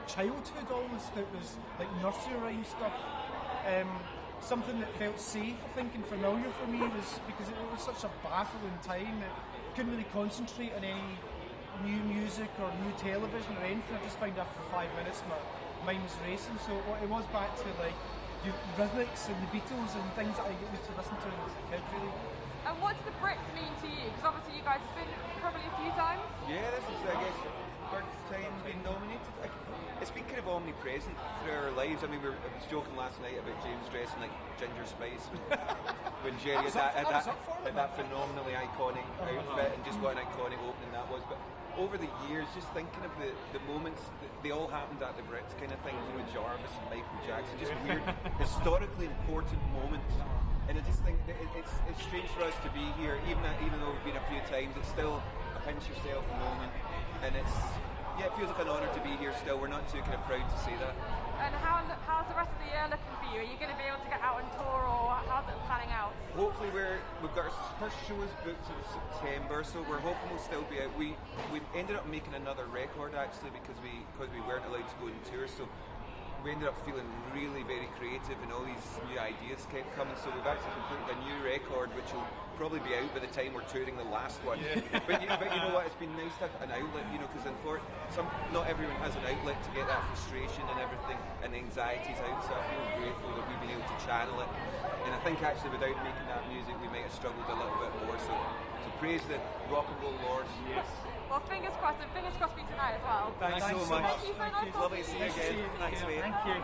childhood almost. It was like nursery rhyme stuff. Something that felt safe, I think, and familiar for me was because it was such a baffling time. I couldn't really concentrate on any new music or new television or anything. I just found after 5 minutes my mind was racing. So it was back to like rhythmics and the Beatles and things that I used to listen to as a kid, really. And what do the Brits mean to you? Because obviously you guys have been probably a few times. Yeah, this is, I guess, first time being nominated. It's been kind of omnipresent through our lives. I mean, I was joking last night about James dressing like Ginger Spice when Jerry had that phenomenally iconic outfit, and just what an iconic opening that was. But over the years, just thinking of the moments, they all happened at the Brits kind of thing, you know, Jarvis and Michael Jackson, just weird, historically important moments. And I just think that it's strange for us to be here, even though we've been a few times, it's still a pinch yourself moment, and it feels like an honour to be here still. We're not too kind of proud to say that. And how's the rest of the year looking for you? Are you going to be able to get out on tour, or how's it planning out? Hopefully we've got our first show is booked in September, so we're hoping we'll still be out. We ended up making another record actually because we weren't allowed to go on tour, so we ended up feeling really very creative, and all these new ideas kept coming, so we've actually completed a new record which will probably be out by the time we're touring the last one. Yeah. But you know what, it's been nice to have an outlet, you know, because not everyone has an outlet to get that frustration and everything and anxieties out, so I feel grateful that we've been able to channel it. And I think actually without making that music we might have struggled a little bit more, so praise the rock and roll lords. Yes. Well, fingers crossed, and fingers crossed for you tonight as well. Thanks so much. Thank you so much. Lovely to see you again. Thanks, mate. Thank you.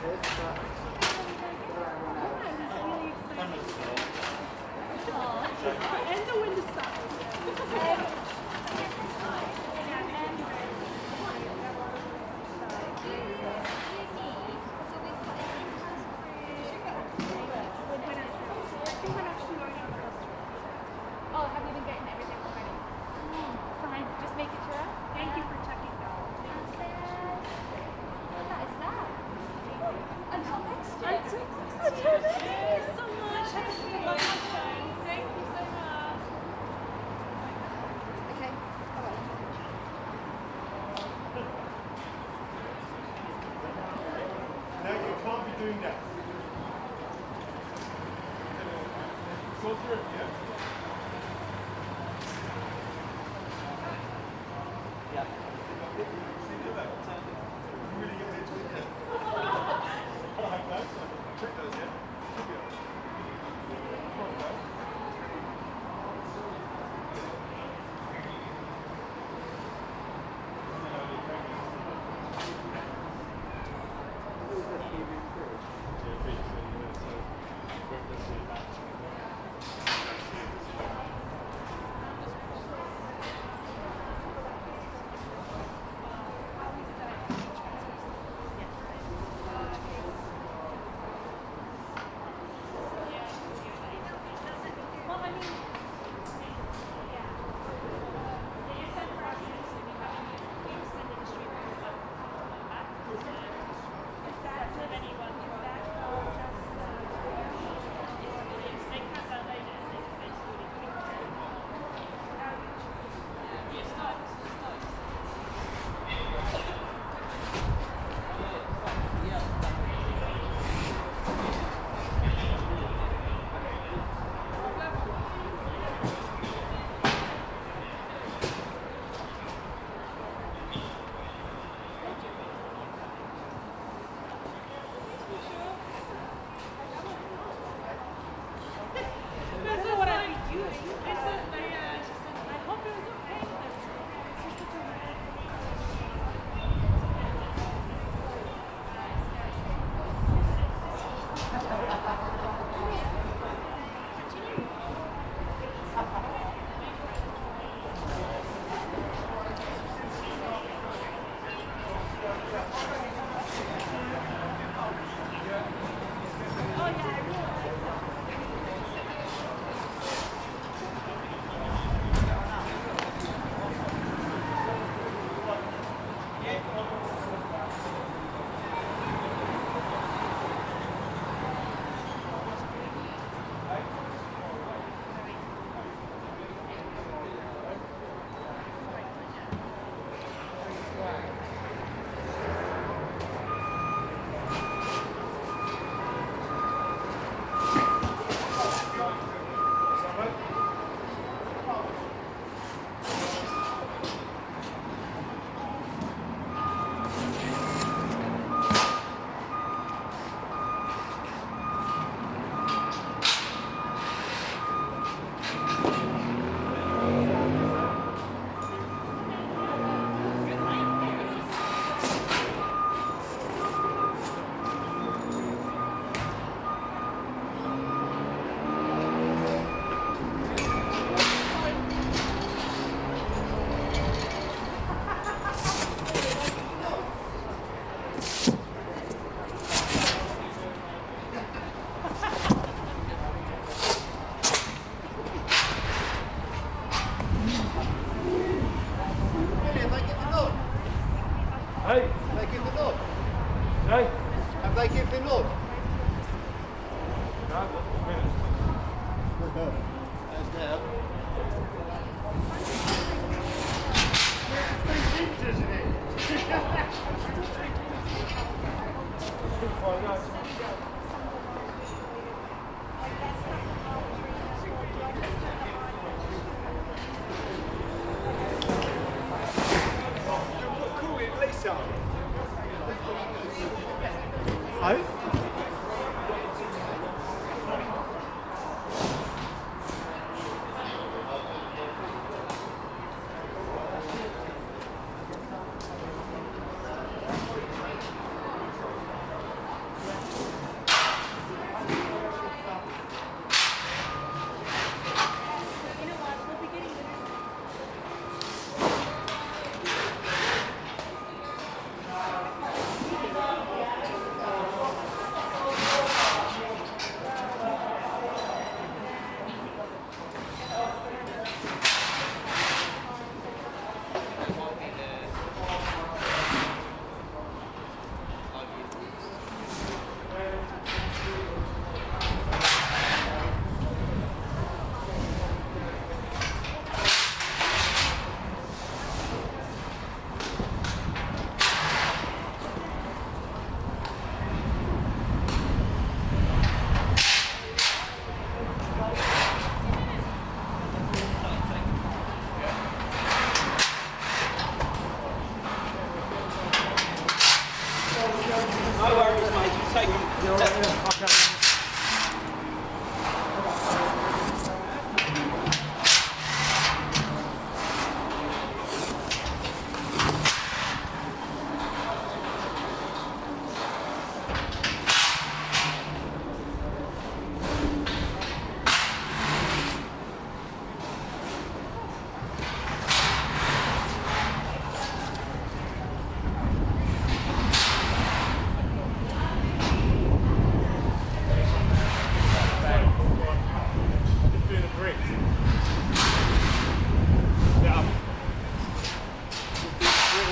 And the wind is stopping. Oh, have you been getting everything already? Fine, just making sure. Thank you for checking though. What is that? Until next year. Until next year. Thank you so much. Thank you so much. Okay. No, you can't be doing that. So through, yeah?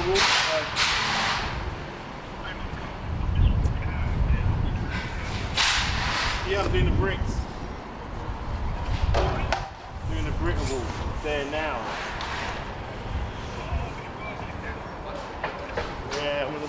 Yeah, I'm doing the bricks. Doing the BRIT Awards. There now. Yeah, I'm gonna.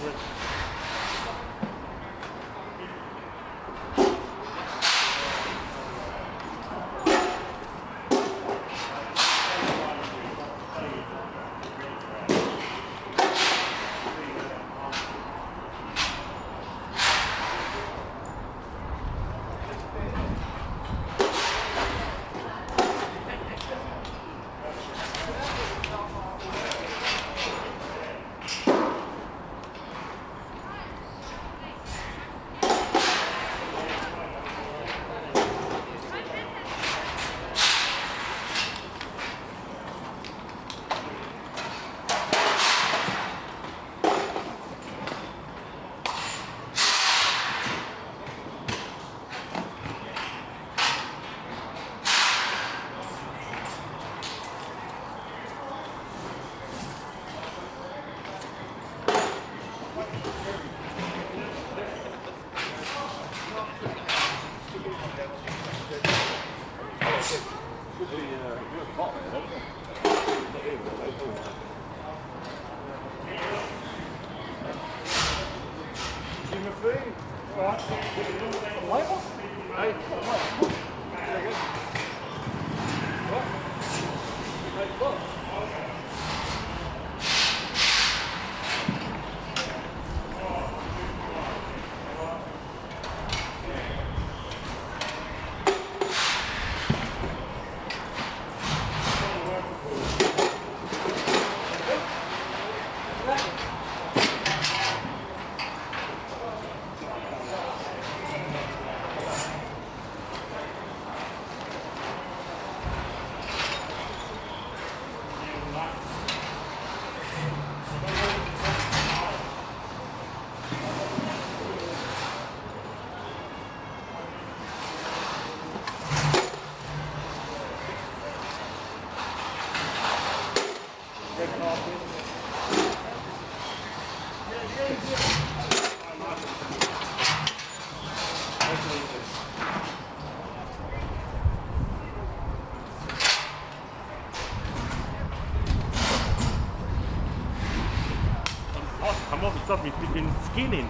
Stuff me flipping skinning.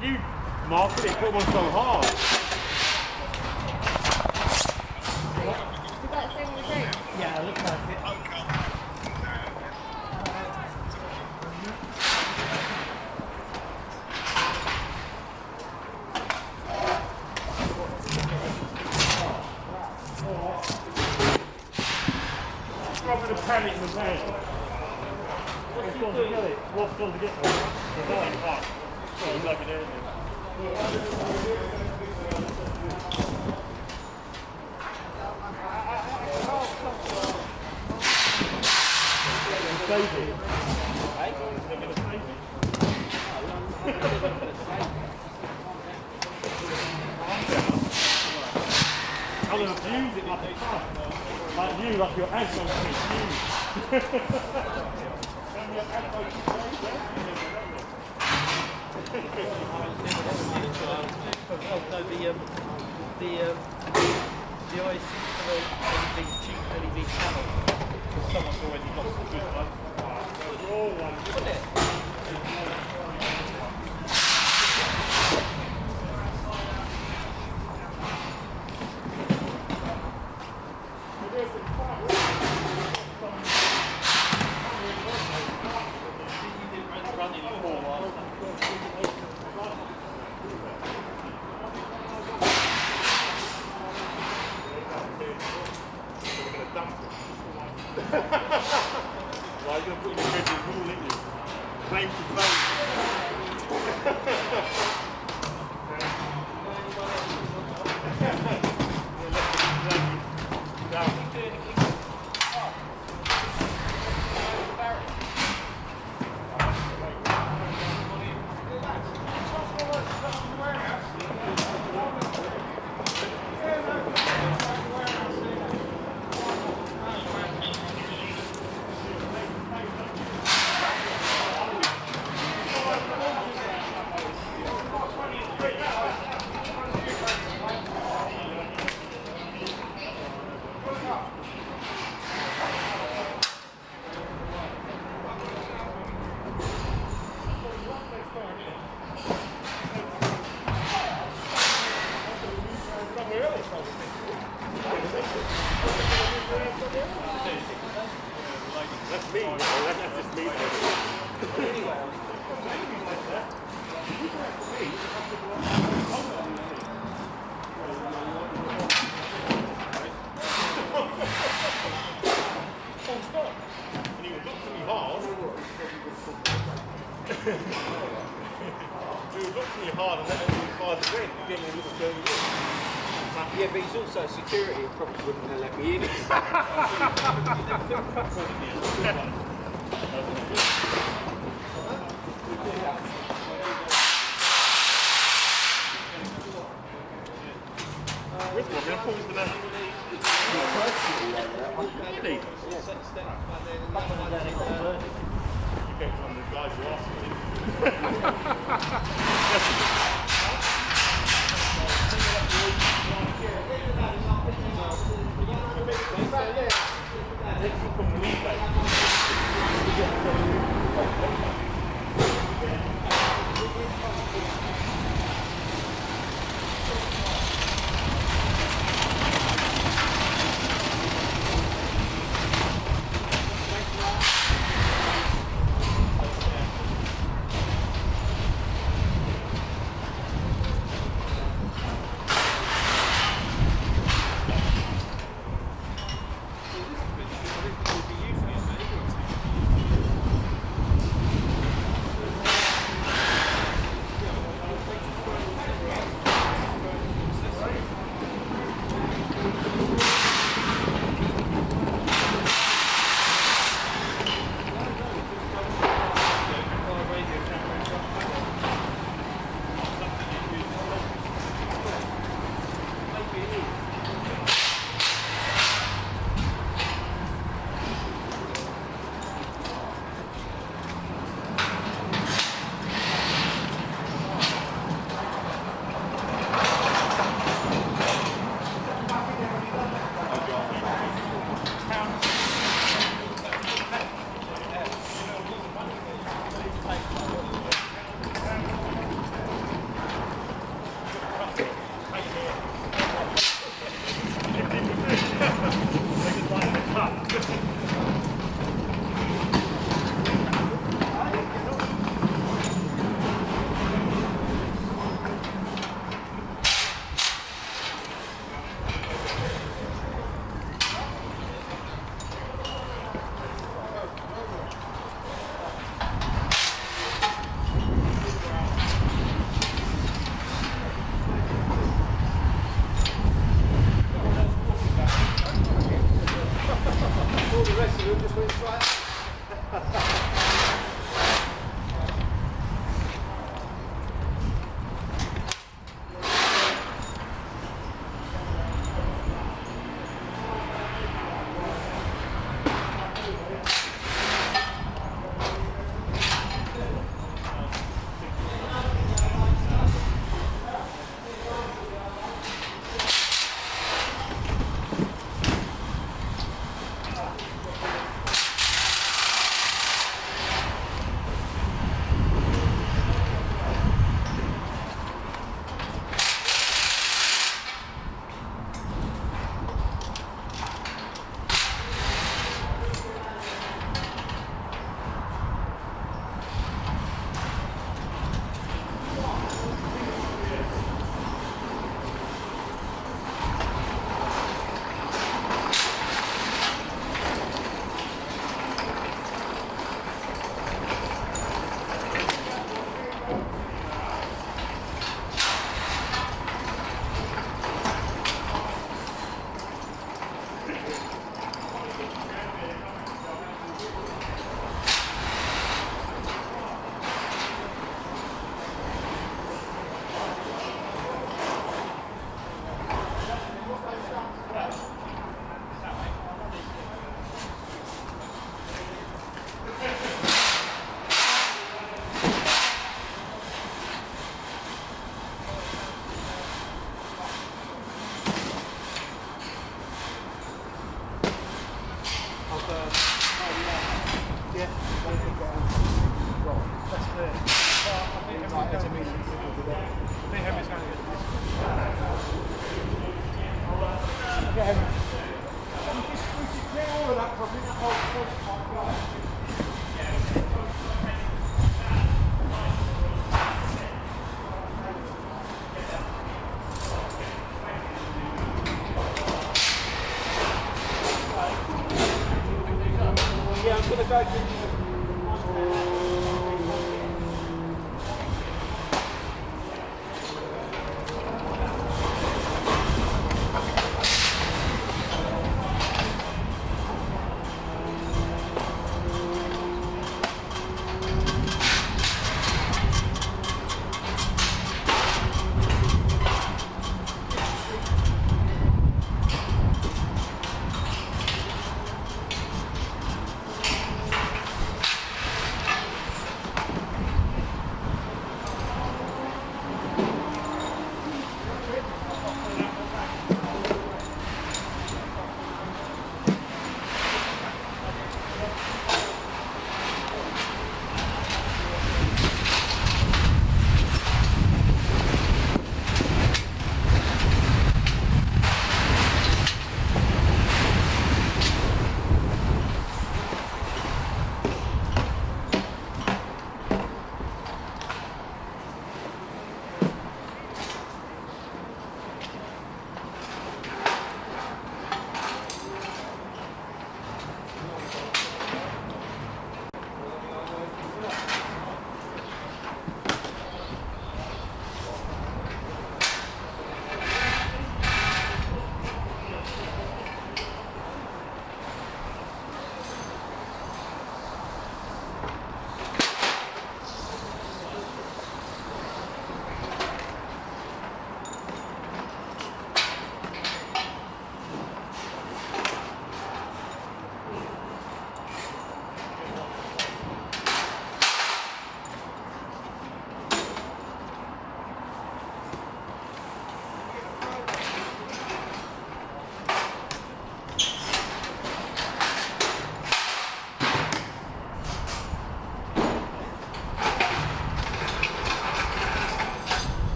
You market it, put them on so hard. Did that same mistake? Yeah, it looks like it. Probably the panic in the van. What's going to get it? What's going to get it? It's not hot. So it's like it is. I'm going to abuse it like a car. Like you, like your ass on you. The OIC for the cheap LED channel. Someone's already lost a good one. Put it. Well, you're going to put in your bedroom wall, ain't you? Claim to fame. That's just me. And he looked at me hard. He looked at me hard and then he tried to win. He didn't look at me. Yeah, but he's also security and probably wouldn't have let me in.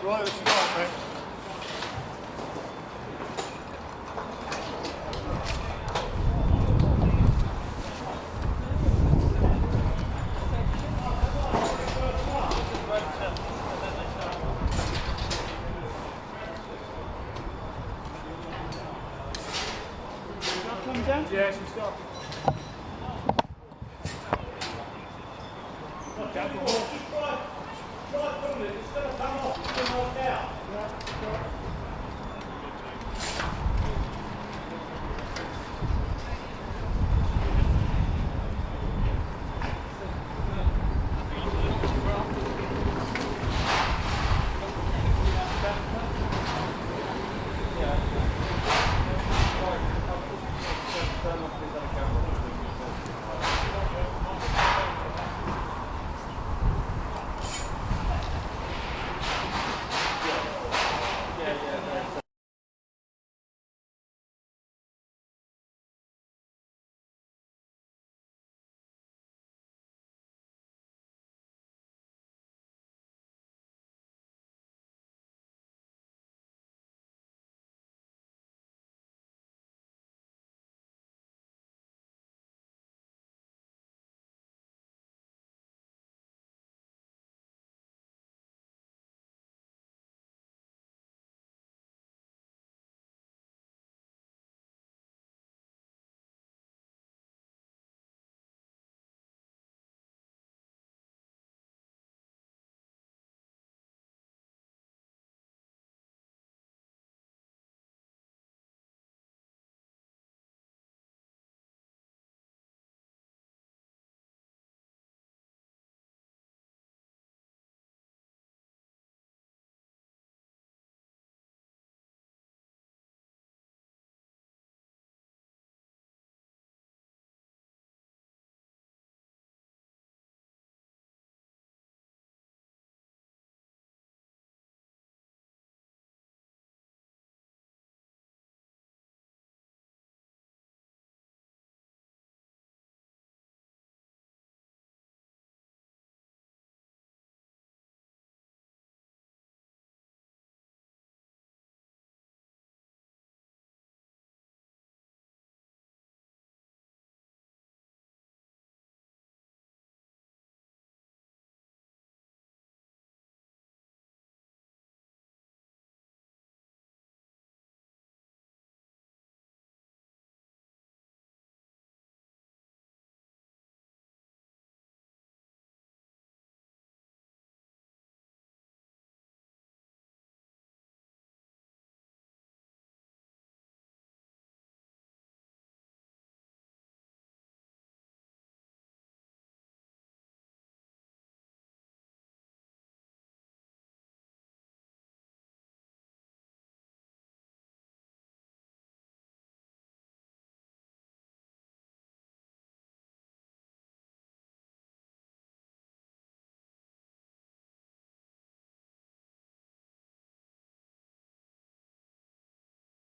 Right, let's start, mate. Come down? Yeah, she's starting.